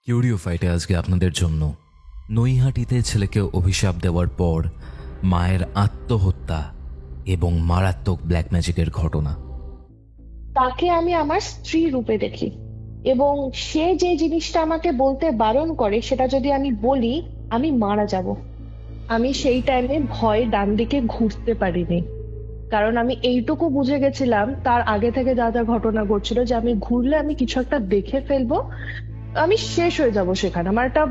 কিউরিও ফাইটে আজকে আপনাদের জন্য নৈহাটিতে ছেলেকে অভিশাপ দেওয়ার পর মায়ের আত্মহত্যা এবং মারাত্মক ব্ল্যাক ম্যাজিকের ঘটনা। তাকে আমি আমার স্ত্রী রূপে দেখি এবং সে যে জিনিসটা আমাকে বলতে বারণ করে সেটা যদি আমি বলি আমি মারা যাব। আমি সেই টাইমে ভয়ে ডান দিকে ঘুরতে পারিনি, কারণ আমি এইটুকু বুঝে গেছিলাম তার আগে থেকে যা যা ঘটনা ঘটছিল যে আমি ঘুরলে আমি কিছু একটা দেখে ফেলবো, আমি শেষ হয়ে যাব সেখানে। আমার একটা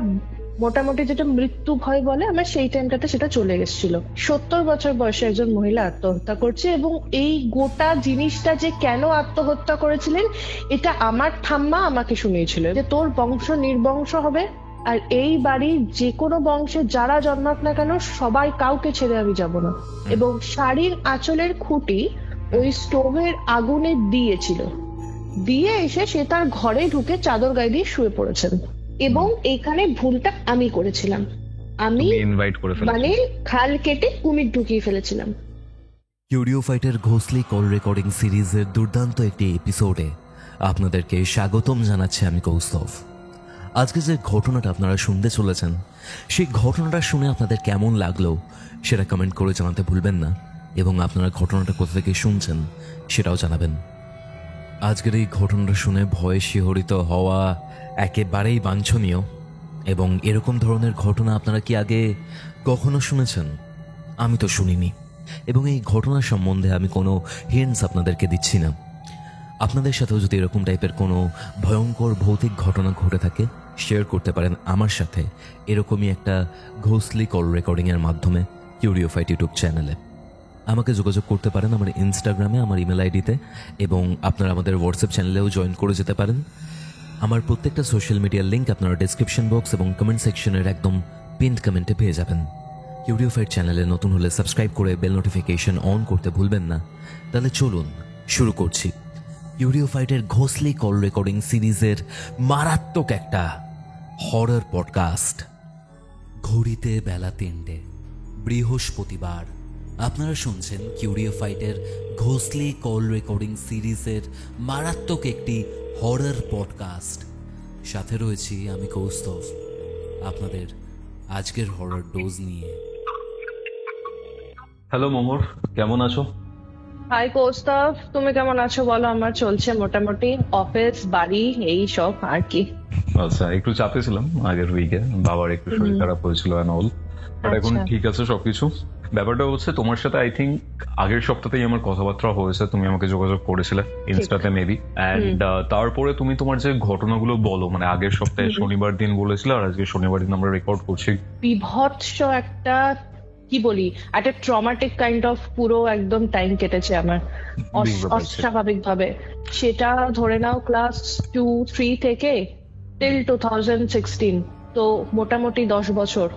মোটামুটি যেটা মৃত্যু ভয় বলে, আমার সেই টাইমটাতে সেটা চলে গেছিল। 70 বছর বয়সে একজন মহিলা আত্মহত্যা করছে এবং এই গোটা জিনিসটা যে কেন আত্মহত্যা করেছিলেন এটা আমার ঠাম্মা আমাকে শুনিয়েছিল যে তোর বংশ নির্বংশ হবে, আর এই বাড়ির যে কোনো বংশে যারা জন্মাক না কেন সবাই কাউকে ছেড়ে আমি যাব না। এবং শাড়ির আঁচলের খুঁটি ওই স্টোভের আগুনে দিয়েছিল, দিয়ে এসে সে তার ঘরে ঢুকে চাদর গায়ে দিয়ে শুয়ে পড়েছেন। এবং এখানে ভুলটা আমি করেছিলাম, আমি মানে খাল কেটে কুমির ঢুকিয়ে ফেলেছিলাম। কিউরিও ফাইটের ঘোষলি কল রেকর্ডিং সিরিজের দুর্দান্ত একটি এপিসোডে আপনাদেরকে স্বাগতম জানাচ্ছি আমি কৌস্তভ। আজকে যে ঘটনাটা আপনারা শুনতে চলেছেন সেই ঘটনাটা শুনে আপনাদের কেমন লাগলো সেটা কমেন্ট করে জানাতে ভুলবেন না, এবং আপনারা ঘটনাটা কোথা থেকে শুনছেন সেটাও জানাবেন। আজকের এই ঘটনাটা শুনে ভয়ে শিহরিত হওয়া একেবারেই বাঞ্ছনীয়, এবং এরকম ধরনের ঘটনা আপনারা কি আগে কখনো শুনেছেন? আমি তো শুনিনি, এবং এই ঘটনা সম্বন্ধে আমি কোনো হিন্টস আপনাদেরকে দিচ্ছি না। আপনাদের সাথেও যদি এরকম টাইপের কোনো ভয়ঙ্কর ভৌতিক ঘটনা ঘটে থাকে শেয়ার করতে পারেন আমার সাথে এরকমই একটা ঘোষলি কল রেকর্ডিংয়ের মাধ্যমে কিউরিও ফাইট ইউটিউব চ্যানেলে। আমাকে যোগাযোগ করতে পারেন আমার ইনস্টাগ্রামে, আমার ইমেল আইডিতে, এবং আপনারা আমাদের হোয়াটসঅ্যাপ চ্যানেলেও জয়েন করে যেতে পারেন। আমার প্রত্যেকটা সোশ্যাল মিডিয়ার লিঙ্ক আপনারা ডেসক্রিপশন বক্স এবং কমেন্ট সেকশনের একদম পিন্ড কমেন্টে পেয়ে যাবেন। কিউরিও ফাইট চ্যানেলে নতুন হলে সাবস্ক্রাইব করে বেল নোটিফিকেশন অন করতে ভুলবেন না। তাহলে চলুন শুরু করছি কিউরিও ফাইটের ঘোষলি কল রেকর্ডিং সিরিজের মারাত্মক একটা হরর পডকাস্ট। ঘড়িতে বেলা 3টে, বৃহস্পতিবার। আপনারা শুনছেন কিউরিও ফাইটের ঘোষলি কল রেকর্ডিং সিরিজের মারাত্মক একটি হরর পডকাস্ট। সাথে রয়েছি আমি কৌস্তভ আপনাদের আজকের হরর ডোজ নিয়ে। হ্যালো মোমোর, কেমন আছো? হাই কৌস্তভ, তুমি কেমন আছো বলো? আমার চলছে মোটামুটি, অফিস বাড়ি এই সব আর কি। আচ্ছা, একটু চাপে ছিলাম আগের উইকে, বাবার একটু শরীর খারাপ হয়েছিল অ্যান্ড অল, বাট এখন ঠিক আছে সবকিছু। ব্যাপারটা হচ্ছে তোমার সাথে আই থিঙ্ক আগের সপ্তাহতেই আমার কথাবার্তা হয়েছে, তুমি আমাকে যোগাযোগ করেছিলে ইনস্টাতে মেবি, অ্যান্ড তারপরে তুমি তোমার যে ঘটনাগুলো বলো, মানে আগের সপ্তাহে শনিবার দিন বলেছিলে আর আজকে শনিবার দিন আমরা রেকর্ড করছি, বিভৎস একটা কি বলি, একটা ট্রমাটিক কাইন্ড অফ পুরো একদম টাইম কেটেছে আমার অস্বাভাবিক ভাবে। সেটা ধরে নাও ক্লাস 2-3 থেকে টিল 2016, তো মোটামুটি 10 বছর,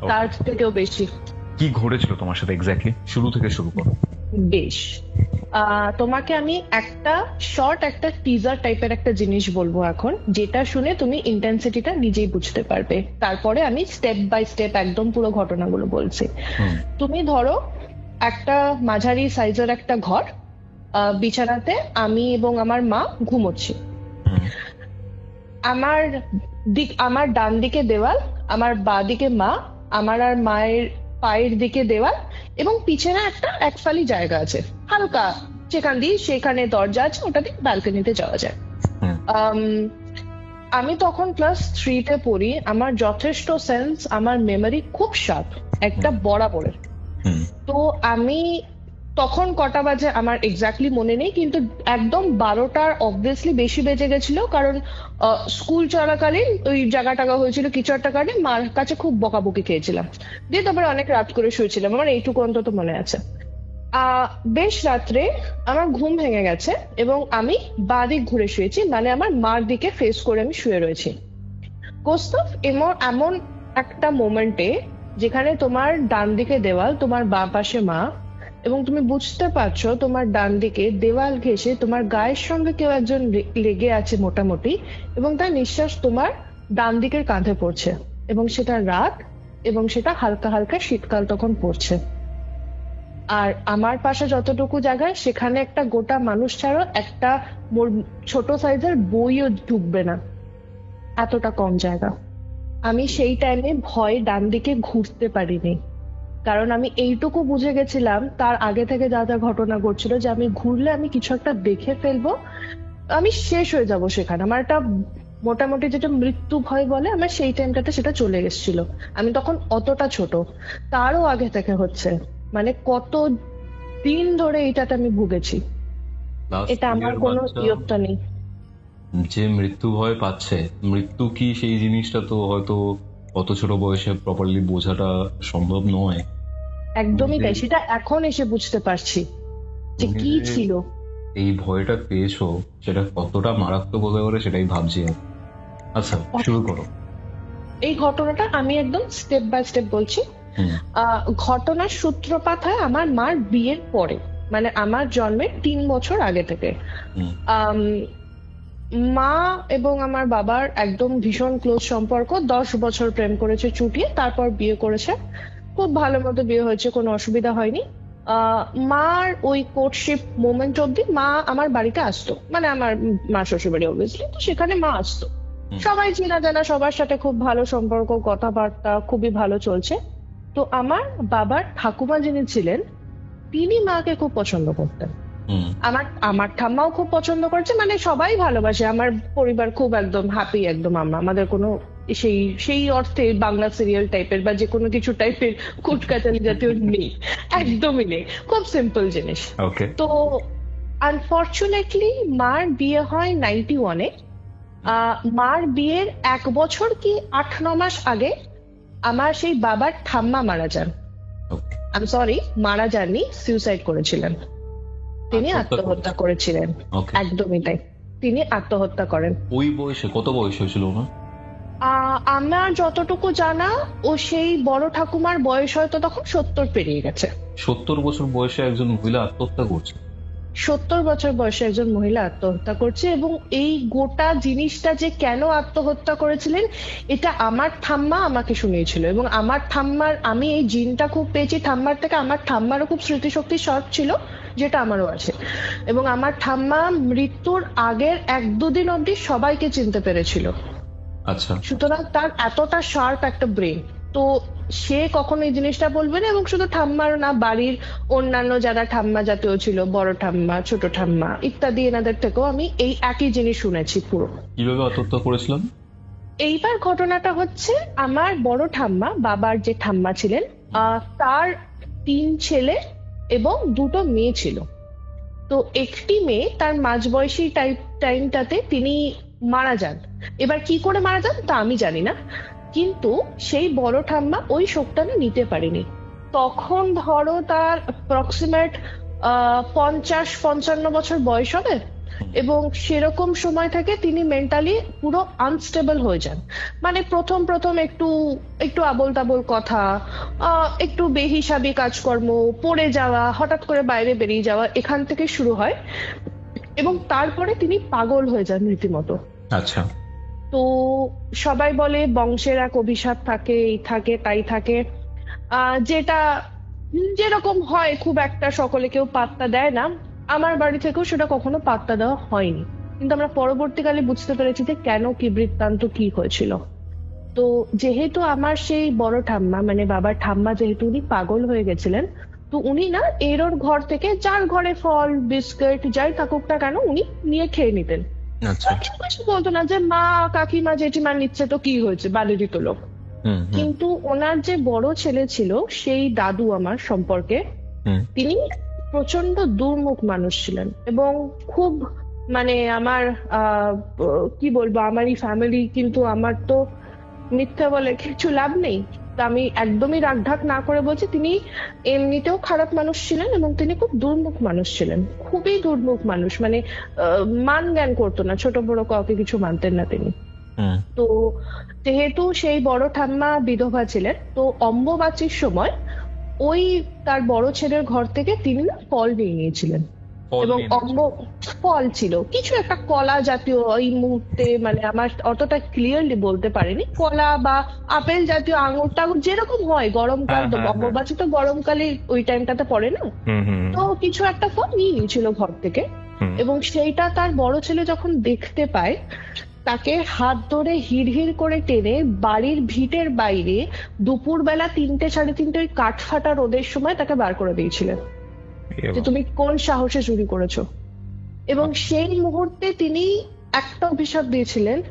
তার থেকেও বেশি। কি ঘটেছিল তোমার সাথে এক্স্যাক্টলি? শুরু থেকে শুরু করো। বেশ, তোমাকে আমি একটা শর্ট একটা টিজার টাইপের একটা জিনিস বলবো এখন, যেটা শুনে তুমি ইন্টেন্সিটিটা নিজেই বুঝতে পারবে। তারপরে আমি স্টেপ বাই স্টেপ একদম পুরো ঘটনাগুলো বলছি। তুমি ধরো একটা মাঝারি সাইজের একটা ঘর, বিছানাতে আমি এবং আমার মা ঘুমোচ্ছি। আমার ডান দিকে দেওয়াল, আমার বাঁ দিকে মা, আমার আর মায়ের পায়ের দিকে দেওয়াল, এবং পিছনে একটা একফালি জায়গা আছে হালকা, যেখান দিয়ে সেখানে দরজা আছে, ওটা দিয়ে ব্যালকনিতে যাওয়া যায়। আমি তখন ক্লাস 3-তে পড়ি, আমার যথেষ্ট সেন্স, আমার মেমোরি খুব শার্প একটা বরাবরের। তো আমি তখন কটা বাজে আমার এক্স্যাক্টলি মনে নেই, কিন্তু একদম 12টার অবভিয়াসলি বেশি বেজে গেছিল, কারণ স্কুল চলাকালীন ওই জায়গা টাগা হয়েছিল কিছু একটা কারণে মার কাছে খুব বকাবকি খেয়েছিলাম, দিয়ে তারপরে অনেক রাত করে শুয়েছিলাম, আমার এইটুকু অন্তত মনে আছে। বেশ রাত্রে আমার ঘুম ভেঙে গেছে এবং আমি বাঁ দিক ঘুরে শুয়েছি, মানে আমার মার দিকে ফেস করে আমি শুয়ে রয়েছি। কৌস্তভ, এমন একটা মোমেন্টে যেখানে তোমার ডান দিকে দেওয়াল, তোমার বাঁ পাশে মা, এবং তুমি বুঝতে পারছো তোমার ডান দিকে দেওয়াল ঘেঁষে তোমার গায়ের সঙ্গে কেউ একজন লেগে আছে মোটামুটি, এবং তার নিঃশ্বাস তোমার ডান দিকের কাঁধে পড়ছে, এবং সেটা রাত, এবং সেটা হালকা হালকা শীতকাল তখন পড়ছে। আর আমার পাশে যতটুকু জায়গায় সেখানে একটা গোটা মানুষ ছাড়া একটা ছোট সাইজের বইও ঢুকবে না। এতটা কম জায়গা। আমি সেই টাইমে ভয়ে ডান দিকে ঘুরতে পারিনি, কারণ আমি এইটুকু বুঝে গেছিলাম তার আগে থেকে যা যা ঘটনা ঘটছিল, যে আমি ঘুরলে আমি কিছু একটা দেখে ফেলবো, আমি শেষ হয়ে যাব সেখানে। আমার একটা মোটামুটি যেটা মৃত্যু ভয় বলে, আমার সেই টাইমটাতে সেটা চলে এসেছিল। আমি তখন অতটা ছোট, তারও আগে থেকে হচ্ছে, মানে কত দিন ধরে এটাতে আমি ভুগেছি। Last এটা আমার year কোনো বাচ্চা ইয়ত্তা নেই। যে মৃত্যু ভয় পাচ্ছে, মৃত্যু কি সেই জিনিসটা তো হয়তো অত ছোট বয়সে প্রপারলি বোঝাটা সম্ভব নয়। একদমই তাই, যে- সেটা এখন এসে বুঝতে পারছি যে তুমি কি যে ছিল। এই ভয়টা পেয়েছো সেটা কতটা মারাত্মক হতে পারে সেটাই ভাবছি আমি। আচ্ছা, শুরু করো। এই ঘটনাটা আমি একদম স্টেপ বাই স্টেপ বলছি। হুম, ঘটনার সূত্রপাত হয় আমার মার বিয়ের পরে, মানে আমার জন্মের 3 বছর আগে থেকে। হুম, আম, মা এবং আমার বাবার একদম ভীষণ ক্লোজ সম্পর্ক। 10 বছর প্রেম করেছে চুটিয়ে, তারপর বিয়ে করেছে। খুব ভালো মতো বিয়ে হয়েছে, কোনো অসুবিধা হয়নি। মার ওই কোর্টশিপ মোমেন্ট অব্দি মা আমার বাড়িতে আসতো, মানে আমার মা শ্বশুর বাড়ি অবভিয়াসলি, তো সেখানে মা আসতো। হুম। সবাই চেনা জানা, সবার সাথে খুব ভালো সম্পর্ক, কথাবার্তা খুবই ভালো চলছে। তো আমার বাবার ঠাকুমা যিনি ছিলেন, তিনি মাকে খুব পছন্দ করতেন। হুম, আমার আমার ঠাম্মাও খুব পছন্দ করছে, মানে সবাই ভালোবাসে, আমার পরিবার খুব একদম হ্যাপি একদম। আমাদের কোনো সেই সেই অর্থে বাংলা সিরিয়াল টাইপের বা যে কোনো কিছু টাইপের কুটকাচালি জাতীয় নেই, একদমই নেই, খুব সিম্পল জিনিস। ওকে। তো আনফর্চুনেটলি মার বিয়ে হয় 91-এ। মার বিয়ের 1 বছর কি 8-9 মাস আগে আমার সেই বাবার ঠাম্মা মারা যান। ওকে। আমি সরি, মারা যাননি, সুইসাইড করেছিলেন। তিনি আত্মহত্যা আত্মহত্যা করেছিলেন, ওকে। একদমই তাই, তিনি আত্মহত্যা করেন। ওই বয়সে কত বয়স হয়েছিল না? আমার যতটুকু জানা, ও সেই বড় ঠাকুমার বয়স হয়তো তখন 70 পেরিয়ে গেছে। 70 বছর বয়সে একজন মহিলা আত্মহত্যা করছে? 70 বছর বয়সে একজন মহিলা আত্মহত্যা করছে, এবং এই গোটা জিনিসটা যে কেন আত্মহত্যা করেছিলেন এটা আমার ঠাম্মা আমাকে শুনিয়েছিল। এবং আমার ঠাম্মার, আমি এই জিনটা খুব পেয়েছি ঠাম্মার থেকে। আমার ঠাম্মারও খুব স্মৃতিশক্তি শর্ট ছিল, যেটা আমারও আছে। এবং আমার ঠাম্মা মৃত্যুর আগের 1-2 দিন অবধি সবাইকে চিনতে পেরেছিল। আচ্ছা। সুতরাং তার এতটা শার্প একটা ব্রেন, তো সে কখনো এই জিনিসটা বলবে না। এবং শুধু ঠাম্মার না, বাড়ির অন্যান্য যারা ঠাম্মা জাতীয় ছিল, বড় ঠাম্মা, ছোট ঠাম্মা ইত্যাদি, এনাদের থেকেও আমি এই একই জিনিস শুনেছি পুরো। কিভাবে আত্মহত্যা করেছিলাম? এইবার ঘটনাটা হচ্ছে, আমার বড় ঠাম্মা, বাবার যে ঠাম্মা ছিলেন, তার 3 ছেলে এবং 2টো মেয়ে ছিল। তো একটি মেয়ে, তার মাঝবয়সী টাইমটাতে তিনি মারা যান। এবার কি করে মারা যান তা আমি জানি না, কিন্তু সেই বড় ঠাম্মা ওই শোকটা না নিতে পারেনি। তখন ধরো তার অ্যাপ্রক্সিমেট 50-55 বছর বয়স হবে। এবং সেরকম সময় থেকে তিনি মেন্টালি পুরো আনস্টেবল হয়ে যান। মানে প্রথম প্রথম একটু একটু আবোল তাবোল কথা, একটু বেহিসাবি কাজকর্ম, পড়ে যাওয়া, হঠাৎ করে বাইরে বেরিয়ে যাওয়া, এখান থেকে শুরু হয়। এবং তারপরে তিনি পাগল হয়ে যান রীতিমতো। আচ্ছা। তো সবাই বলে বংশের এক অভিশাপ থাকে, এই থাকে তাই থাকে, যেটা যেরকম হয়, খুব একটা সকলে কেউ পাত্তা দেয় না। আমার বাড়ি থেকেও সেটা কখনো পাত্তা দেওয়া হয়নি, কিন্তু আমরা পরবর্তীকালে বুঝতে পেরেছি যে কেন, কি বৃত্তান্ত, কি হয়েছিল। তো যেহেতু আমার সেই বড় ঠাম্মা, মানে বাবার ঠাম্মা, যেহেতু উনি পাগল হয়ে গেছিলেন, তো উনি না এর ওর ঘর থেকে, যার ঘরে ফল বিস্কুট যাই থাকুক না কেন, উনি নিয়ে খেয়ে নিতেন। আচ্ছা। কেউ কিছু বলতো না, যে মা কাকিমা জেঠিমা নিচ্ছে তো কি হয়েছে, বাড়িরই তো লোক। হুম, হুম, কিন্তু ওনার যে বড় ছেলে ছিল, সেই দাদু আমার সম্পর্কে, হুম। তিনি প্রচন্ড দুর্মুখ মানুষ ছিলেন। এবং খুব, মানে আমার কি বলবো, আমারই ফ্যামিলি, কিন্তু আমার তো মিথ্যা বলে কিছু লাভ নেই। তা আমি একদমই রাগঢাক না করে বলছি, তিনি এমনিতেও খারাপ মানুষ ছিলেন এবং তিনি খুব দুর্মুখ মানুষ ছিলেন, খুবই দুর্মুখ মানুষ। মানে মান জ্ঞান করতো না, ছোট বড় কাউকে কিছু মানতেন না তিনি। হুম। তো যেহেতু সেই বড় ঠাম্মা বিধবা ছিলেন, তো অম্বুবাচীর সময় ওই তার বড় ছেলের ঘর থেকে তিনি না ফল নিয়ে নিয়েছিলেন। ফল এবং নিয়ে ফল ছিল কিছু একটা কলা জাতীয়, ওই মুহূর্তে মানে আমার অতটা ক্লিয়ারলি বলতে পারিনি, কলা বা আপেল জাতীয়, আঙুর টাঙুর যেরকম হয় গরমকাল, তো হ্যাঁ। অম্বুবাচী তো গরমকালে ওই টাইমটাতে পড়ে না। হুম, হুম, তো কিছু একটা ফল নিয়ে নিয়েছিল ঘর থেকে। হুম। এবং সেইটা তার বড় ছেলে যখন দেখতে পায়, তাকে হাত ধরে হিড় করে টেনে বাড়ির ভিটের বাইরে দুপুরবেলা 3টে 3:30 ওই কাঠ ফাটা রোদের সময় তাকে বার করে দিয়েছিলেন যে তুমি কোন সাহসে চুরি করেছো। এবং সেই মুহূর্তে তিনি একটা অভিশাপ দিয়েছিলেন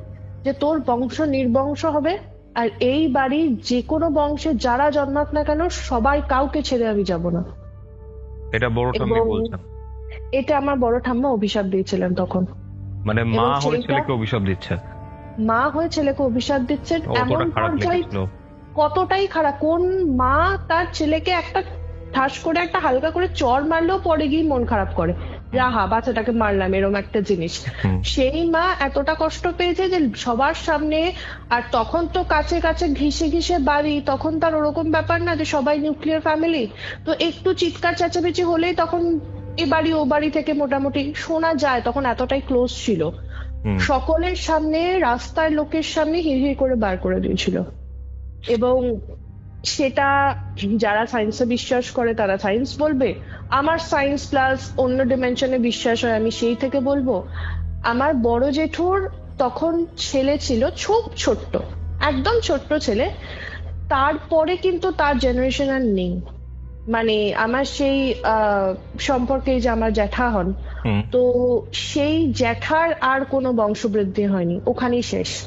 যে তোর বংশ নির্বংশ হবে, আর এই বাড়ির যে কোনো বংশে যারা জন্মাক না কেন সবাই কাউকে ছেড়ে আমি যাব না। এটা বড় ঠাম্মি এবং বলছেন? এটা আমার বড় ঠাম্মা অভিশাপ দিয়েছিলেন তখন। মানে মা এবং হয়ে সেইটা- ছেলেকে অভিশাপ দিচ্ছে? মা হয়ে ছেলেকে অভিশাপ দিচ্ছেন এমন কতটা খারাপ পর্যায়ে, লেগেছিল? কতটাই খারাপ। কোন মা তার ছেলেকে একটা ঠাস করে একটা হালকা করে চর মারলেও পরে গিয়ে মন খারাপ করে, রাহা বাচ্চাটাকে মারলাম, এরকম একটা জিনিস। সেই মা এতটা কষ্ট পেয়েছে যে সবার সামনে, আর তখন তো কাছে কাছে ঘিসে ঘিসে বাড়ি, তখন তার ওরকম ব্যাপার না যে সবাই নিউক্লিয়ার ফ্যামিলি, তো একটু চিৎকার চেঁচামেচি হলেই তখন এ বাড়ি ও বাড়ি থেকে মোটামুটি শোনা যায়, তখন এতটাই ক্লোজ ছিল। সকলের সামনে, রাস্তার লোকের সামনে হিড় করে বার করে দিয়েছিল। এবং সেটা যারা সায়েন্সে বিশ্বাস করে তারা সায়েন্স বলবে, আমার সায়েন্স প্লাস অন্য ডিমেনশনে বিশ্বাস হয়, আমি সেই থেকে বলবো। আমার বড় জেঠুর তখন ছেলে ছিল খুব ছোট্ট, একদম ছোট্ট ছেলে, তারপরে কিন্তু তার জেনারেশন আর নেই। মানে আমার সেই সম্পর্কে যে আমার জ্যাঠা হন, তো সেই জ্যাঠার আর কোনো বংশবৃদ্ধি হয়নি, ওখানেই শেষ।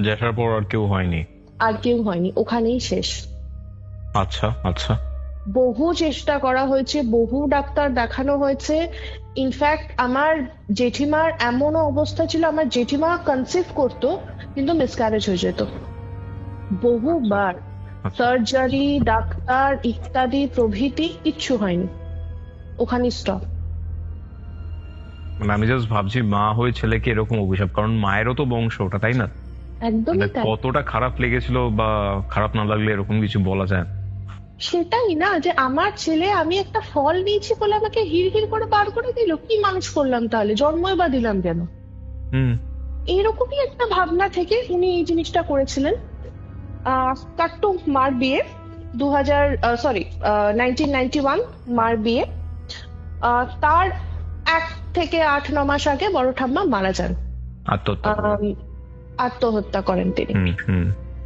জ্যাঠার পর আর কেউ হয়নি? আর কেউ হয়নি, ওখানেই শেষ। আচ্ছা আচ্ছা। বহু চেষ্টা করা হয়েছে, বহু ডাক্তার দেখানো হয়েছে। ইনফ্যাক্ট আমার জেঠিমার এমনও অবস্থা ছিল, আমার জেঠিমা কনসিভ করতো কিন্তু মিসক্যারেজ হয়ে যেত বহুবার। সার্জারি, ডাক্তার ইত্যাদি প্রভৃতি কিচ্ছু হয়নি, ওখানে স্টপ। মানে আমি জাস্ট ভাবছি মা হয়ে ছেলেকে এরকম অভিশাপ, কারণ মায়েরও তো বংশ ওটা, তাই না? একদমই তাই। কতটা খারাপ লেগেছিল, বা খারাপ না লাগলে এরকম কিছু বলা যায়? সেটাই না, যে আমার ছেলে, আমি একটা ফল নিয়েছি বলে আমাকে হিড় করে বার করে দিল, কি মানুষ করলাম তাহলে, জন্মই বা দিলাম কেন? এইরকমই একটা ভাবনা থেকে উনি এই জিনিসটা করেছিলেন। কাট্টু মার বিয়ে 1991 মার বিয়ে, তার 1 থেকে 8-9 মাস আগে বড় ঠাম্মা মারা যান, আত্মহত্যা করেন তিনি।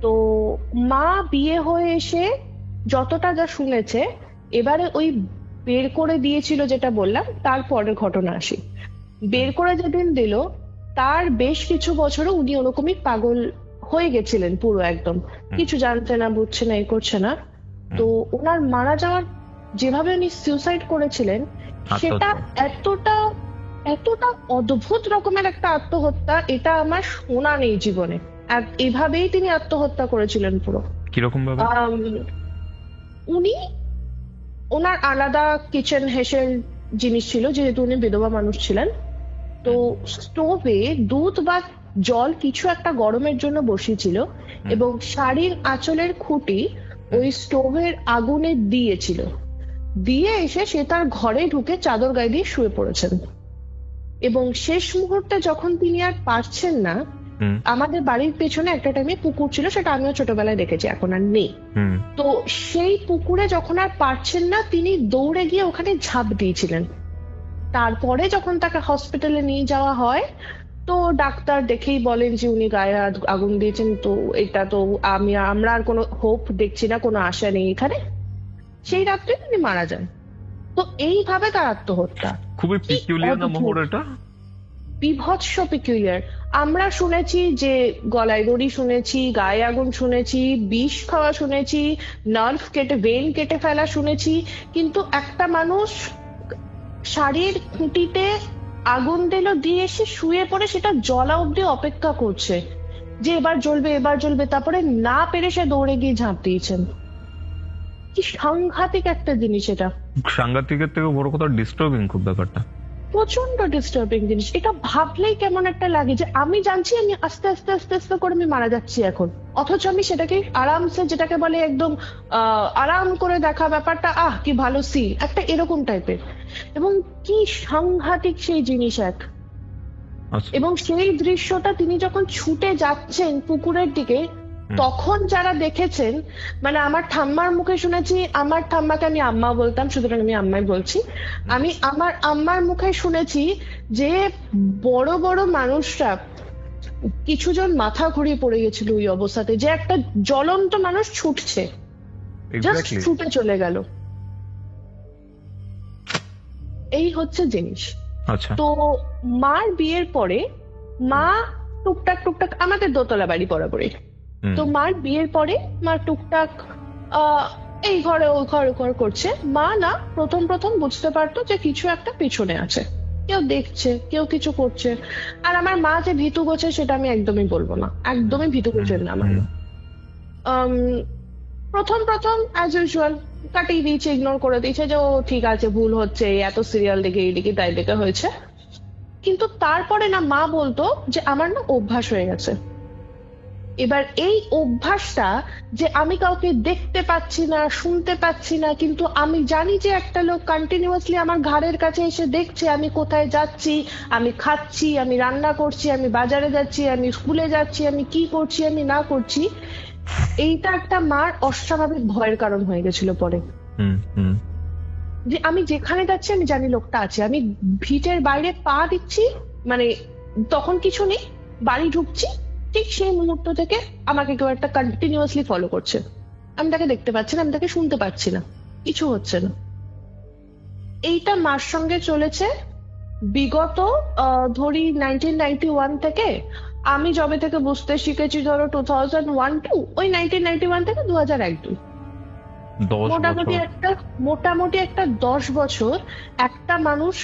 তো মা বিয়ে হয়ে এসে যতটা যা শুনেছে, এবারে ওই বের করে দিয়েছিল যেটা বললাম, তারপরের ঘটনা আসি। বের করে যেদিন দিল তার বেশ কিছু বছরও উনি ওরকমই পাগল হয়ে গেছিলেন পুরো, একদম কিছু জানতে না, বুঝছে না, এই করছে না। তো ওনার মারা যাওয়ার যেভাবে উনি সুইসাইড করেছিলেন, সেটা এতটা এতটা অদ্ভুত রকমের একটা আত্মহত্যা, এটা আমার শোনা নেই জীবনে। আর এভাবেই তিনি আত্মহত্যা করেছিলেন পুরো। কিরকম ভাবে? উনি, ওনার আলাদা কিচেন হেসেল জিনিস ছিল, যেহেতু উনি বিধবা মানুষ ছিলেন। তো স্টোভে দুধ বা জল কিছু একটা গরমের জন্য বসিয়েছিল, এবং শাড়ির আঁচলের খুঁটি ওই স্টোভের আগুনে দিয়েছিল, দিয়ে এসে সে তার ঘরে ঢুকে চাদর গায়ে দিয়ে শুয়ে পড়েছেন। এবং শেষ মুহূর্তে যখন তিনি আর পারছেন না, আমাদের বাড়ির পেছনে একটা টাইমে পুকুর ছিল, সেটা আমিও ছোটবেলায় দেখেছি, এখন আর নেই। তো সেই পুকুরে যখন আর পারছেন না, তিনি দৌড়ে গিয়ে ওখানে ঝাঁপ দিয়েছিলেন। তারপরে যখন তাকে হসপিটালে নিয়ে যাওয়া হয়, তো ডাক্তার দেখেই বলেন যে উনি গায়ে আগুন দিয়েছেন, তো এটা তো আমরা আর কোনো হোপ দেখছি না, কোনো আশা নেই এখানে। সেই রাত্রে তিনি মারা যান। তো এইভাবে তার আত্মহত্যা। খুবই পিকুলিয়ার না মোহর, এটা বিভৎস পিকুলিয়ার। আমরা শুনেছি যে গলায় দড়ি শুনেছি, গায়ে আগুন শুনেছি, বিষ খাওয়া শুনেছি, নার্ভ কেটে, ভেন কেটে ফেলা শুনেছি, কিন্তু একটা মানুষ শাড়ির খুঁটিতে আগুন দিল, দিয়ে এসে শুয়ে পড়ে সেটা জ্বলা অব্দি অপেক্ষা করছে যে এবার জ্বলবে, এবার জ্বলবে, তারপরে না পেরে সে দৌড়ে গিয়ে ঝাঁপ দিয়েছেন। কি সাংঘাতিক একটা জিনিস এটা। সাংঘাতিকের থেকে বড় কথা ডিস্টার্বিং খুব ব্যাপারটা, প্রচন্ড ডিস্টার্বিং জিনিস। এটা ভাবলেই কেমন একটা লাগে যে আমি জানছি আমি আস্তে আস্তে আস্তে আস্তে করে আমি মারা যাচ্ছি এখন, অথচ আমি সেটাকে আরামসে, যেটাকে বলে একদম আরাম করে দেখা ব্যাপারটা, কি ভালো সিন একটা, এরকম টাইপের। এবং কি সাংঘাতিক সেই জিনিস এক। এবং সেই দৃশ্যটা তিনি যখন ছুটে যাচ্ছেন পুকুরের দিকে, তখন যারা দেখেছেন, মানে আমার ঠাম্মার মুখে শুনেছি, আমার ঠাম্মাকে আমি আম্মা বলতাম, সুতরাং আমি আম্মাই বলছি, আমি আমার আম্মার মুখে শুনেছি যে বড় বড় মানুষরা কিছুজন মাথা ঘুরিয়ে পড়ে গেছিল ওই অবস্থাতে, যে একটা জ্বলন্ত মানুষ ছুটছে, জাস্ট এক্স্যাক্টলি। ছুটে চলে গেল। এই হচ্ছে জিনিস। আচ্ছা। তো মার বিয়ের পরে মা টুকটাক টুকটাক, আমাদের দোতলা বাড়ি বরাবরই, হুম, তো মার বিয়ের পরে মা টুকটাক এই ঘরে ওই ঘর ও ঘর করছে। মা না প্রথম প্রথম বুঝতে পারতো যে কিছু একটা পিছনে আছে, কেউ দেখছে, কেউ কিছু করছে। আর আমার মা যে ভীতু গোছে সেটা আমি একদমই বলবো না, একদমই ভীতু গোছের না আমার মা। আম, প্রথম প্রথম অ্যাজ ইউজুয়াল কাটিয়ে দিয়েছে, ইগনোর করে দিয়েছে যে ও ঠিক আছে, ভুল হচ্ছে, এই এত সিরিয়াল দেখে এই দিকে তাই দেখে হয়েছে। কিন্তু তারপরে না মা বলতো যে আমার না অভ্যাস হয়ে গেছে। এবার এই অভ্যাসটা, যে আমি কাউকে দেখতে পাচ্ছি না, শুনতে পাচ্ছি না, কিন্তু আমি জানি যে একটা লোক কন্টিনিউয়াসলি আমার ঘাড়ের কাছে এসে দেখছে আমি কোথায় যাচ্ছি, আমি খাচ্ছি, আমি রান্না করছি, আমি বাজারে যাচ্ছি, আমি স্কুলে যাচ্ছি, আমি কি করছি আমি না করছি, এইটা একটা মার অস্বাভাবিক ভয়ের কারণ হয়ে গেছিল পরে। হুম, হুম, যে আমি যেখানে যাচ্ছি আমি জানি লোকটা আছে, আমি ভিটের বাইরে পা দিচ্ছি, মানে তখন কিছু নেই, বাড়ি ঢুকছি, ঠিক সেই মুহূর্ত থেকে আমাকে কেউ একটা কন্টিনিউয়াসলি ফলো করছে। আমি তাকে দেখতে পাচ্ছি না, আমি তাকে শুনতে পাচ্ছি না, কিছু হচ্ছে না। এইটা মার সঙ্গে চলেছে বিগত ধরি 1991 থেকে। আমি যবে থেকে বুঝতে শিখেছি ধরো 2001-2, ওই 1991 থেকে 2001-2, 10 মোটামুটি বছর। মোটামুটি একটা 10 বছর একটা মানুষ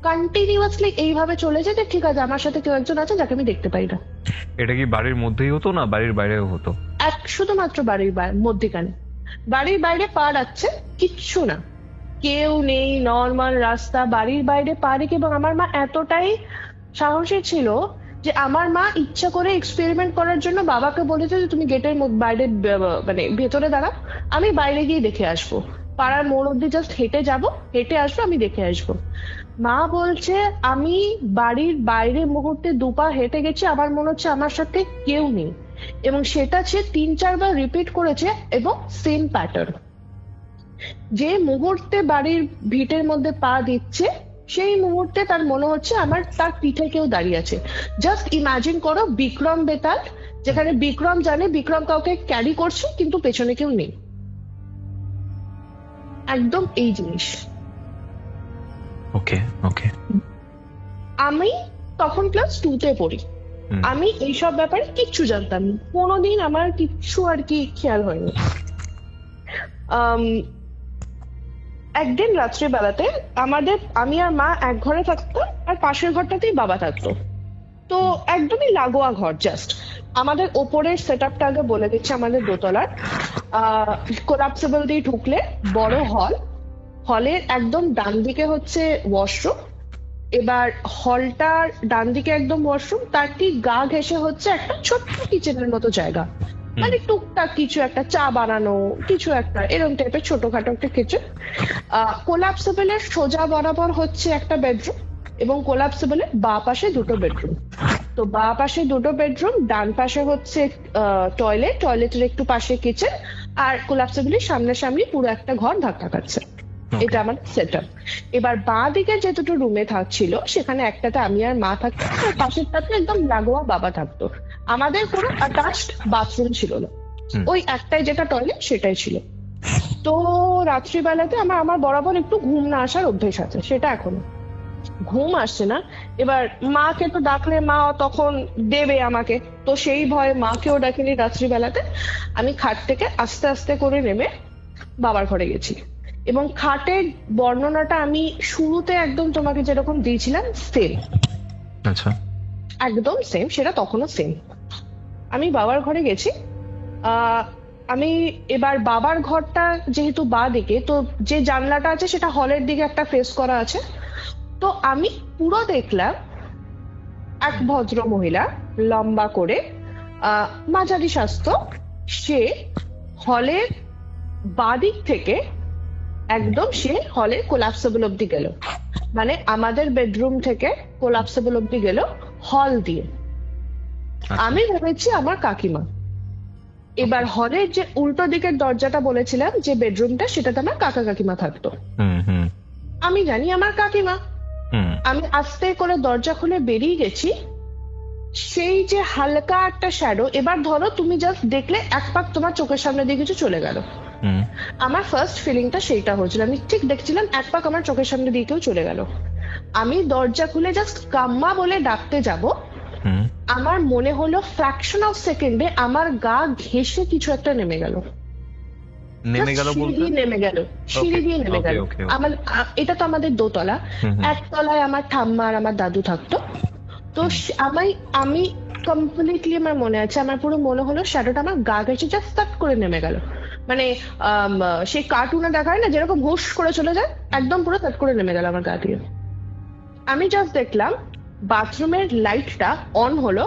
কন্টিনিউয়াসলি এইভাবে চলেছে যে ঠিক আছে আমার সাথে কেউ একজন আছে যাকে আমি দেখতে পাই না। এটা কি বাড়ির মধ্যেই হতো না বাড়ির বাইরেও হতো? শুধুমাত্র বাড়ির মধ্যিখানে, বাড়ির বাইরে পা রাখছে, কিচ্ছু না, কেউ নেই, নর্মাল রাস্তা, বাড়ির বাইরে পা রেখে। এবং আমার মা এতটাই সাহসী ছিল যে আমার মা ইচ্ছা করে এক্সপেরিমেন্ট করার জন্য বাবাকে বলেছে যে তুমি গেটের বাইরে মানে ভেতরে দাঁড়া, আমি বাইরে গিয়ে দেখে আসবো, পাড়ার মোড় অব্দি জাস্ট হেঁটে যাব, হেঁটে আসবো, আমি দেখে আসবো। মা বলছে আমি বাড়ির বাইরে মুহূর্তে দুপা হেঁটে গেছি, আমার মনে হচ্ছে আমার সাথে কেউ নেই, এবং সেটা সে 3-4 বার রিপিট করেছে, এবং সেম প্যাটার্ন। যে মুহূর্তে বাড়ির ভিটের মধ্যে পা দিচ্ছে সেই মুহূর্তে তার মনে হচ্ছে তার পিঠে কেউ দাঁড়িয়ে আছে। জাস্ট ইমাজিন করো বিক্রম বেতাল, যেখানে বিক্রম জানে বিক্রম কাউকে ক্যারি করছে কিন্তু পেছনে কেউ নেই, একদম এই জিনিস। ওকে, ওকে। আমি তখন ক্লাস 2-তে পড়ি, আমি এইসব ব্যাপারে কিচ্ছু জানতাম না, কোনোদিন আমার কিচ্ছু আর কি খেয়াল হয়নি। একদিন রাত্রিবেলাতে আমি আর মা এক ঘরে থাকতাম, আর পাশের ঘরটাতেই বাবা থাকতো। তো একদমই লাগোয়া ঘর, জাস্ট আমাদের ওপরের সেট আপটা আগে বলে দিচ্ছে, আমাদের দোতলার কোলাপসেবল দিয়ে ঢুকলে বড় হল, হলের একদম ডান দিকে হচ্ছে ওয়াশরুম, এবার হলটার ডান দিকে একদম ওয়াশরুম, তার ঠিক গা ঘেঁষে হচ্ছে একটা ছোট্ট কিচেনের মতো জায়গা, মানে টুকটাক কিছু একটা চা বানানো, কিছু একটা এরকম টাইপের ছোটখাটো একটা কিচেন। কোলাপসেবলের সোজা বরাবর হচ্ছে একটা বেডরুম, এবং কোলাপসেবলের বাঁ পাশে দুটো বেডরুম। তো বাঁ পাশে দুটো বেডরুম, ডান পাশে হচ্ছে টয়লেট, টয়লেটের একটু পাশে কিচেন, আর কোলাপসেবলের সামনাসামনি পুরো একটা ঘর ধাক্কা খাচ্ছে। এটা আমার সেট আপ। এবার বাঁ দিকে যে দুটো রুমে থাকছিল সেখানে একটাতে আমি আর মা থাকতাম, আর পাশেরটাতে একদম লাগোয়া বাবা থাকতো। আমাদের কোনো অ্যাটাচড বাথরুম ছিল না, ওই একটাই যেটা টয়লেট সেটাই ছিল। তো রাত্রিবেলাতে আমার বরাবর একটু ঘুম না আসার অভ্যেস আছে, সেটা এখনো ঘুম আসছে না। এবার মাকে তো ডাকলে মা তখন দেবে আমাকে, তো সেই ভয়ে মাকেও ডাকিনি রাত্রিবেলাতে। আমি খাট থেকে আস্তে আস্তে করে নেমে বাবার ঘরে গেছি, এবং খাটের বর্ণনাটা আমি শুরুতে একদম তোমাকে যেরকম দিয়েছিলাম সেম, আচ্ছা, একদম সেম, সেটা তখনও সেম। আমি বাবার ঘরে গেছি, আমি এবার বাবার ঘরটা যেহেতু বাঁ দিকে, তো যে জানলাটা আছে সেটা হলের দিকে একটা ফেস করা আছে। তো আমি পুরো দেখলাম এক ভদ্র মহিলা, লম্বা করে, মাঝারি স্বাস্থ্য, সে হলের বাঁ দিক থেকে একদম সে হলের কোলাপসেবল অব্দি গেল, মানে আমাদের বেডরুম থেকে কোলাপসেবল অব্দি গেল হল দিয়ে। আমি ভেবেছি আমার কাকিমা। এবার হলের যে উল্টো দিকের দরজাটা বলেছিলাম যে বেডরুমটা, সেটাতে আমার কাকা কাকিমা থাকতো, আমি জানি আমার কাকিমা। আমি আস্তে করে দরজা খুলে বেরিয়ে গেছি, সেই যে হালকা একটা শ্যাডো, এবার ধরো তুমি জাস্ট দেখলে এক পাক তোমার চোখের সামনে দিয়ে কিছু চলে গেল, আমার ফার্স্ট ফিলিংটা সেইটা হয়েছিল। আমি ঠিক দেখছিলাম এক পাক আমার চোখের সামনে দিয়ে কেউ চলে গেল, আমি দরজা খুলে জাস্ট কাম্মা বলে ডাকতে যাব, আমার মনে হলো ফ্র্যাকশন অফ সেকেন্ডে আমার গা ঘেঁষে কিছু একটা নেমে গেল, নেমে গেল বলতে নেমে গেল, সিঁড়ি দিয়ে নেমে গেল। আমার এটা তো আমাদের দোতলা, একতলায় আমার ঠাম্মা আর আমার দাদু থাকতো। তো আমি কমপ্লিটলি আমার মনে আছে, আমার পুরো মনে হলো শ্যাডোটা আমার গা ঘেঁষে জাস্ট তাক করে নেমে গেল, মানে সেই কার্টুনে দেখায় না যেরকম হুশ করে চলে যায়, একদম পুরো তাক করে নেমে গেল আমার গা দিয়ে। আমি জাস্ট দেখলাম বাথরুমের লাইটটা অন হলো,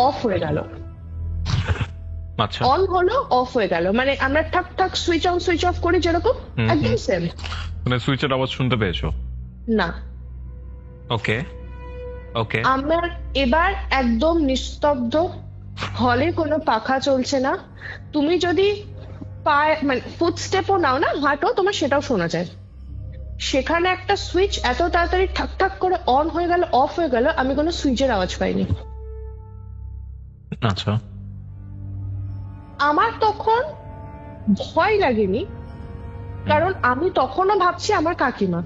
অফ হয়ে গেল, আচ্ছা অন হলো অফ হয়ে গেল, মানে আমরা ঠাক ঠাক সুইচ অন সুইচ অফ করি যেরকম, একদম সেম। মানে সুইচের আওয়াজ শুনতে পেয়েছো? না। ওকে ওকে। আমার এবার একদম নিস্তব্ধ, হলে কোনো পাখা চলছে না, তুমি যদি পায়ে মানে ফুটস্টেপও নাও না, হাঁটো, তোমার সেটাও শোনা যায়। সেখানে একটা সুইচ এত তাড়াতাড়ি ঠাক ঠাক করে অন হয়ে গেল, অফ হয়ে গেল, আমি কোনো সুইচের আওয়াজ পাইনি। আচ্ছা। আমার তখন ভয় লাগেনি, কারণ আমি তখনও ভাবছি আমার কাকিমা,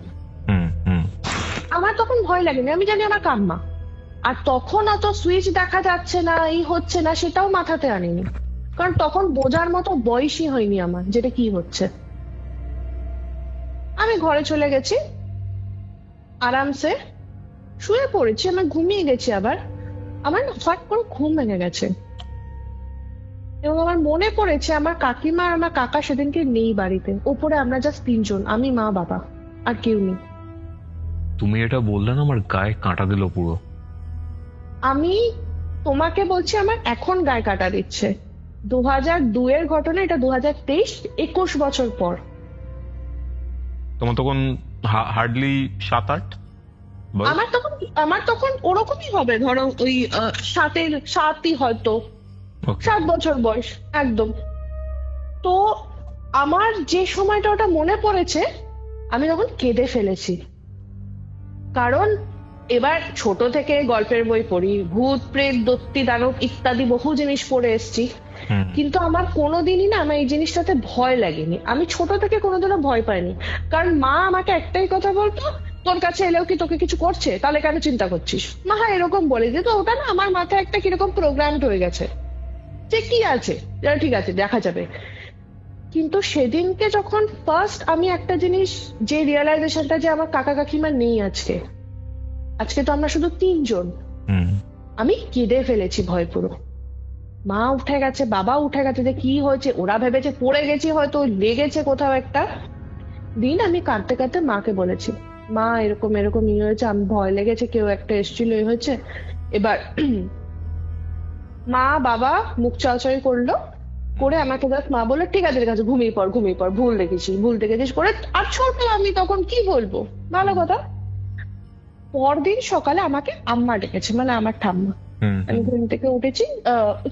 আমার তখন ভয় লাগেনি, আমি জানি আমার কাম্মা। আর তখন অত সুইচ দেখা যাচ্ছে না, এই হচ্ছে না, সেটাও মাথাতে আনিনি, কারণ তখন বোঝার মতো বয়সই হয়নি আমার যেটা কি হচ্ছে। আমি ঘরে চলে গেছি, আরামসে শুয়ে পড়েছি, আমি ঘুমিয়ে গেছি। আবার আমার হঠাৎ করে ঘুম ভেঙে গেছে, এবং আমার মনে পড়েছে আমার কাকিমা আর আমার কাকা সেদিনকে নেই বাড়িতে, ওপরে আমরা জাস্ট তিনজন, আমি মা বাবা, আর কেউ নেই। তুমি এটা বললে না, আমার গায়ে কাঁটা দিল পুরো। আমি তোমাকে বলছি আমার এখন গায়ে কাটা দিচ্ছে। 2002 ঘটনা, এটা 2023, 21 বছর পর। তোমার তখন হার্ডলি 7-8? আমার তখন ওরকমই হবে, ধরো ওই 7ই হয়তো, 7 বছর বয়স একদম। তো আমার যে সময়টা ওটা মনে পড়েছে, আমি তখন কেঁদে ফেলেছি, কারণ এবার ছোট থেকে গল্পের বই পড়ি, ভূত প্রেত দত্তি দানব ইত্যাদি বহু জিনিস পড়ে এসেছি, কিন্তু আমার কোনোদিনই না আমার এই জিনিসটাতে ভয় লাগেনি। আমি ছোট থেকে কোনোদিনও ভয় পাইনি, কারণ মা আমাকে একটাই কথা বলতো, তোর কাছে এলেও কি তোকে কিছু করছে, তাহলে কেন চিন্তা করছিস, মা হ্যাঁ এরকম বলে দিত। ওটা না আমার মাথায় একটা কিরকম প্রোগ্রামড হয়ে গেছে যে কি আছে, ঠিক আছে দেখা যাবে। কিন্তু সেদিনকে যখন ফার্স্ট আমি একটা জিনিস, যে রিয়েলাইজেশনটা যে আমার কাকা কাকিমা নেই আজকে তো আমরা শুধু তিনজন, আমি কেঁদে ফেলেছি ভয় পুরো। মা উঠে গেছে, বাবা উঠে গেছে, যে কি হয়েছে, ওরা ভেবেছে পড়ে গেছি, হয়তো লেগেছে কোথাও একটা। দিন আমি কাঁদতে কাঁদতে মাকে বলেছি, মা এরকম এরকম ইয়ে হয়েছে, আমি ভয় লেগেছে, কেউ একটা এসেছিল, এই হয়েছে। এবার মা বাবা মুখ চাওয়াচাই করলো, করে আমাকে জাস্ট মা বললো ঠিক আছে ঘুমিয়ে পড় ভুল দেখেছিস করে। আর ছোট আমি তখন কি বলবো, ভালো কথা। পরদিন সকালে আমাকে আম্মা ডেকেছে, মানে আমার ঠাম্মা। আমি ঘুম থেকে উঠেছি,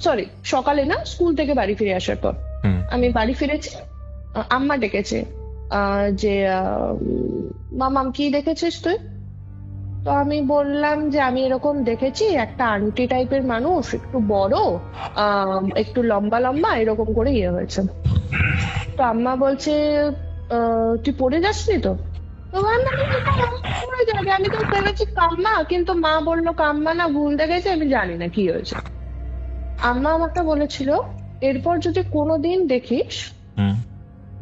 সরি সকালে না, স্কুল থেকে বাড়ি ফিরে আসার পর আমি বাড়ি ফিরেছি, আম্মা ডেকেছে যে মামাম কি দেখেছিস তুই? তো আমি বললাম যে আমি এরকম দেখেছি একটা আন্টি টাইপের মানুষ, একটু বড়, একটু লম্বা লম্বা এরকম করে ইয়ে হয়েছে। তো আম্মা বলছে তুই পড়ে যাসনি তো? আমি তো ভেবেছি কাম্মা, কিন্তু মা বললো কাম্মা না, ভুল দেখেছে, আমি জানি না কি হয়েছে। আম্মা আমাকে বলেছিল এরপর যদি কোনোদিন দেখিস,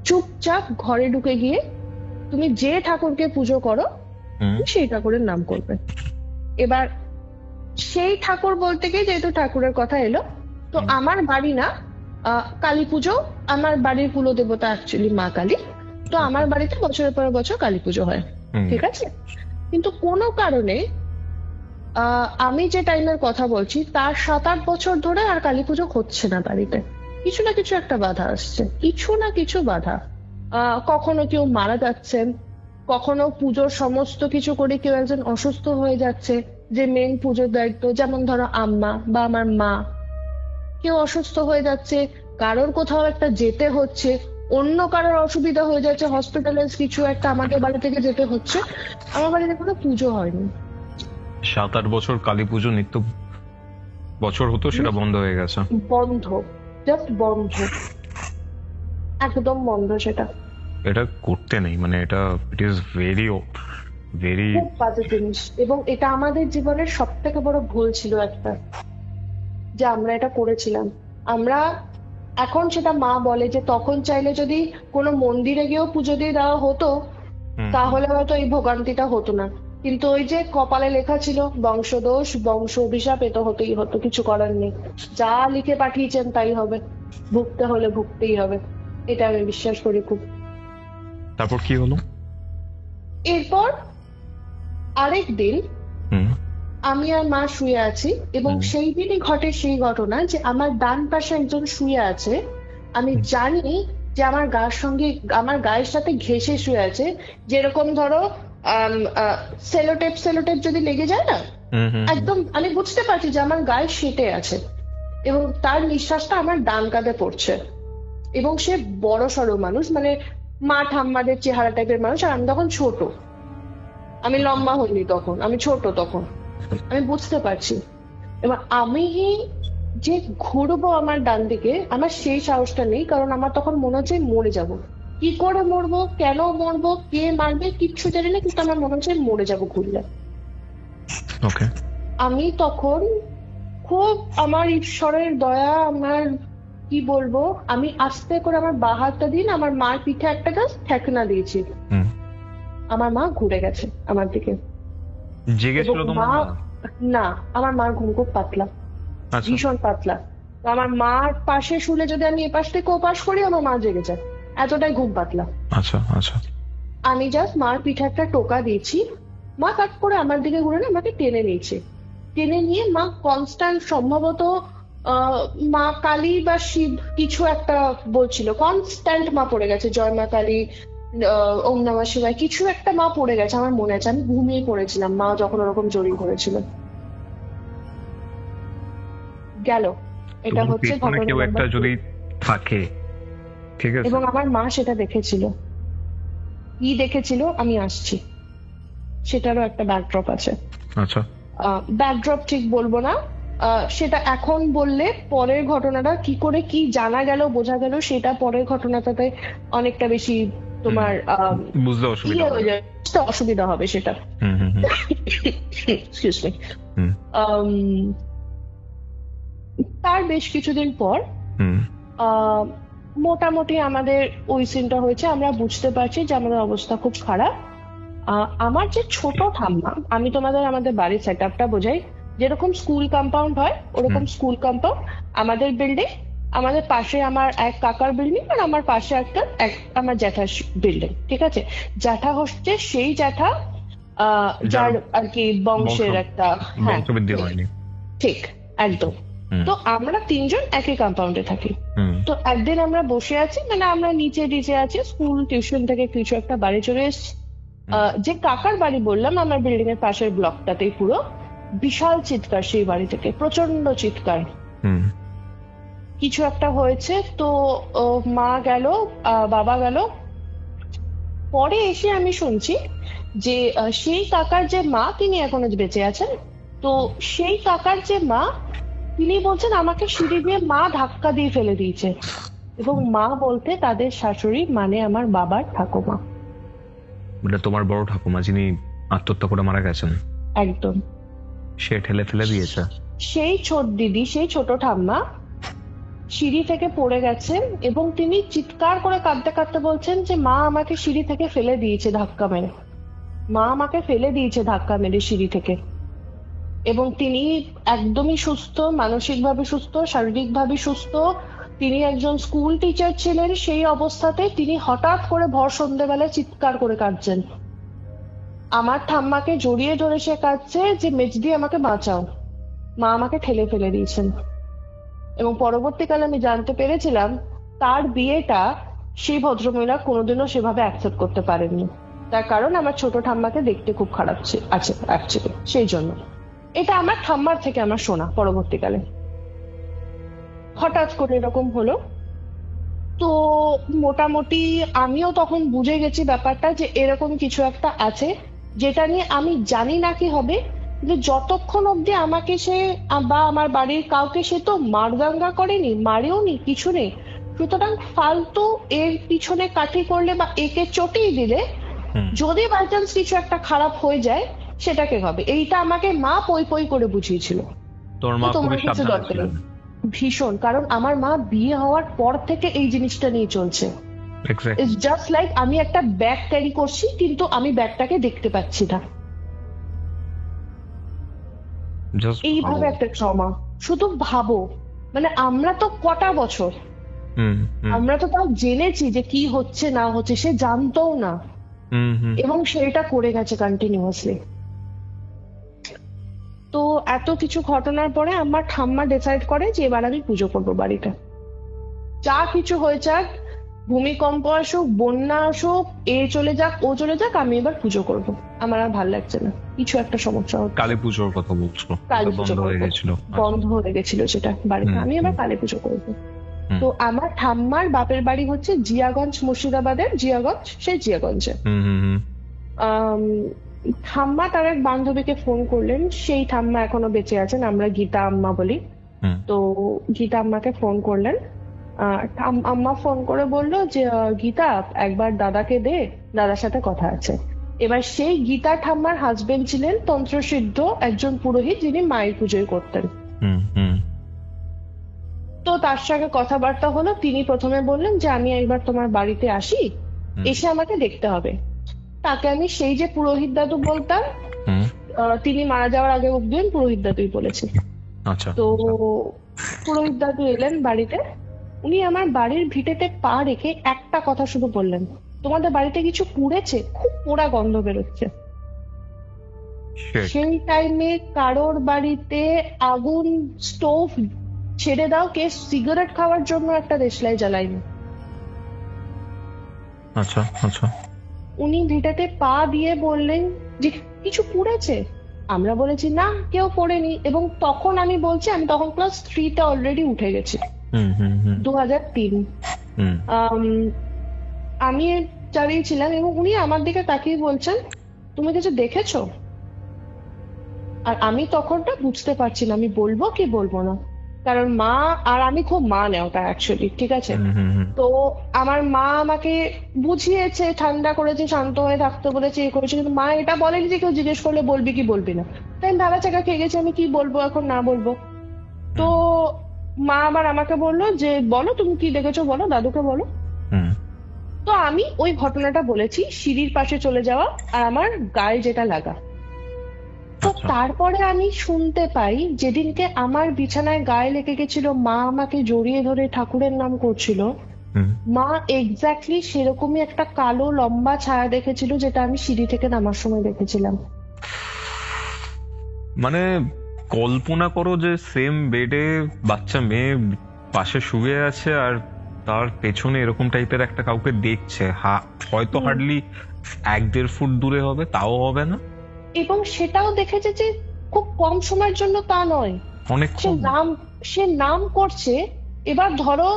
চুপচাপ ঘরে ঢুকে গিয়ে তুমি যে ঠাকুরকে পুজো করো সেই ঠাকুরের নাম করবে। এবার সেই ঠাকুর বলতে গিয়ে যেহেতু ঠাকুরের কথা এলো, তো আমার বাড়ি না, কালী পুজো, আমার বাড়ির কুলদেবতা অ্যাকচুয়ালি মা কালী, তো আমার বাড়িতে বছরের পর বছর কালী পুজো হয়, ঠিক আছে। কিন্তু কোনো কারণে আমি যে টাইমের কথা বলছি তার 7-8 বছর ধরে আর কালী পুজো হচ্ছে না বাড়িতে। কিছু না কিছু একটা বাধা আসছে, কিছু না কিছু বাধা। কখনো কেউ মারা যাচ্ছে, কখনো পুজোর সমস্ত কিছু করে কেউ একজন অসুস্থ হয়ে যাচ্ছে, যে মেন পুজোর দায়িত্ব, যেমন ধরো আম্মা বা আমার মা, কেউ অসুস্থ হয়ে যাচ্ছে, কারোর কোথাও একটা যেতে হচ্ছে, অন্য কারোর অসুবিধা হয়ে যাচ্ছে, হসপিটালে কিছু একটা, আমাদের বাড়ি থেকে যেতে হচ্ছে। আমার বাড়িতে কোনো পুজো হয়নি, 7-8 বছর কালী পুজো নিত্য বছর হতো, সেটা বন্ধ হয়ে গেছে। বন্ধ, জাস্ট বন্ধ, একদম বন্ধ। সেটা এটা করতে নেই, মানে এটা ইট ইজ ভেরি ভেরি খুব বাজে জিনিস, এবং এটা আমাদের জীবনের সব থেকে বড় ভুল ছিল একটা, যে আমরা এটা করেছিলাম। আমরা এখন সেটা মা বলে যে তখন চাইলে যদি কোনো মন্দিরে গিয়েও পুজো দিয়ে দেওয়া হতো তাহলে হয়তো এই ভোগান্তিটা হতো না, কিন্তু ওই যে কপালে লেখা ছিল বংশদোষ, বংশ অভিশাপ, এ তো হতেই হতো, কিছু করার নেই, যা লিখে পাঠিয়েছেন তাই হবে, ভুগতে হলে ভুগতেই হবে, এটা আমি বিশ্বাস করি খুব। তারপর কি হলো? এরপর আরেক দিন হুম আমি আর মা শুয়ে আছি, এবং সেই দিনই ঘটে সেই ঘটনা যে আমার ডান পাশে একজন শুয়ে আছে, আমি জানি যে আমার গায়ের সঙ্গে, আমার গায়ের সাথে ঘেঁষে শুয়ে আছে, যেরকম ধরো সেলোটেপ সেলোটেপ যদি লেগে যায় না, একদম আমি বুঝতে পারছি যে আমার গায়ে সেটে আছে, এবং তার নিঃশ্বাসটা আমার ডান কাঁধে পড়ছে, এবং সে বড় সড়ো মানুষ, মানে মা ঠাম্মাদের চেহারা টাইপের মানুষ, আর আমি তখন ছোট, আমি লম্বা হইনি তখন, আমি ছোট তখন, আমি বুঝতে পারছি। এবার আমি যে ঘুরবো আমার ডান দিকে, আমার সেই সাহসটা নেই, কারণ আমার তখন মনে হচ্ছে মরে যাব। কি করে মরবো, কেন মরবো, কে মারবে, কিচ্ছু জানি না, কিন্তু আমার মনে হচ্ছে মরে যাব ঘুরলে। ওকে। আমি তখন খুব, আমার ঈশ্বরের দয়া, আমার কি বলবো, আমি আস্তে করে আমার বাঁ হাতটা দিন আমার মার পিঠে একটা গাছ ঠেকনা দিয়েছি, আমার মা ঘুরে গেছে আমার দিকে। জেগেছিল তোমার মা? না, আমার মার ঘুম খুব পাতলা, ভীষণ পাতলা। তো আমার মার পাশে শুলে যদি আমি এপাশ থেকে ওপাশ করি আমার মা জেগে যায়, এতটাই ঘুম পাতলা। আচ্ছা আচ্ছা। আমি জাস্ট মার পিঠে একটা টোকা দিয়েছি, মা কাট করে আমার দিকে ঘুরে না আমাকে টেনে নিয়েছে, টেনে নিয়ে মা কনস্ট্যান্ট, সম্ভবত মা কালী বা শিব কিছু একটা বলছিল, কনস্ট্যান্ট মা পড়ে গেছে, জয় মা কালী, ওম নমঃ শিবায়, কিছু একটা মা পড়ে গেছে আমার মনে আছে, আমি ঘুমিয়ে পড়েছিলাম মা যখন ওরকম জড়িয়ে পড়েছিল। গেল, এটা হচ্ছে ঘটনা। কেউ একটা যদি থাকে, ঠিক আছে, এবং আমার মা সেটা দেখেছিল, কি দেখেছিল আমি আসছি, সেটারও একটা ব্যাকড্রপ আছে। আচ্ছা, ব্যাকড্রপ ঠিক বলবো না, সেটা এখন বললে পরের ঘটনাটা কি করে কি জানা গেল বোঝা গেল, সেটা পরের ঘটনাটাতে অনেকটা বেশি তোমার বুঝতে অসুবিধা হয়ে যাবে, অসুবিধা হবে সেটা। Excuse me. তার বেশ কিছুদিন পর মোটামুটি আমাদের ওই সিনটা হয়েছে, আমরা বুঝতে পারছি যে আমাদের অবস্থা খুব খারাপ। আমার যে ছোট ঠাম্মা, আমি তোমাদের আমাদের বাড়ির সেট আপটা বোঝাই, যেরকম স্কুল কম্পাউন্ড হয় ওরকম স্কুল কম্পাউন্ড, আমাদের বিল্ডিং, আমাদের পাশে আমার এক কাকার বিল্ডিং, আর আমার পাশে একটা আমার জ্যাঠার বিল্ডিং, ঠিক আছে। জ্যাঠা হচ্ছে সেই জ্যাঠা যার আর কি বংশের একটা, হ্যাঁ ঠিক একদম। তো আমরা তিনজন একই কম্পাউন্ডে থাকি। তো একদিন আমরা বসে আছি, মানে আমরা নিচে নিচে আছি, স্কুল টিউশন থেকে কিছু একটা বাড়ি চলে এসেছি। যে কাকার বাড়ি বললাম আমার বিল্ডিং এর পাশের ব্লকটাতেই, পুরো বিশাল চিৎকার সেই বাড়ি থেকে, প্রচন্ড চিৎকার, কিছু একটা হয়েছে। তো মা গেল, বাবা গেল, পরে এসে আমি শুনছি যে সেই কাকার যে মা তিনি এখনো বেঁচে আছেন। তো সেই কাকার যে মা তিনি বলছেন আমাকে সিঁড়ি দিয়ে মা ধাক্কা দিয়ে ফেলে দিয়েছে, এবং মা বলতে তাদের শাশুড়ি মানে আমার বাবার ঠাকুমা, মানে তোমার বড় ঠাকুমা যিনি আত্মহত্যা করে মারা গেছেন। একদম, সে ঠেলে ফেলে দিয়েছে। সেই ছোট দিদি, সেই ছোট ঠাম্মা সিঁড়ি থেকে পড়ে গেছেন, এবং তিনি চিৎকার করে কাঁদতে কাঁদতে বলছেন যে মা আমাকে সিঁড়ি থেকে ফেলে দিয়েছে ধাক্কা মেরে, মা আমাকে ফেলে দিয়েছে ধাক্কা মেরে সিঁড়ি থেকে। এবং তিনি একদমই সুস্থ, মানসিকভাবে সুস্থ, শারীরিকভাবে সুস্থ, তিনি একজন স্কুল টিচার ছিলেন, সেই অবস্থাতে তিনি হঠাৎ করে ভর সন্ধ্যেবেলায় চিৎকার করে কাঁদছেন, আমার ঠাম্মাকে জড়িয়ে ধরে সে কাঁদছে যে মেজদি আমাকে বাঁচাও, মা আমাকে ঠেলে ফেলে দিয়েছেন। এবং পরবর্তীকালে আমি জানতে পেরেছিলাম তার বিয়েটা সেই ভদ্রমহিলা কোনোদিনও সেভাবে অ্যাকসেপ্ট করতে পারেননি, তার কারণ আমার ছোট ঠাম্মাকে দেখতে খুব খারাপ আছে অ্যাকচুয়ালি, সেই জন্য। এটা আমার ঠাম্মার থেকে আমার শোনা, পরবর্তীকালে হঠাৎ করে এরকম হলো। তো মোটামুটি আমিও তখন বুঝে গেছি ব্যাপারটা, যে এরকম কিছু একটা আছে, যেটা নিয়ে আমি জানি না কি হবে, যে যতক্ষণ অব্দি আমাকে সে বা আমার বাড়ির কাউকে সে তো মারদাঙ্গা করেনি, মারেও নি, কিছু নেই, সুতরাং ফালতু এর পিছনে কাঠি করলে বা একে চটিয়ে দিলে যদি বাই চান্স কিছু একটা খারাপ হয়ে যায় সেটাকে হবে, এইটা আমাকে মা পই পই করে বুঝিয়েছিল। তোর মা তোমার খুবই কিছু সাবধানে দরকার ছিলেন। নেই। ভীষণ, কারণ আমার মা বিয়ে হওয়ার পর থেকে এই জিনিসটা নিয়ে চলছে। এক্স্যাক্টলি। ইটস জাস্ট লাইক আমি একটা ব্যাগ ক্যারি করছি কিন্তু আমি ব্যাগটাকে দেখতে পাচ্ছি না, জাস্ট এইভাবে একটা ট্রমা। শুধু ভাবো, মানে আমরা তো কটা বছর, আমরা তো তাও জেনেছি যে কি হচ্ছে না হচ্ছে, সে জানতো না এবং সেটা করে গেছে কন্টিনিউয়াসলি। তো এত কিছু ঘটনার পরে আমার ঠাম্মা ডিসাইড করে যে এবার আমি পুজো করবো বাড়িটা, যা কিছু হয়ে যাক, ভূমিকম্প আসুক, বন্যা আসুক, এ চলে যাক ও চলে যাক, আমি এবার পুজো করব। আমার আর ভালো লাগছে না, কিছু একটা সমস্যা হচ্ছে। কালী পুজোর কথা বলছো? কালী পুজো বন্ধ হয়ে গেছিল। বন্ধ হয়ে গেছিল সেটা বাড়িতে, আমি এবার কালী পুজো করবো। তো আমার ঠাম্মার বাপের বাড়ি হচ্ছে জিয়াগঞ্জ, মুর্শিদাবাদের জিয়াগঞ্জ, সেই জিয়াগঞ্জে। ঠাম্মা তার এক বান্ধবীকে ফোন করলেন, সেই ঠাম্মা এখনো বেঁচে আছেন, আমরা গীতা আম্মা বলি। তো গীতা আম্মাকে ফোন করলেন, আম্মা ফোন করে বললো যে গীতা একবার দাদাকে দে, দাদার সাথে কথা আছে। এবার সেই গীতা ঠাম্মার হাজবেন্ড ছিলেন তন্ত্রসিদ্ধ একজন পুরোহিত, যিনি মায়ের পুজোয় করতেন। তো তার সঙ্গে কথাবার্তা হলো, তিনি প্রথমে বললেন যে আমি একবার তোমার বাড়িতে আসি, এসে আমাকে দেখতে হবে। তাকে আমি সেই যে পুরোহিত দাদু বলতাম, তিনি মারা যাওয়ার আগে অব্দি পুরোহিত দাদুই বলেছি। তো পুরোহিত দাদু এলেন বাড়িতে, উনি আমার বাড়ির ভিটেতে পা রেখে একটা কথা শুধু বললেন, তোমাদের বাড়িতে কিছু পুড়েছে, খুব পোড়া গন্ধ বেরোচ্ছে। সেই টাইমে কারোর বাড়িতে আগুন, স্টোভ ছেড়ে দাও, কে সিগারেট খাওয়ার জন্য একটা দেশলাই জ্বালায়নি। উনি ভিটাতে পা দিয়ে বললেন যে কিছু পুড়েছে। আমরা বলেছি না, কেউ পড়েনি। এবং তখন আমি বলছি, আমি তখন ক্লাস 3-তে অলরেডি উঠে গেছি, 2003। আমি চালিয়েছিলাম এবং উনি আমার দিকে তাকিয়ে বলছেন, তুমি কিছু দেখেছো? আর আমি তখনটা বুঝতে পারছি না আমি বলবো কি বলবো না, কারণ মা আর আমি খুব মা নেওটা অ্যাকচুয়ালি, ঠিক আছে? তো আমার মা আমাকে বুঝিয়েছে, ঠান্ডা করেছে, শান্ত হয়ে থাকতে বলেছে, এ করেছে, কিন্তু মা এটা বলেনি যে কেউ জিজ্ঞেস করলে বলবি কি বলবি না। তাই আমি ভাবা চাকা খেয়ে গেছি, আমি কি বলবো এখন, না বলবো। তো মা আবার আমাকে বললো যে বলো তুমি কি দেখেছো, বলো, দাদুকে বলো। তো আমি ওই ঘটনাটা বলেছি, সিঁড়ির পাশে চলে যাওয়া আর আমার গায়ে যেটা লাগা। তো তারপরে আমি শুনতে পাই, যেদিনকে আমার বিছানায় গায়ে লেগে গেছিল, মা আমাকে জড়িয়ে ধরে ঠাকুরের নাম করছিল, মা এক্স্যাক্টলি সেরকমই একটা কালো লম্বা ছায়া দেখেছিল, যেটা আমি সিঁড়ি থেকে নামার সময় দেখেছিলাম। মানে কল্পনা করো যে সেম বেডে বাচ্চা মেয়ে পাশে শুয়ে আছে আর তার পেছনে এরকম টাইপের একটা কাউকে দেখছে, হয়তো হার্ডলি 1-1.5 ফুট দূরে হবে, তাও হবে না। এবং সেটাও দেখেছে যে খুব কম সময়ের জন্য, তা নয়, অনেক সে নাম করছে। এবার ধরো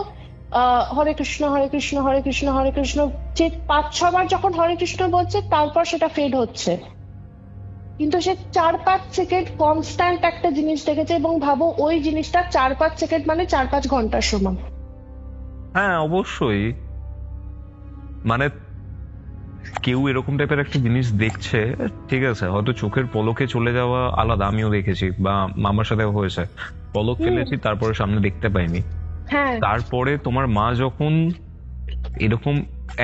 হরে কৃষ্ণ হরে কৃষ্ণ হরে কৃষ্ণ হরে কৃষ্ণ, যে 5-6 বার যখন হরে কৃষ্ণ বলছে, তারপর সেটা ফেড হচ্ছে, কিন্তু সে 4-5 সেকেন্ড কনস্ট্যান্ট একটা জিনিস দেখেছে। এবং ভাবো ওই জিনিসটা 4-5 সেকেন্ড মানে 4-5 ঘন্টার সমান। হ্যাঁ অবশ্যই, মানে কেউ এরকম টাইপের একটা জিনিস দেখছে, ঠিক আছে, হয়তো চোখের পলকে চলে যাওয়া আলাদা, আমিও দেখেছি বা মামার সাথে হয়েছে, পলক ফেলেছি তারপরে সামনে দেখতে পাইনি। তারপরে তোমার মা যখন এরকম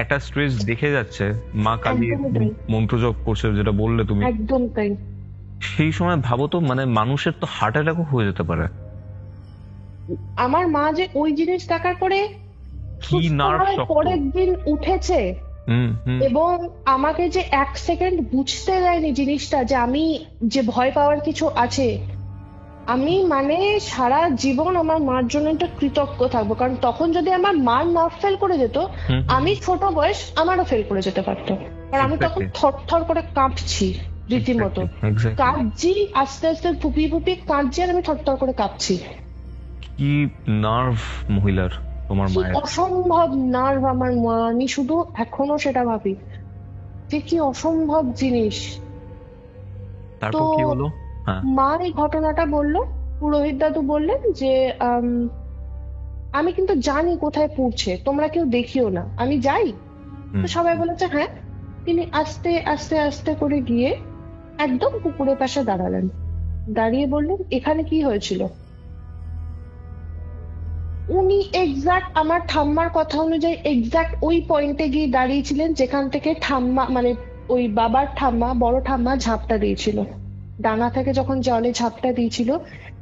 একটা স্ট্রেস দেখে যাচ্ছে, মা কালী মন্ত্র জপ করছে যেটা বললে তুমি, একদম তাই। সেই সময় ভাবো তো, মানে মানুষের তো হার্ট অ্যাটাকও হয়ে যেতে পারে। আমার মা যে ওই জিনিস দেখার পরে কি নার্ভ, পরের দিন উঠেছে এবং আমাকে যে 1 সেকেন্ড বুঝতে দেয়নি জিনিসটা, যে আমি যে ভয় পাওয়ার কিছু আছে। আমি মানে সারা জীবন আমার মার জন্য একটা কৃতজ্ঞ থাকবো, কারণ তখন যদি আমার মার নার্ভ ফেল করে যেত, আমি ছোট বয়স, আমারও ফেল করে যেতে পারতো। কারণ আমি তখন থরথর করে কাঁপছি রীতিমতো, কাঁদছি, আস্তে আস্তে ফুপিয়ে ফুপিয়ে কাঁদছি, আর আমি থরথর করে কাঁপছি। কি নার্ভ মহিলার, তোমার মায়ের অসম্ভব নার্ভ আমার মা। আমি শুধু এখনো সেটা ভাবি যে কি অসম্ভব জিনিস। তারপর কি হলো? মা এই ঘটনাটা বললো, পুরোহিত দাদু বললেন যে আমি কিন্তু জানি কোথায় পুড়ছে, তোমরা কেউ দেখিও না, আমি যাই। তো সবাই বলেছে হ্যাঁ। তিনি আস্তে আস্তে আস্তে করে গিয়ে একদম পুকুরের পাশে দাঁড়ালেন, দাঁড়িয়ে বললেন এখানে কি হয়েছিল। উনি এক্সাক্ট আমার ঠাম্মার কথা অনুযায়ী এক্সাক্ট ওই পয়েন্টে গিয়ে দাঁড়িয়েছিলেন যেখান থেকে ঠাম্মা মানে ওই বাবার ঠাম্মা, বড় ঠাম্মা ঝাঁপটা দিয়েছিল, ডাঙা থেকে যখন জলে ঝাঁপটা দিয়েছিল,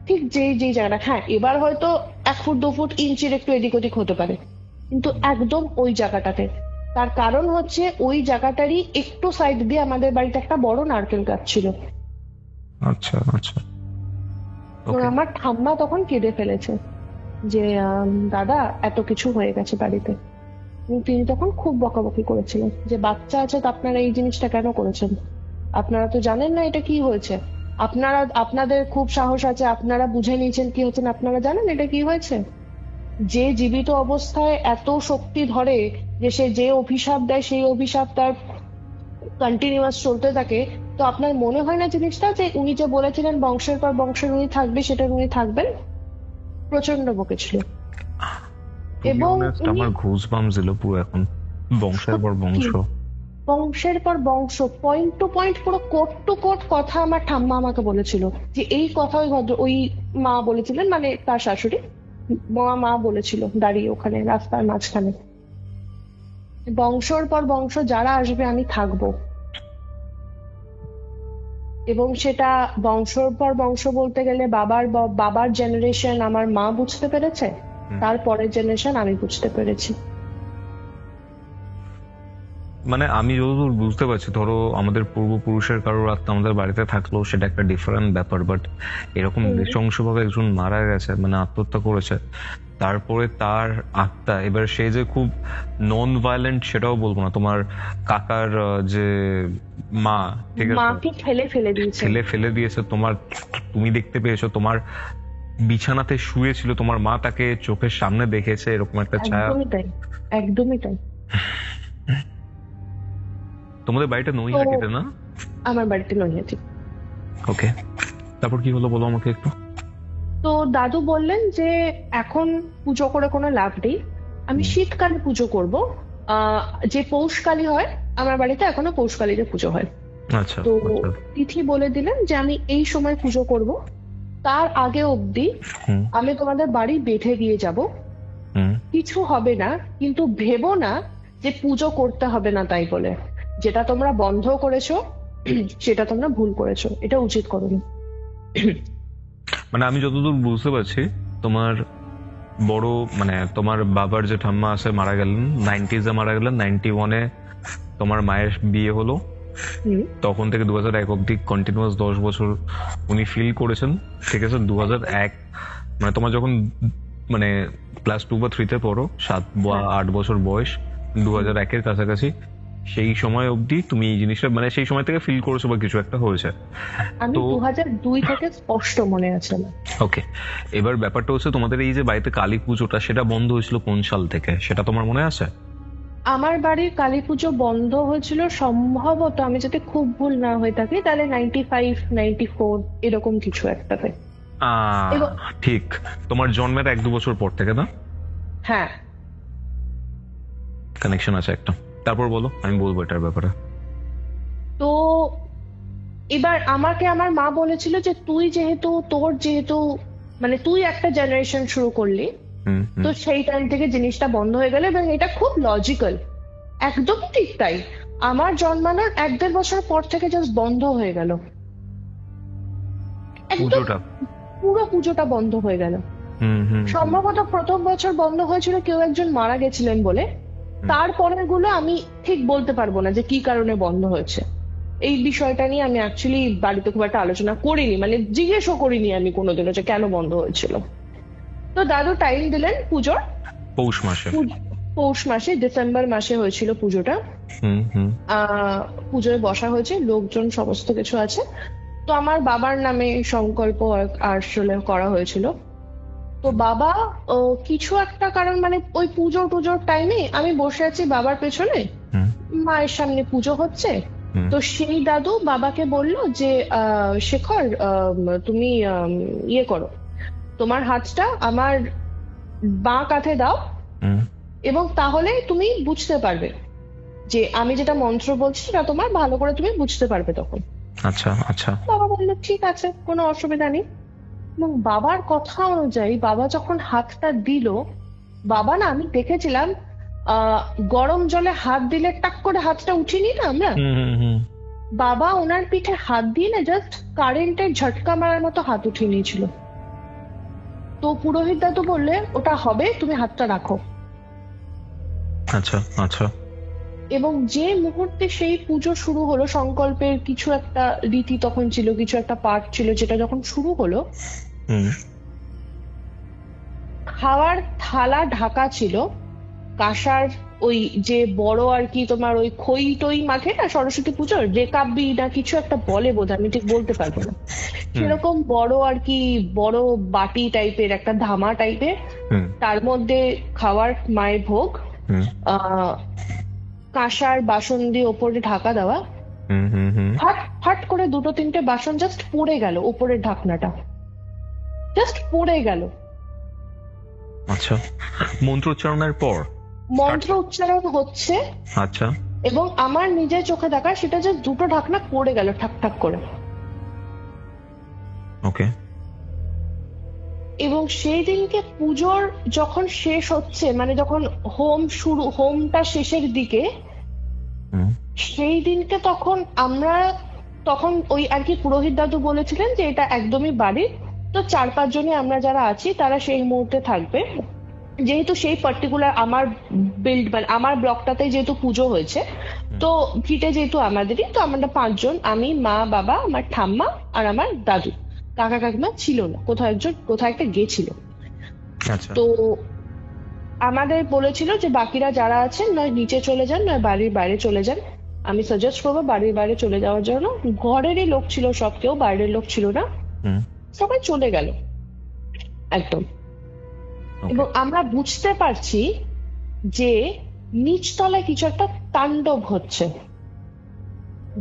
ঠিক যেই জায়গাটা। হ্যাঁ, এবার হয়তো 1 ফুট 2 ফুট ইঞ্চির একটু এদিক ওদিক হতে পারে, কিন্তু একদম ওই জায়গাটাতে। তার কারণ হচ্ছে ওই জায়গাটারই একটু সাইড দিয়ে আমাদের বাড়িতে একটা বড় নারকেল গাছ ছিল। আচ্ছা আচ্ছা। আমার ঠাম্মা তখন কেঁদে ফেলেছে যে দাদা এত কিছু হয়ে গেছে বাড়িতে। তিনি তখন খুব বকাবকি করেছিলেন যে বাচ্চা আছে তো আপনারা এই জিনিসটা কেন করেছেন, আপনারা তো জানেন না এটা কি হয়েছে, আপনাদের খুব সাহস আছে, আপনারা বুঝে নিয়েছেন কি হচ্ছেন, আপনারা জানেন এটা কি হয়েছে। যে জীবিত অবস্থায় এত শক্তি ধরে যে সে যে অভিশাপ দেয় সেই অভিশাপ তার কন্টিনিউয়াস চলতে থাকে। তো আপনার মনে হয় না জিনিসটা যে উনি যে বলেছিলেন বংশের পর বংশের উনি থাকবে, সেটা উনি থাকবেন। প্রচন্ড বকেছিল এবং আমার ঘুষ বাম ছিল পুরো এখন, বংশের পর বংশ, বংশের পর বংশ, পয়েন্ট টু পয়েন্ট, পুরো কোট টু কোট কথা আমার ঠাম্মা আমাকে বলেছিল যে এই কথা ওই মা বলেছিলেন, মানে তার শাশুড়ি মা বলেছিল দাঁড়িয়ে ওখানে রাস্তার মাঝখানে, বংশের পর বংশ যারা আসবে আমি থাকবো। এবং সেটা বংশের পর বংশ বলতে গেলে বাবার জেনারেশন আমার মা বুঝতে পেরেছে, তারপরের জেনারেশন আমি বুঝতে পেরেছি। মানে আমি যতদূর বুঝতে পারছি, ধরো আমাদের পূর্বপুরুষের কারোর আত্মা আমাদের বাড়িতে থাকলো সেটা একটা ডিফারেন্ট ব্যাপার, বাট এরকম নৃশংসভাবে একজন মারা গেছে, মানে আত্মহত্যা করেছে, তারপরে তার আত্মা, এবার সে যে খুব নন ভায়োলেন্ট সেটাও বলবো না, তোমার কাকার যে মা, ঠিক আছে, মাকে ফেলে দিয়েছে, তুমি দেখতে পেয়েছো, তোমার বিছানাতে শুয়েছিল তোমার মা, তাকে চোখের সামনে দেখেছে, এরকম একটা ছায়া। একদমই তাই। তোমাদের বাড়িটা নৈহাটিতে না? আমার বাড়িতে নৈহাটি। ওকে, তারপর কি হলো বলো আমাকে একটু। তো দাদু বললেন যে এখন পুজো করে কোনো লাভ নেই, আমি শীতকালে পুজো করব। যে পৌষকালী হয় আমার বাড়িতে এখনো পৌষকালীতে পুজো হয়। আচ্ছা। তো তিথি বলে দিলেন যে আমি এই সময় পুজো করব, তার আগে অবধি আমি তোমাদের বাড়ি বেঁধে দিয়ে যাব, কিছু হবে না, কিন্তু ভেবো না যে পুজো করতে হবে না তাই বলে। যেটা তোমরা বন্ধ করেছো সেটা তোমরা ভুল করেছো, এটা উচিত করোনি। মানে আমি যতদূর বুঝতে পারছি, তোমার বড় মানে তোমার বাবার যে ঠাম্মা আছে মারা গেলেন 90s মারা গেলেন, 91-এ তোমার মায়ের বিয়ে হলো, তখন থেকে 2001 অব্দি কন্টিনিউয়াস 10 বছর উনি ফিল করেছেন, ঠিক আছে। 2001 মানে তোমার যখন মানে ক্লাস 2 বা 3-তে পড়ো, 7 বা 8 বছর বয়স, 2001-এর কাছাকাছি, সেই সময় অবধি তুমি এই জিনিসটা মানে সেই সময় থেকে ফিল করেছো বা কিছু একটা হয়েছে। আমি 2002 থেকে স্পষ্ট মনে আছে না। ওকে, এবার ব্যাপারটা হচ্ছে তোমাদের এই যে বাড়িতে কালী পুজোটা সেটা বন্ধ হয়েছিল কোন সাল থেকে, সেটা তোমার মনে আছে? আমার বাড়ির কালী পুজো বন্ধ হয়েছিল সম্ভবত, আমি যদি খুব ভুল না হয়ে থাকি, তাহলে 95 94 এরকম কিছু একটাতে। ঠিক, তোমার জন্মের 1-2 বছর পর থেকে না? হ্যাঁ, কানেকশন আছে একটা। তারপর বলো, আমি বলবো এটার ব্যাপারে। তো এবার আমাকে আমার মা বলেছিল যে তুই যেহেতু মানে তুই একটা জেনারেশন শুরু করলি, তো সেই টাইম থেকে জিনিসটা বন্ধ হয়ে গেল, এবং এটা খুব লজিক্যাল, একদমই ঠিক তাই। আমার জন্মানোর 1-1.5 বছর পর থেকে জাস্ট বন্ধ হয়ে গেল, পুরো পুজোটা বন্ধ হয়ে গেল। সম্ভবত প্রথম বছর বন্ধ হয়েছিল কেউ একজন মারা গেছিলেন বলে, তারপরের গুলো আমি ঠিক বলতে পারবো না যে কি কারণে বন্ধ হয়েছে। এই বিষয়টা নিয়ে আমি অ্যাকচুয়ালি বাড়িতে খুব একটা আলোচনা করিনি, মানে জিজ্ঞেসও করিনি আমি কোনোদিনও যে কেন বন্ধ হয়েছিল। তো দাদু টাইম দিলেন পুজোর, পৌষ মাসে ডিসেম্বর মাসে হয়েছিল পুজোটা। পুজোয় বসা হয়েছে, লোকজন সমস্ত কিছু আছে। তো আমার বাবার নামে সংকল্প আসলে করা হয়েছিল। তো বাবা কিছু একটা কারণ, মানে ওই পুজোর টাইমে আমি বসে আছি বাবার পেছনে, মায়ের সামনে পুজো হচ্ছে, তো সেই দাদু বাবাকে বলল যে শেখর, তুমি ইয়ে করো, তোমার হাতটা আমার বাঁ কাঁধে দাও, এবং তাহলে তুমি বুঝতে পারবে যে আমি যেটা মন্ত্র বলছি সেটা তোমার ভালো করে তুমি বুঝতে পারবে তখন। আচ্ছা আচ্ছা। বাবা বললো ঠিক আছে, কোনো অসুবিধা নেই। এবং বাবার কথা অনুযায়ী বাবা যখন হাতটা দিল, বাবা না, আমি দেখেছিলাম গরম জলে হাত দিলে টাক করে হাতটা উঠিয়ে নি না আমরা, বাবা ওনার পিঠে হাত দিয়ে না জাস্ট কারেন্টের ঝটকা মারার মতো হাত উঠিয়ে নিয়েছিল। তো পুরোহিত দাদু বললে ওটা হবে, তুমি হাতটা রাখো। আচ্ছা আচ্ছা। এবং যে মুহূর্তে সেই পুজো শুরু হলো, সংকল্পের কিছু একটা রীতি তখন ছিল, কিছু একটা পাঠ ছিল, যেটা যখন শুরু হলো, খাওয়ার থালা ঢাকা ছিল কাঁসার, ওই যে বড় আর কি তোমার ওই খই টই মাখে না সরস্বতী পুজোর, রেকাব্বি না কিছু একটা বলে বোধ, আমি ঠিক বলতে পারবো না, সেরকম বড় আর কি, বড় বাটি টাইপের একটা ধামা টাইপের, তার মধ্যে খাওয়ার মায়ের ভোগ, কাঁসার বাসন দিয়ে ওপরে ঢাকা দেওয়া, ফাট ফাট করে দুটো তিনটে বাসন জাস্ট পড়ে গেল, ওপরের ঢাকনাটা জাস্ট পড়ে গেল। আচ্ছা, মন্ত্রোচ্চারণের পর মন্ত্র উচ্চারণ হচ্ছে, আচ্ছা, এবং আমার নিজের চোখে দেখা সেটা যে দুটো ঢাকনা পড়ে গেল ঠাক ঠাক করে। ওকে। এবং সেই দিনকে পুজোর যখন শেষ হচ্ছে, মানে যখন হোমটা শেষের দিকে, সেই দিনকে তখন ওই আর কি পুরোহিত দাদু বলেছিলেন যে এটা একদমই বাড়ির, তো 4-5 জনই আমরা যারা আছি তারা সেই মুহূর্তে থাকবে, যেহেতু সেই পার্টিকুলার আমার মানে আমার ব্লকটাতে যেহেতু পুজো হয়েছে, তো ভিটে যেহেতু আমাদেরই, তো আমরা 5 জন, আমি, মা, বাবা, আমার ঠাম্মা আর আমার দাদু, কাকা কাকিমা ছিল না, কোথাও একটা গেছিল। তো আমাদের বলেছিল যে বাকিরা যারা আছেন নয় নিচে চলে যান, নয় বাড়ির বাইরে চলে যান। আমি সাজেস্ট করবো বাড়ির বাইরে চলে যাওয়ার জন্য। ঘরেরই লোক ছিল সব, কেউ বাইরের লোক ছিল না, সবাই চলে গেল একদম। এবং আমরা বুঝতে পারছি যে নিচতলায় কিছু একটা তাণ্ডব হচ্ছে,